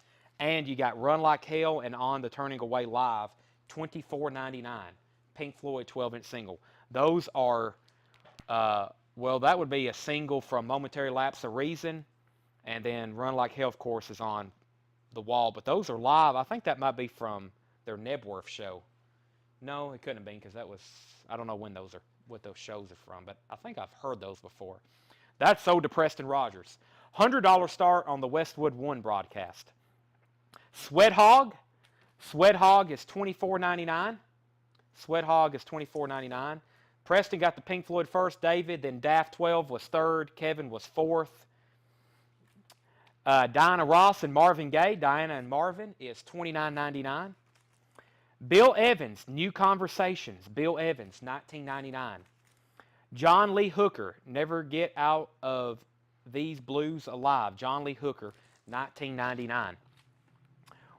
and you got Run Like Hell and On the Turning Away live, $24.99. Pink Floyd 12-inch single. Those are, well, that would be a single from Momentary Lapse of Reason, and then Run Like Hell, of course, is on the wall. But those are live. I think that might be from their Nebworth show. No, it couldn't have been because that was, I don't know when those are, what those shows are from, but I think I've heard those before. That's sold to Preston Rogers. $100 start on the Westwood 1 broadcast. Sweat Hog. Sweat Hog is $24.99. Sweat Hog is $24.99. Preston got the Pink Floyd first. David, then Daft 12 was third. Kevin was fourth. Diana Ross and Marvin Gaye. Diana and Marvin is $29.99. Bill Evans, New Conversations. Bill Evans, $19.99. John Lee Hooker, Never Get Out of These Blues Alive. John Lee Hooker, $19.99.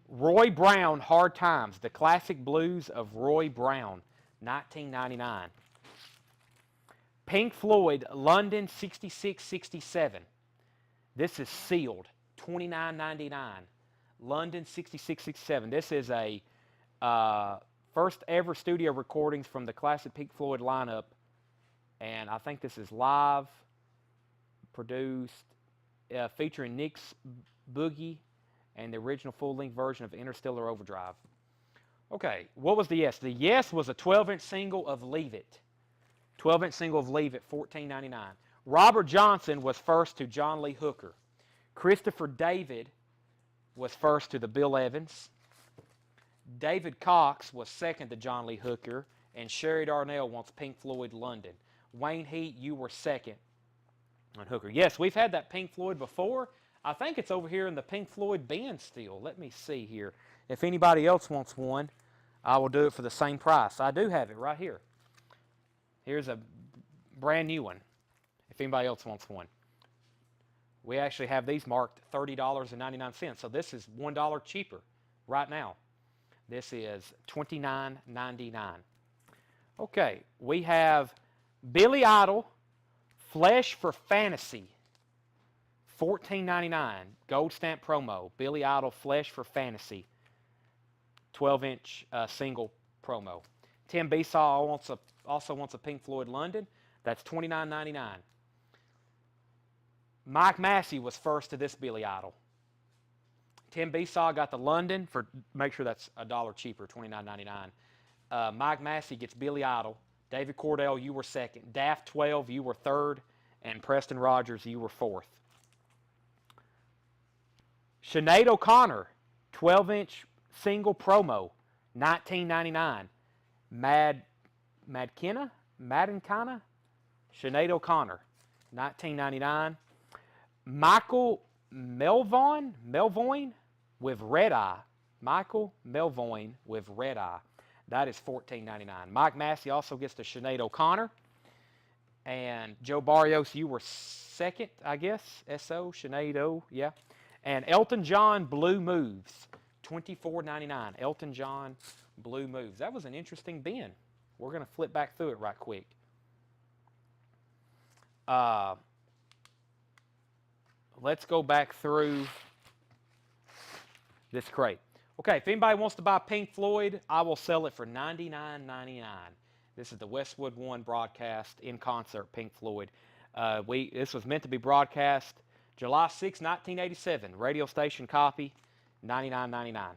Roy Brown, Hard Times. The Classic Blues of Roy Brown, $19.99. Pink Floyd, London 6667. This is sealed, $29.99. London 6667. This is a first ever studio recordings from the classic Pink Floyd lineup, and I think this is live, produced, featuring Nick's Boogie and the original full-length version of Interstellar Overdrive. Okay, what was the yes? The yes was a 12-inch single of Leave It. 12-inch single of Leave It, $14.99. Robert Johnson was first to John Lee Hooker. Christopher David was first to the Bill Evans. David Cox was second to John Lee Hooker, and Sherry Darnell wants Pink Floyd London. Wayne Heat, you were second on Hooker. Yes, we've had that Pink Floyd before. I think it's over here in the Pink Floyd bin still. Let me see here. If anybody else wants one, I will do it for the same price. I do have it right here. Here's a brand new one, if anybody else wants one. We actually have these marked $30.99, so this is $1 cheaper right now. This is $29.99. Okay, we have Billy Idol, Flesh for Fantasy, $14.99. Gold stamp promo. Billy Idol, Flesh for Fantasy, 12-inch single promo. Tim Besaw also wants a Pink Floyd London. That's $29.99. Mike Massey was first to this Billy Idol. Tim Besaw got the London for, make sure that's $1 cheaper, $29.99. Mike Massey gets Billy Idol. David Cordell, you were second. Daft 12, you were third. And Preston Rogers, you were fourth. Sinead O'Connor, 12-inch single promo, $19.99. Madkina? Sinead O'Connor, $19.99. Michael Melvoin with Red Eye. Michael Melvoin with Red Eye. That is $14.99. Mike Massey also gets to Sinead O'Connor. And Joe Barrios, you were second, I guess. S.O. Sinead O. Yeah. And Elton John, Blue Moves. $24.99. Elton John, Blue Moves. That was an interesting bin. We're going to flip back through it right quick. Let's go back through this crate. Okay, if anybody wants to buy Pink Floyd, I will sell it for $99.99. This is the Westwood 1 broadcast in concert, Pink Floyd. This was meant to be broadcast July 6, 1987. Radio station copy, $99.99.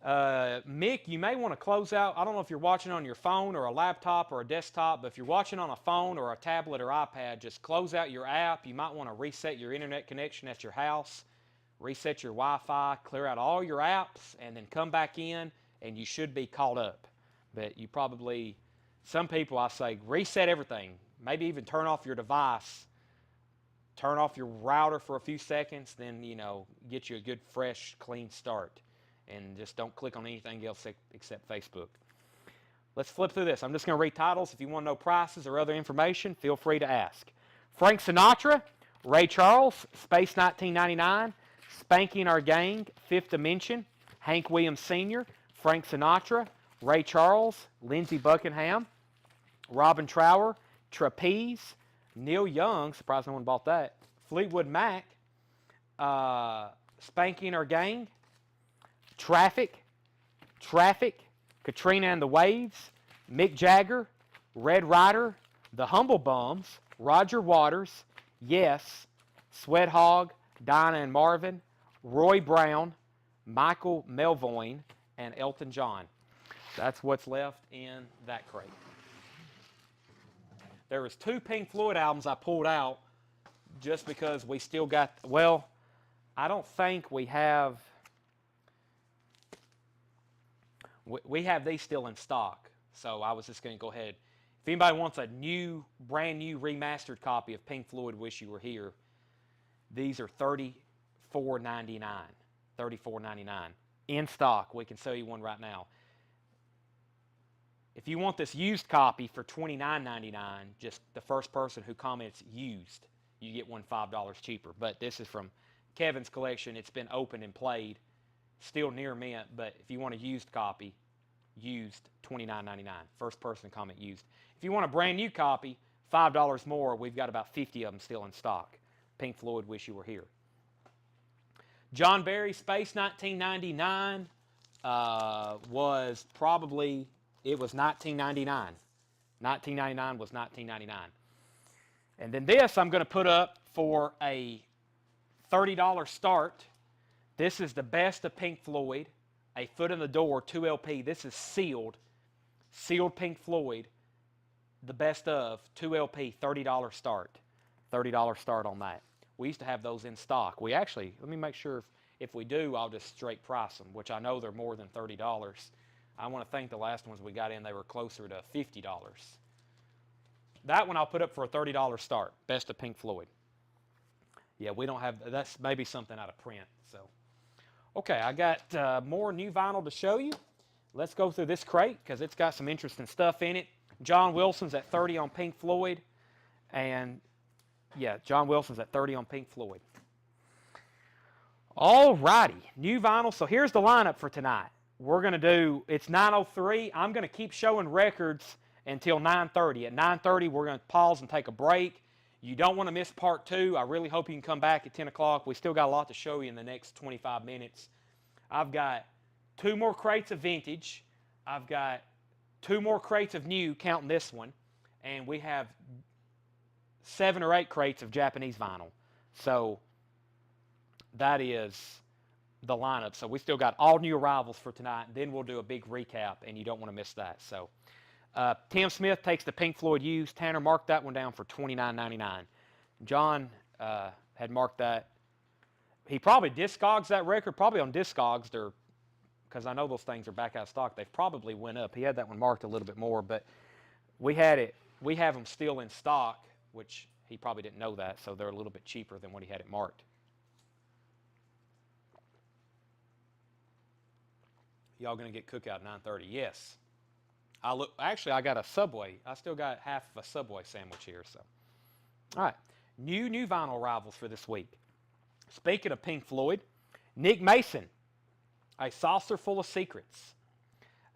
Mick, you may want to close out. I don't know if you're watching on your phone or a laptop or a desktop, but if you're watching on a phone or a tablet or iPad, just close out your app. You might want to reset your internet connection at your house, reset your Wi-Fi, clear out all your apps, and then come back in, and you should be caught up. But you probably, some people I say, reset everything. Maybe even turn off your device. Turn off your router for a few seconds, then, you know, get you a good, fresh, clean start. And just don't click on anything else except Facebook. Let's flip through this. I'm just going to read titles. If you want to know prices or other information, feel free to ask. Frank Sinatra, Ray Charles, Space 1999, Spanking Our Gang, Fifth Dimension, Hank Williams Sr., Frank Sinatra, Ray Charles, Lindsey Buckingham, Robin Trower, Trapeze, Neil Young, surprised no one bought that, Fleetwood Mac, Spanking Our Gang, Traffic, Katrina and the Waves, Mick Jagger, Red Rider, The Humble Bums, Roger Waters, Yes, Sweat Hog, Dinah and Marvin, Roy Brown, Michael Melvoin, and Elton John. That's what's left in that crate. There was 2 Pink Floyd albums I pulled out just because we still got, well, I don't think we have, we have these still in stock. So I was just going to go ahead. If anybody wants a new, brand new remastered copy of Pink Floyd Wish You Were Here, these are $34.99. $34.99 in stock. We can sell you one right now. If you want this used copy for $29.99, just the first person who comments used, you get one $5 cheaper. But this is from Kevin's collection. It's been opened and played, still near mint. But if you want a used copy, used $29.99. First person to comment used. If you want a brand new copy, $5 more. We've got about 50 of them still in stock. Pink Floyd Wish You Were Here. John Barry Space 1999 was probably, it was 1999. 1999 was 1999. And then this I'm going to put up for a $30 start. This is the best of Pink Floyd. A Foot in the Door, 2 LP. This is sealed. Sealed Pink Floyd. The best of, 2 LP, $30 start. $30 start on that. We used to have those in stock. We actually, let me make sure if we do, I'll just straight price them, which I know they're more than $30. I want to think the last ones we got in, they were closer to $50. That one I'll put up for a $30 start. Best of Pink Floyd. Yeah, we don't have, that's maybe something out of print. So, okay, I got more new vinyl to show you. Let's go through this crate because it's got some interesting stuff in it. John Wilson's at 30 on Pink Floyd. And yeah, John Wilson's at 30 on Pink Floyd. All righty, new vinyl. So here's the lineup for tonight. We're going to do, it's 9:03. I'm going to keep showing records until 9:30. At 9:30, we're going to pause and take a break. You don't want to miss part 2. I really hope you can come back at 10 o'clock. We still got a lot to show you in the next 25 minutes. I've got 2 more crates of vintage. I've got 2 more crates of new, counting this one. And we have 7 or 8 crates of Japanese vinyl. So that is the lineup. So we still got all new arrivals for tonight. Then we'll do a big recap, and you don't want to miss that. So Tim Smith takes the Pink Floyd used. Tanner marked that one down for $29.99. John had marked that. He probably Discogs that record, probably on Discogs. They're, because I know those things are back out of stock. They've probably went up. He had that one marked a little bit more, but we had it. We have them still in stock, which he probably didn't know that, so they're a little bit cheaper than what he had it marked. Y'all gonna get cookout at 9:30? Yes. Actually, I got a Subway. I still got half of a Subway sandwich here. So, all right. New vinyl arrivals for this week. Speaking of Pink Floyd, Nick Mason, A Saucer Full of Secrets.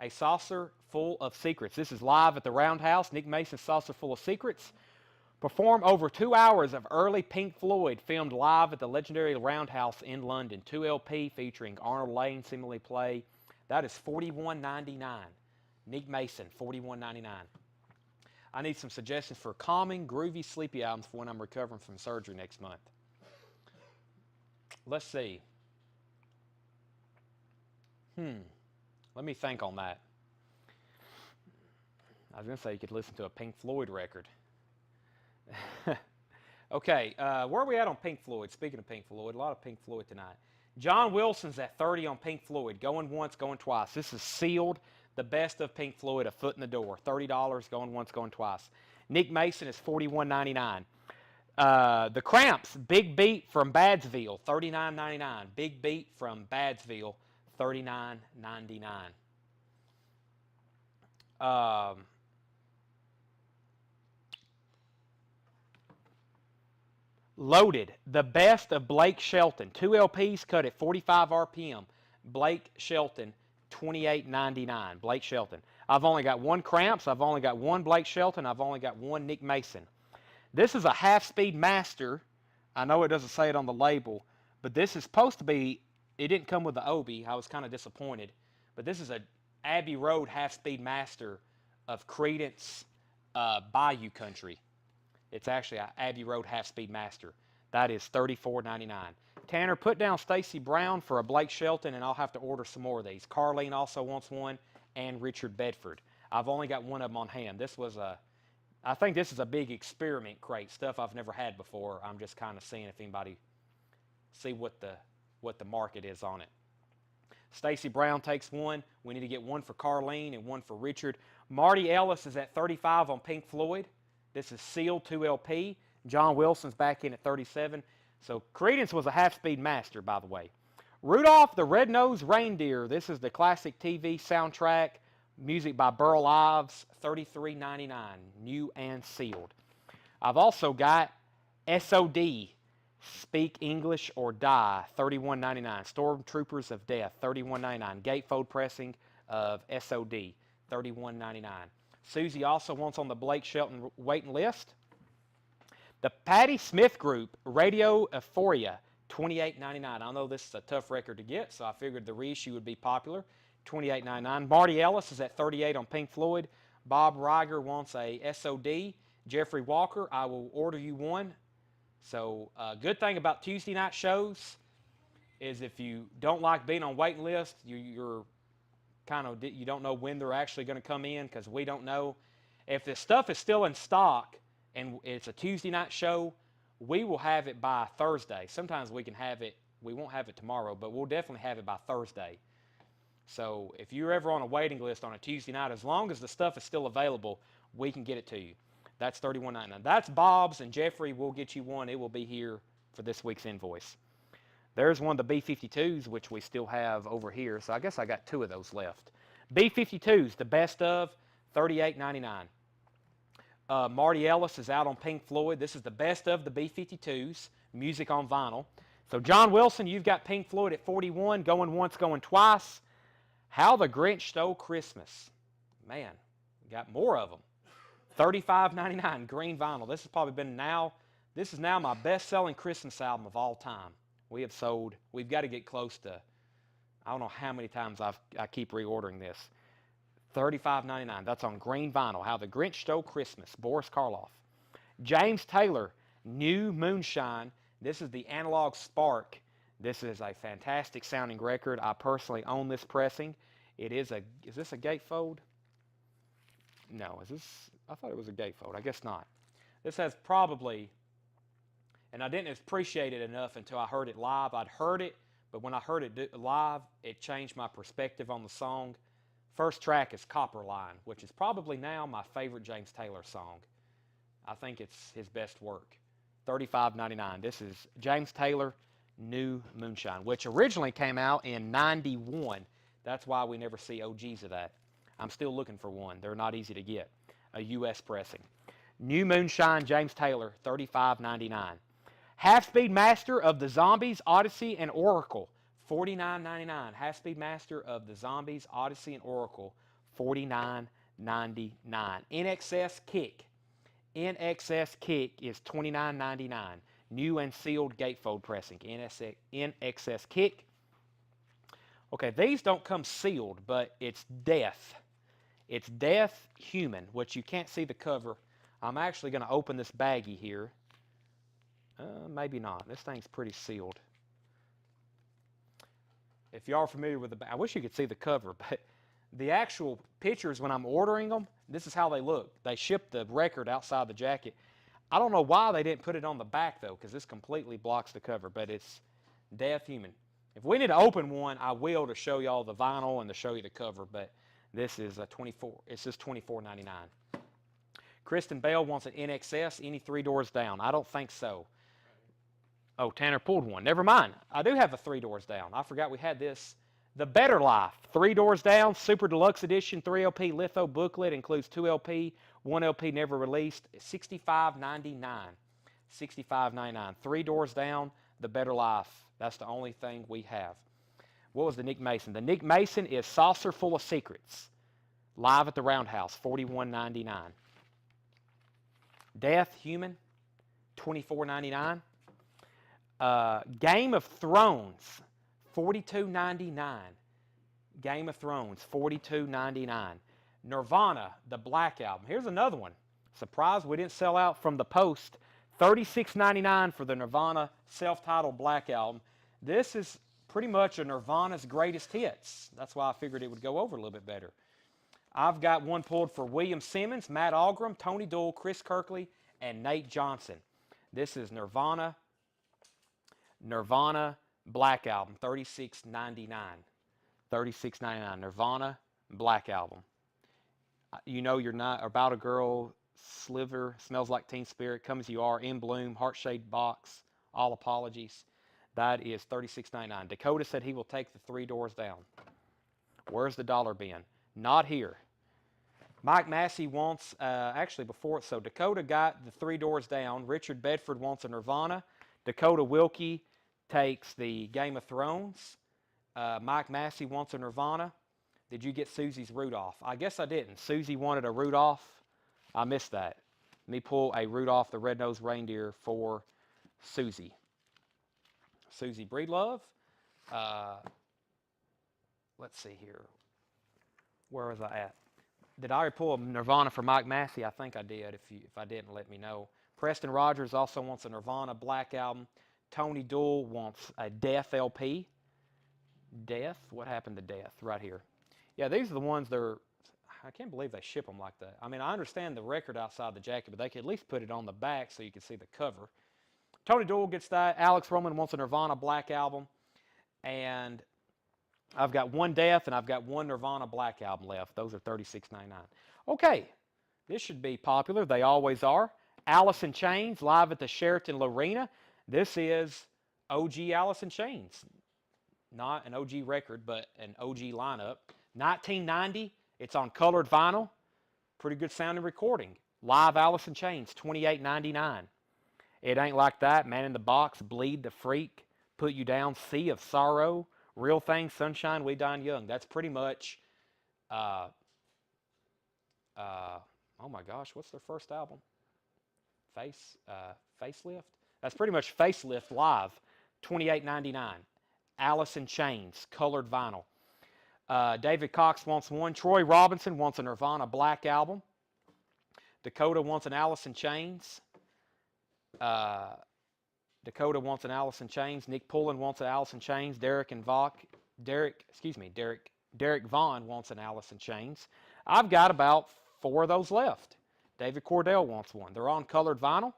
A Saucer Full of Secrets. This is live at the Roundhouse. Nick Mason's Saucer Full of Secrets. Perform over 2 hours of early Pink Floyd filmed live at the legendary Roundhouse in London. 2 LP featuring Arnold Layne, Simile Play. That is $41.99. Nick Mason, $41.99. I need some suggestions for calming, groovy, sleepy albums for when I'm recovering from surgery next month. Let's see. Let me think on that. I was going to say you could listen to a Pink Floyd record. Okay, where are we at on Pink Floyd? Speaking of Pink Floyd, a lot of Pink Floyd tonight. John Wilson's at 30 on Pink Floyd. Going once, going twice. This is sealed. The best of Pink Floyd, a foot in the door. $30, going once, going twice. Nick Mason is $41.99. The Cramps, Big Beat from Badsville, $39.99. Big Beat from Badsville, $39.99. Loaded, the best of Blake Shelton. 2 LPs cut at 45 RPM. Blake Shelton, $28.99. Blake Shelton. I've only got one Cramps. I've only got one Blake Shelton. I've only got one Nick Mason. This is a half-speed master. I know it doesn't say it on the label, but this is supposed to be, it didn't come with the Obi. I was kind of disappointed. But this is a Abbey Road half-speed master of Credence Bayou Country. It's actually an Abbey Road half-speed master. That is $34.99. Tanner, put down Stacy Brown for a Blake Shelton, and I'll have to order some more of these. Carlene also wants one, and Richard Bedford. I've only got one of them on hand. This was I think this is a big experiment crate, stuff I've never had before. I'm just kind of seeing if anybody see what the market is on it. Stacy Brown takes one. We need to get one for Carlene and one for Richard. Marty Ellis is at 35 on Pink Floyd. This is sealed 2 LP. John Wilson's back in at 37. So Credence was a half-speed master, by the way. Rudolph the Red-Nosed Reindeer. This is the classic TV soundtrack. Music by Burl Ives, $33.99. New and sealed. I've also got SOD, Speak English or Die, $31.99. Stormtroopers of Death, $31.99. Gatefold pressing of SOD, $31.99. Susie also wants on the Blake Shelton waiting list. The Patti Smith Group, Radio Euphoria, $28.99. I know this is a tough record to get, so I figured the reissue would be popular. $28.99. Marty Ellis is at 38 on Pink Floyd. Bob Riger wants a SOD. Jeffrey Walker, I will order you one. So good thing about Tuesday night shows is if you don't like being on waiting list, you're you don't know when they're actually going to come in because we don't know. If the stuff is still in stock and it's a Tuesday night show, we will have it by Thursday. Sometimes we can have it, we won't have it tomorrow, but we'll definitely have it by Thursday. So if you're ever on a waiting list on a Tuesday night, as long as the stuff is still available, we can get it to you. That's $31.99. That's Bob's, and Jeffrey will get you one. It will be here for this week's invoice. There's one of the B-52s, which we still have over here, so I guess I got 2 of those left. B-52s, the best of, $38.99. Marty Ellis is out on Pink Floyd. This is the best of the B-52s, music on vinyl. So John Wilson, you've got Pink Floyd at 41, going once, going twice. How the Grinch Stole Christmas. Man, we got more of them. $35.99, green vinyl. This has probably been this is now my best-selling Christmas album of all time. We've got to get close to, I don't know how many times I keep reordering this. $35.99. That's on green vinyl. How the Grinch Stole Christmas. Boris Karloff. James Taylor, New Moonshine. This is the Analog Spark. This is a fantastic sounding record. I personally own this pressing. Is this a gatefold? No, I thought it was a gatefold. I guess not. This has probably, and I didn't appreciate it enough until I heard it live. I'd heard it, but when I heard it live, it changed my perspective on the song. First track is Copper Line, which is probably now my favorite James Taylor song. I think it's his best work. $35.99. This is James Taylor, New Moonshine, which originally came out in '91. That's why we never see OGs of that. I'm still looking for one. They're not easy to get. A U.S. pressing. New Moonshine, James Taylor, $35.99. Half-Speed Master of the Zombies, Odyssey, and Oracle, $49.99. Half-Speed Master of the Zombies, Odyssey, and Oracle, $49.99. NXS Kick. NXS Kick is $29.99. New and sealed gatefold pressing. NXS Kick. Okay, these don't come sealed, but it's Death. It's Death Human, which you can't see the cover. I'm actually going to open this baggie here. Maybe not. This thing's pretty sealed. If you are familiar with I wish you could see the cover, but The actual pictures when I'm ordering them, this is how they look. They ship the record outside the jacket. I don't know why they didn't put it on the back though, because this completely blocks the cover, but it's Death Human. If we need to open one, I will, to show y'all the vinyl and to show you the cover, but this is a 24, it's just $24.99. Kristen Bell wants an NXS, any 3 doors down. I don't think so. Oh, Tanner pulled one. Never mind. I do have a 3 doors down. I forgot we had this. The Better Life, 3 doors down, Super Deluxe Edition, 3 LP litho booklet, includes 2 LP, 1 LP never released, $65.99. $65.99. 3 doors down, The Better Life. That's the only thing we have. What was the Nick Mason? The Nick Mason is Saucer Full of Secrets, live at the Roundhouse, $41.99. Death Human, $24.99. Game of Thrones, $42.99. Game of Thrones, $42.99. Nirvana, the Black Album. Here's another one. Surprised we didn't sell out from the Post. $36.99 for the Nirvana self-titled Black Album. This is pretty much a Nirvana's greatest hits. That's why I figured it would go over a little bit better. I've got one pulled for William Simmons, Matt Algram, Tony Doyle, Chris Kirkley, and Nate Johnson. This is Nirvana Black Album, $36.99. $36.99. Nirvana Black Album. You Know You're Not, About a Girl, Sliver, Smells Like Teen Spirit, Come As You Are, In Bloom, Heart-Shaped Box, All Apologies. That is $36.99. Dakota said he will take the 3 doors down. Where's the dollar bin? Not here. Mike Massey wants, actually before, so Dakota got the 3 doors down. Richard Bedford wants a Nirvana. Dakota Wilkie takes the Game of Thrones. Mike Massey wants a Nirvana. Did you get Susie's Rudolph? I guess I didn't. Susie wanted a Rudolph. I missed that. Let me pull a Rudolph the Red-Nosed Reindeer for Susie. Susie Breedlove. Let's see here. Where was I at? Did I already pull a Nirvana for Mike Massey? I think I did. If I didn't, let me know. Preston Rogers also wants a Nirvana Black Album. Tony Doyle wants a Death LP. Death? What happened to Death? Right here. Yeah, these are the ones that are, I can't believe they ship them like that. I mean, I understand the record outside the jacket, but they could at least put it on the back so you can see the cover. Tony Doyle gets that. Alex Roman wants a Nirvana Black Album. And I've got one Death and I've got one Nirvana Black Album left. Those are $36.99. Okay, this should be popular. They always are. Alice in Chains, live at the Sheraton Lorena. This is OG Alice in Chains. Not an OG record, but an OG lineup. 1990, it's on colored vinyl. Pretty good sounding recording. Live Alice in Chains, $28.99. It Ain't Like That, Man in the Box, Bleed the Freak, Put You Down, Sea of Sorrow, Real Thing, Sunshine, We Dine Young. That's pretty much, oh my gosh, what's their first album? Facelift? That's pretty much Facelift live, $28.99. Alice in Chains, colored vinyl. David Cox wants one. Troy Robinson wants a Nirvana Black Album. Dakota wants an Alice in Chains. Dakota wants an Alice in Chains. Nick Pullen wants an Alice in Chains. Derek Vaughn wants an Alice in Chains. I've got about 4 of those left. David Cordell wants one. They're on colored vinyl.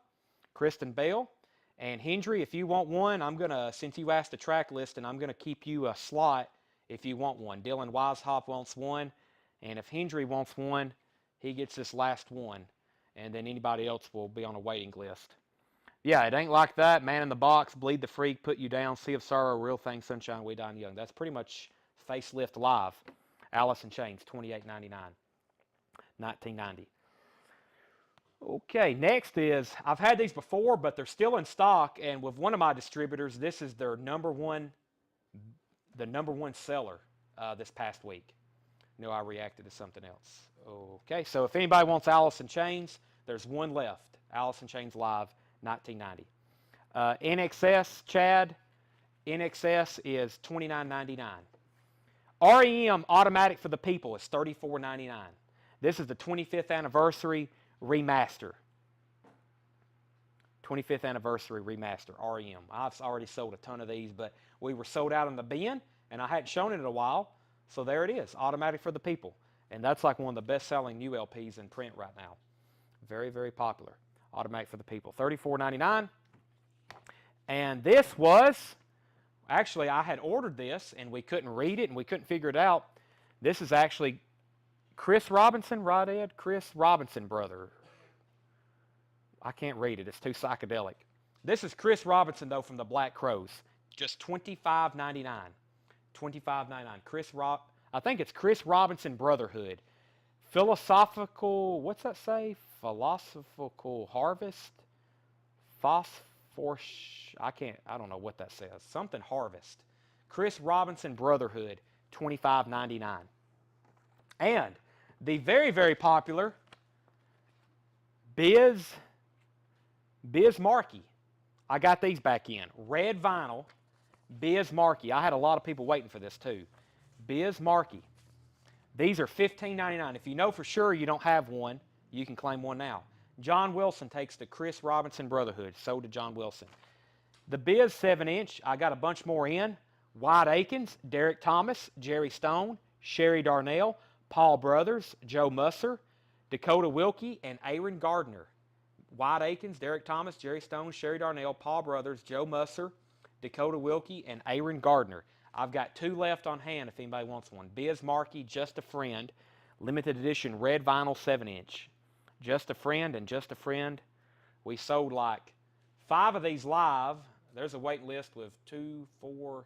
Kristen Bell and Hendry, if you want one, I'm going to, since you asked the track list, and I'm going to keep you a slot if you want one. Dylan Weishaupt wants one, and if Hendry wants one, he gets this last one, and then anybody else will be on a waiting list. Yeah, It Ain't Like That, Man in the Box, Bleed the Freak, Put You Down, Sea of Sorrow, Real Thing, Sunshine, We Dine Young. That's pretty much Facelift live. Alice in Chains, $28.99. 1990. Okay, next is, I've had these before, but they're still in stock, and with one of my distributors, this is their number one seller this past week. No, I reacted to something else. Okay, so if anybody wants Alice in Chains, there's one left. Alice in Chains Live, 1990. NXS, Chad, NXS is $29.99. REM Automatic for the People is $34.99. This is the 25th anniversary remaster. 25th anniversary remaster, REM. I've already sold a ton of these, but we were sold out in the bin, and I hadn't shown it in a while, So there it is, Automatic for the People. And that's like one of the best-selling new LPs in print right now. Very, very popular. Automatic for the People. $34.99. And this was, actually I had ordered this and we couldn't read it and we couldn't figure it out. This is actually Chris Robinson, right, Ed? Chris Robinson, brother. I can't read it. It's too psychedelic. This is Chris Robinson, though, from the Black Crowes. Just $25.99. $25.99. I think it's Chris Robinson Brotherhood. Philosophical, what's that say? Philosophical Harvest? I don't know what that says. Something Harvest. Chris Robinson Brotherhood, $25.99. And the very, very popular Biz Markie. I got these back in. Red vinyl, Biz Markie. I had a lot of people waiting for this too. Biz Markie. These are $15.99. If you know for sure you don't have one, you can claim one now. John Wilson takes the Chris Robinson Brotherhood. So did John Wilson. The Biz 7-inch, I got a bunch more in. White Akins, Derek Thomas, Jerry Stone, Sherry Darnell, Paul Brothers, Joe Musser, Dakota Wilkie, and Aaron Gardner. White Akins, Derek Thomas, Jerry Stone, Sherry Darnell, Paul Brothers, Joe Musser, Dakota Wilkie, and Aaron Gardner. I've got 2 left on hand if anybody wants one. Biz Markie, Just a Friend, limited edition red vinyl 7-inch. Just a Friend and Just a Friend. We sold like 5 of these live. There's a waiting list with 2, 4,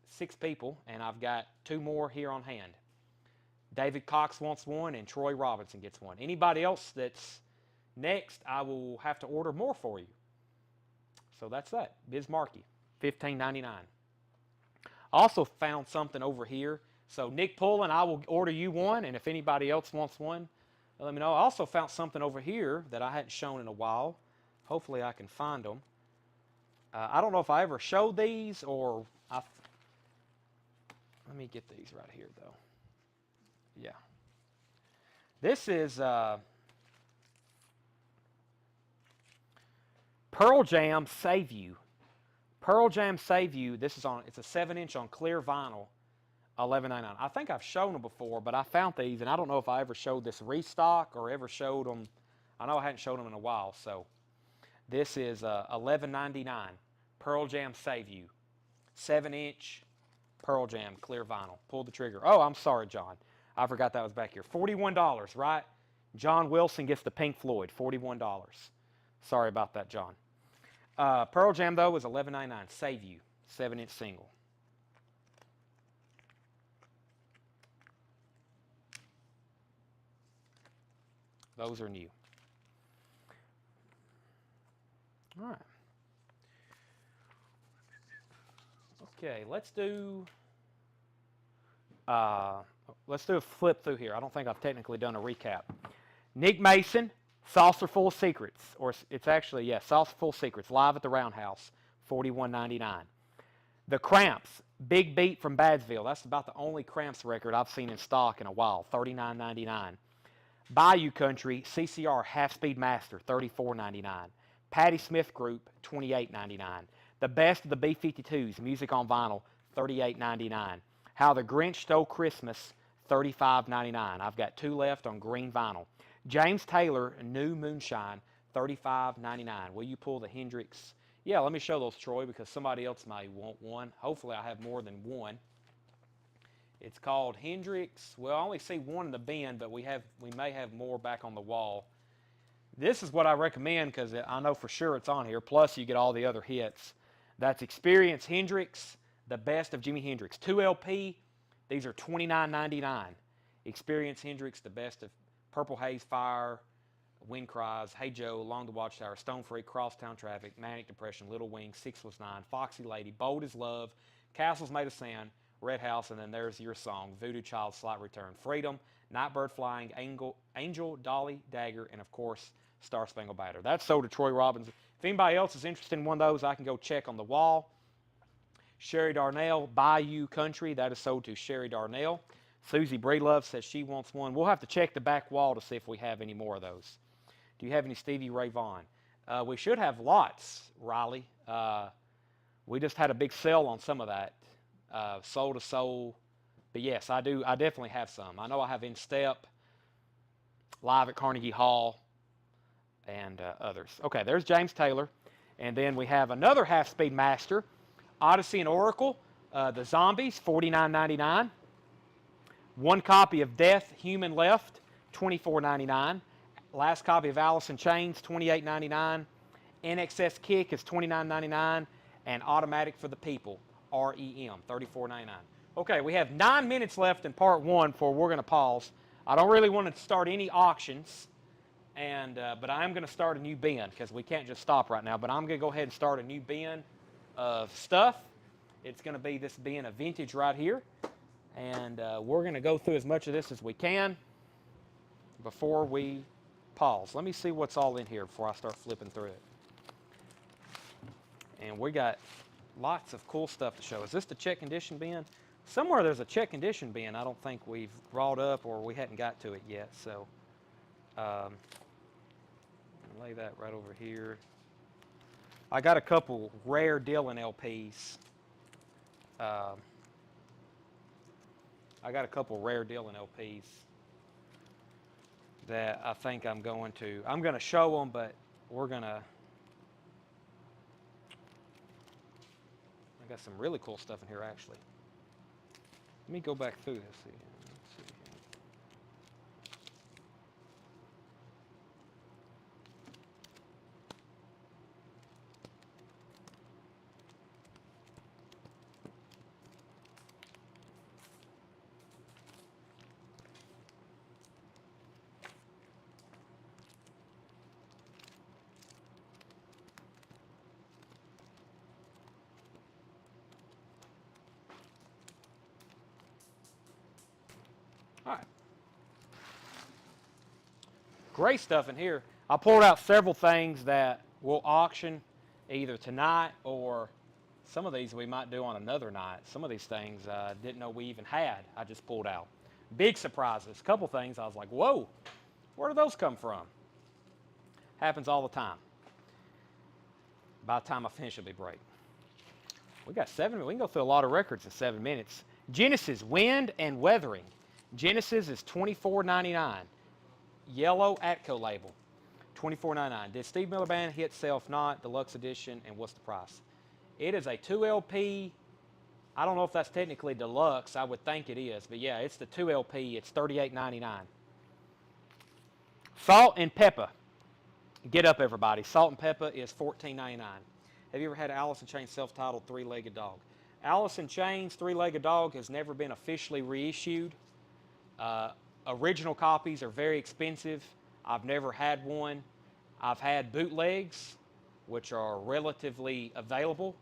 6 people, and I've got 2 more here on hand. David Cox wants one, and Troy Robinson gets one. Anybody else that's next, I will have to order more for you. So that's that. Biz Markie, $15.99. Also found something over here. So Nick Pullen, I will order you one, and if anybody else wants one, let me know. I also found something over here that I hadn't shown in a while. Hopefully I can find them. I don't know if I ever showed these or let me get these right here though. Yeah. This is Pearl Jam Save You. Pearl Jam Save You. It's a 7-inch on clear vinyl, $11.99. I think I've shown them before, but I found these, and I don't know if I ever showed this restock or ever showed them. I know I hadn't showed them in a while, so this is $11.99. Pearl Jam Save You. 7-inch Pearl Jam clear vinyl. Pull the trigger. Oh, I'm sorry, John. I forgot that was back here. $41, right? John Wilson gets the Pink Floyd. $41. Sorry about that, John. Pearl Jam, though, is $11.99. Save You. 7-inch single. Those are new. All right. Okay, let's do a flip through here. I don't think I've technically done a recap. Nick Mason, Saucer Full of Secrets, or it's actually, yeah, Saucer Full of Secrets, live at the Roundhouse, $41.99. The Cramps, Big Beat from Badsville. That's about the only Cramps record I've seen in stock in a while, $39.99. Bayou Country, CCR Half-Speed Master, $34.99. Patti Smith Group, $28.99. The Best of the B-52s, Music on Vinyl, $38.99. How the Grinch Stole Christmas, $35.99. I've got 2 left on green vinyl. James Taylor, New Moonshine, $35.99. Will you pull the Hendrix? Yeah, let me show those, Troy, because somebody else may want one. Hopefully I have more than one. It's called Hendrix. Well, I only see one in the bin, but we may have more back on the wall. This is what I recommend because I know for sure it's on here. Plus, you get all the other hits. That's Experience Hendrix, the best of Jimi Hendrix. 2 LP. These are $29.99. Experience Hendrix, the best of Purple Haze, Fire, Wind Cries, Hey Joe, Along the Watchtower, Stone Free, Crosstown Traffic, Manic Depression, Little Wing, 619, Foxy Lady, Bold as Love, Castles Made of Sand, Red House, and then there's your song, Voodoo Child, Slight Return, Freedom, Nightbird Flying, Angel, Dolly, Dagger, and of course, Star Spangled Banner. That's sold to Troy Robbins. If anybody else is interested in one of those, I can go check on the wall. Sherry Darnell, Bayou Country. That is sold to Sherry Darnell. Susie Breedlove says she wants one. We'll have to check the back wall to see if we have any more of those. Do you have any Stevie Ray Vaughan? We should have lots, Riley. We just had a big sale on some of that. Soul to Soul, But yes, I do. I definitely have some. I know I have In Step, Live at Carnegie Hall, and others. Okay, there's James Taylor. And then we have another half-speed master, Odyssey and Oracle, the Zombies, $49.99. One copy of Death, Human Left, $24.99. Last copy of Alice in Chains, $28.99. NXS Kick is $29.99. And Automatic for the People, REM, $34.99. Okay, we have 9 minutes left in part one before we're going to pause. I don't really want to start any auctions, but I am going to start a new bin because we can't just stop right now. But I'm going to go ahead and start a new bin of stuff. It's going to be this bin of vintage right here. And we're going to go through as much of this as we can before we pause. Let me see what's all in here before I start flipping through it. And we got lots of cool stuff to show. Is this the check condition bin? Somewhere there's a check condition bin I don't think we've brought up or we hadn't got to it yet. So lay that right over here. I got a couple rare Dylan LPs. That I think I'm going to show them, but we're going to, I got some really cool stuff in here actually. Let me go back through this again. Let's see here. All right. Great stuff in here. I pulled out several things that we'll auction either tonight or some of these we might do on another night. Some of these things I didn't know we even had. I just pulled out. Big surprises. A couple things I was like, whoa, where do those come from? Happens all the time. By the time I finish, it'll be break. We got 7 minutes. We can go through a lot of records in 7 minutes. Genesis, Wind and Weathering. Genesis is $24.99. Yellow Atco label, $24.99. Did Steve Miller Band hit Self Not, Deluxe Edition, and what's the price? It is a 2 LP. I don't know if that's technically Deluxe. I would think it is. But yeah, it's the 2 LP. It's $38.99. Salt and Pepper. Get up, everybody. Salt and Pepper is $14.99. Have you ever had Alice in Chains self-titled Three-Legged Dog? Alice in Chains Three-Legged Dog has never been officially reissued. Original copies are very expensive. I've never had one. I've had bootlegs, which are relatively available.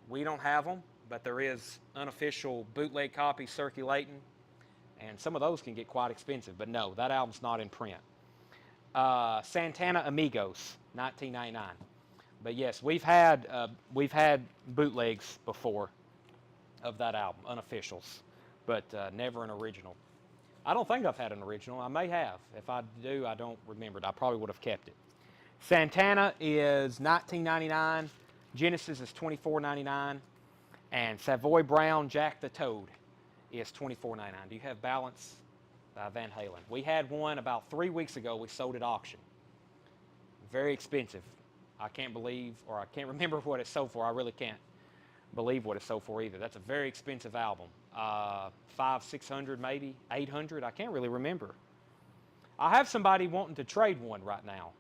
We don't have them, but there is unofficial bootleg copies circulating, and some of those can get quite expensive. But no, that album's not in print. Santana Amigos, $19.99. But yes, we've had bootlegs before of that album, unofficials, but never an original. I don't think I've had an original. I may have. If I do, I don't remember it. I probably would have kept it. Santana is $19.99. Genesis is $24.99. And Savoy Brown Jack the Toad is $24.99. Do you have Balance by Van Halen? We had one about 3 weeks ago. We sold at auction. Very expensive. I can't believe, or I can't remember what it sold for. I really can't believe what it sold for either. That's a very expensive album. $500-600 maybe, $800. I can't really remember. I have somebody wanting to trade one right now.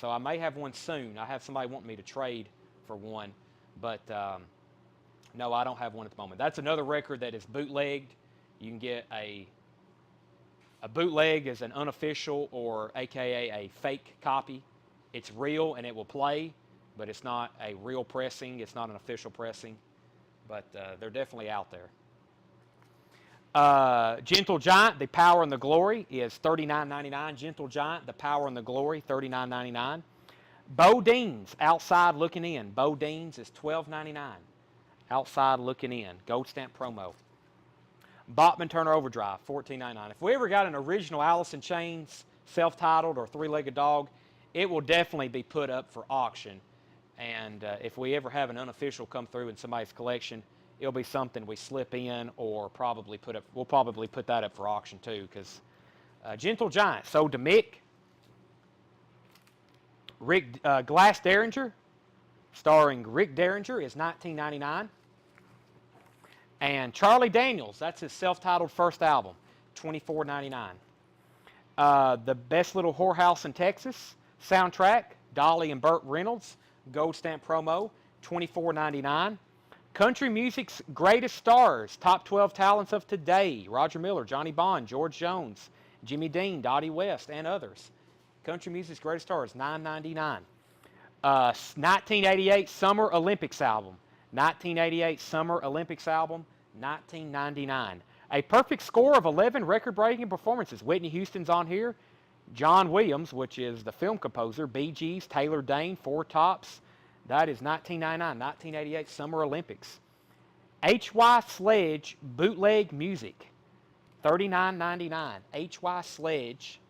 So I may have one soon. I have somebody wanting me to trade for one. But no, I don't have one at the moment. That's another record that is bootlegged. You can get a bootleg is an unofficial or AKA a fake copy. It's real and it will play, but it's not a real pressing. It's not an official pressing, but they're definitely out there. Gentle Giant, The Power and the Glory is $39.99. Gentle Giant, The Power and the Glory, $39.99. Bo Dean's, Outside Looking In. Bo Dean's is $12.99. Outside Looking In, gold stamp promo. Bachman Turner Overdrive, $14.99. If we ever got an original Alice in Chains, self-titled or Three-Legged Dog, it will definitely be put up for auction. And if we ever have an unofficial come through in somebody's collection, it'll be something we slip in or probably put up. We'll probably put that up for auction too, because Gentle Giant sold to Mick. Glass Derringer, starring Rick Derringer, is $19.99. And Charlie Daniels, that's his self-titled first album, $24.99. The Best Little Whorehouse in Texas soundtrack, Dolly and Burt Reynolds, gold stamp promo, $24.99. Country music's greatest stars, top 12 talents of today, Roger Miller, Johnny Bond, George Jones, Jimmy Dean, Dottie West, and others. Country music's greatest stars, $9.99. 1988 Summer Olympics album, 1988 Summer Olympics album, $19.99. A perfect score of 11 record-breaking performances. Whitney Houston's on here. John Williams, which is the film composer, Bee Gees, Taylor Dane, Four Tops. That is $19.99, 1988 Summer Olympics. H.Y. Sledge bootleg music, $39.99. H.Y. Sledge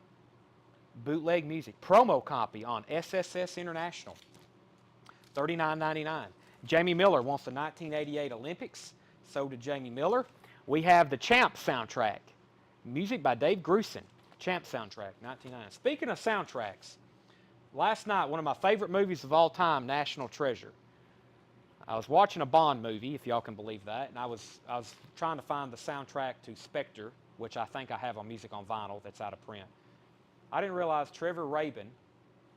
bootleg music. Promo copy on SSS International, $39.99. Jamie Miller wants the 1988 Olympics. So did Jamie Miller. We have the Champ soundtrack. Music by Dave Grusin. Champ soundtrack, $19.99. Speaking of soundtracks, last night, one of my favorite movies of all time, National Treasure. I was watching a Bond movie, if y'all can believe that, and I was trying to find the soundtrack to Spectre, which I think I have on Music on Vinyl that's out of print. I didn't realize Trevor Rabin,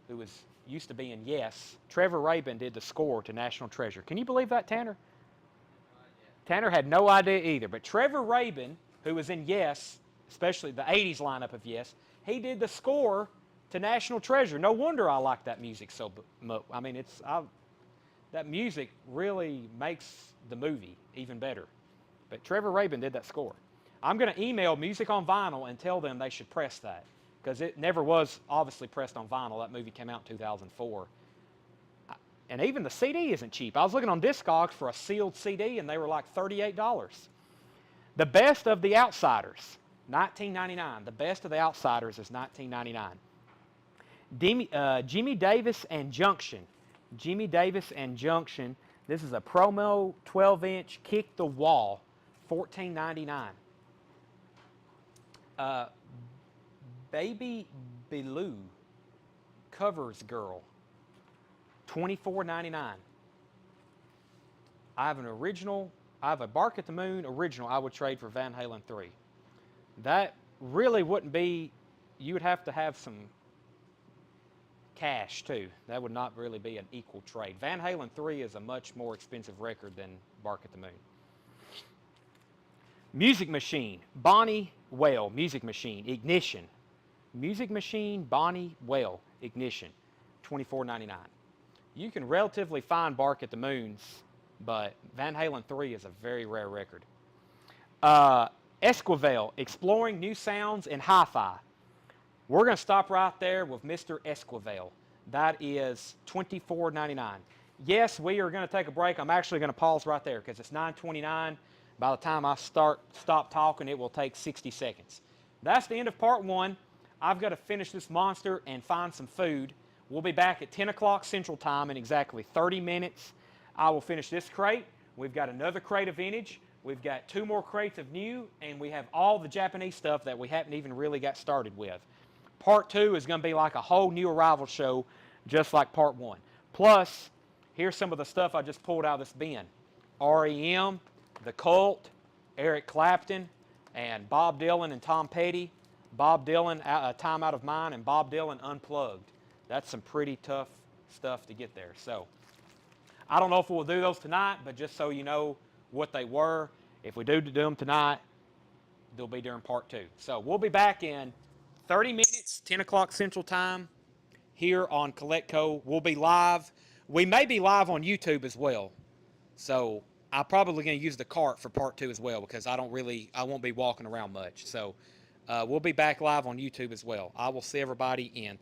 who used to be in Yes, Trevor Rabin did the score to National Treasure. Can you believe that, Tanner? Tanner had no idea either, but Trevor Rabin, who was in Yes, especially the 80s lineup of Yes, he did the score to National Treasure. No wonder I like that music so much. I mean, that music really makes the movie even better. But Trevor Rabin did that score. I'm going to email Music on Vinyl and tell them they should press that, because it never was obviously pressed on vinyl. That movie came out in 2004. And even the CD isn't cheap. I was looking on Discogs for a sealed CD, and they were like $38. The Best of the Outsiders, $19.99. The Best of the Outsiders is $19.99. Jimmy Davis and Junction. Jimmy Davis and Junction. This is a promo 12-inch Kick the Wall, $14.99. Baby Beloo, Covers Girl, $24.99. I have a Bark at the Moon original I would trade for Van Halen 3. That really wouldn't be, you would have to have some cash too. That would not really be an equal trade. Van Halen 3 is a much more expensive record than Bark at the Moon. Music Machine, Bonnie Whale, Music Machine, Ignition. Music Machine, Bonnie Whale, Ignition, $24.99. You can relatively find Bark at the Moons, but Van Halen 3 is a very rare record. Esquivel, Exploring New Sounds in Hi-Fi. We're going to stop right there with Mr. Esquivel. That is $24.99. Yes, we are going to take a break. I'm actually going to pause right there because it's 9:29. By the time I stop talking, it will take 60 seconds. That's the end of part one. I've got to finish this monster and find some food. We'll be back at 10 o'clock Central Time in exactly 30 minutes. I will finish this crate. We've got another crate of vintage. We've got 2 more crates of new, and we have all the Japanese stuff that we haven't even really got started with. Part 2 is going to be like a whole new arrival show, just like part 1. Plus, here's some of the stuff I just pulled out of this bin. REM, The Cult, Eric Clapton, and Bob Dylan and Tom Petty. Bob Dylan, Time Out of Mind, and Bob Dylan Unplugged. That's some pretty tough stuff to get there. So, I don't know if we'll do those tonight, but just so you know what they were, if we do them tonight, they'll be during part 2. So, we'll be back in 30 minutes, 10 o'clock Central Time, here on CollectCo. We'll be live. We may be live on YouTube as well. So, I'm probably going to use the cart for part 2 as well, because I won't be walking around much. So, we'll be back live on YouTube as well. I will see everybody in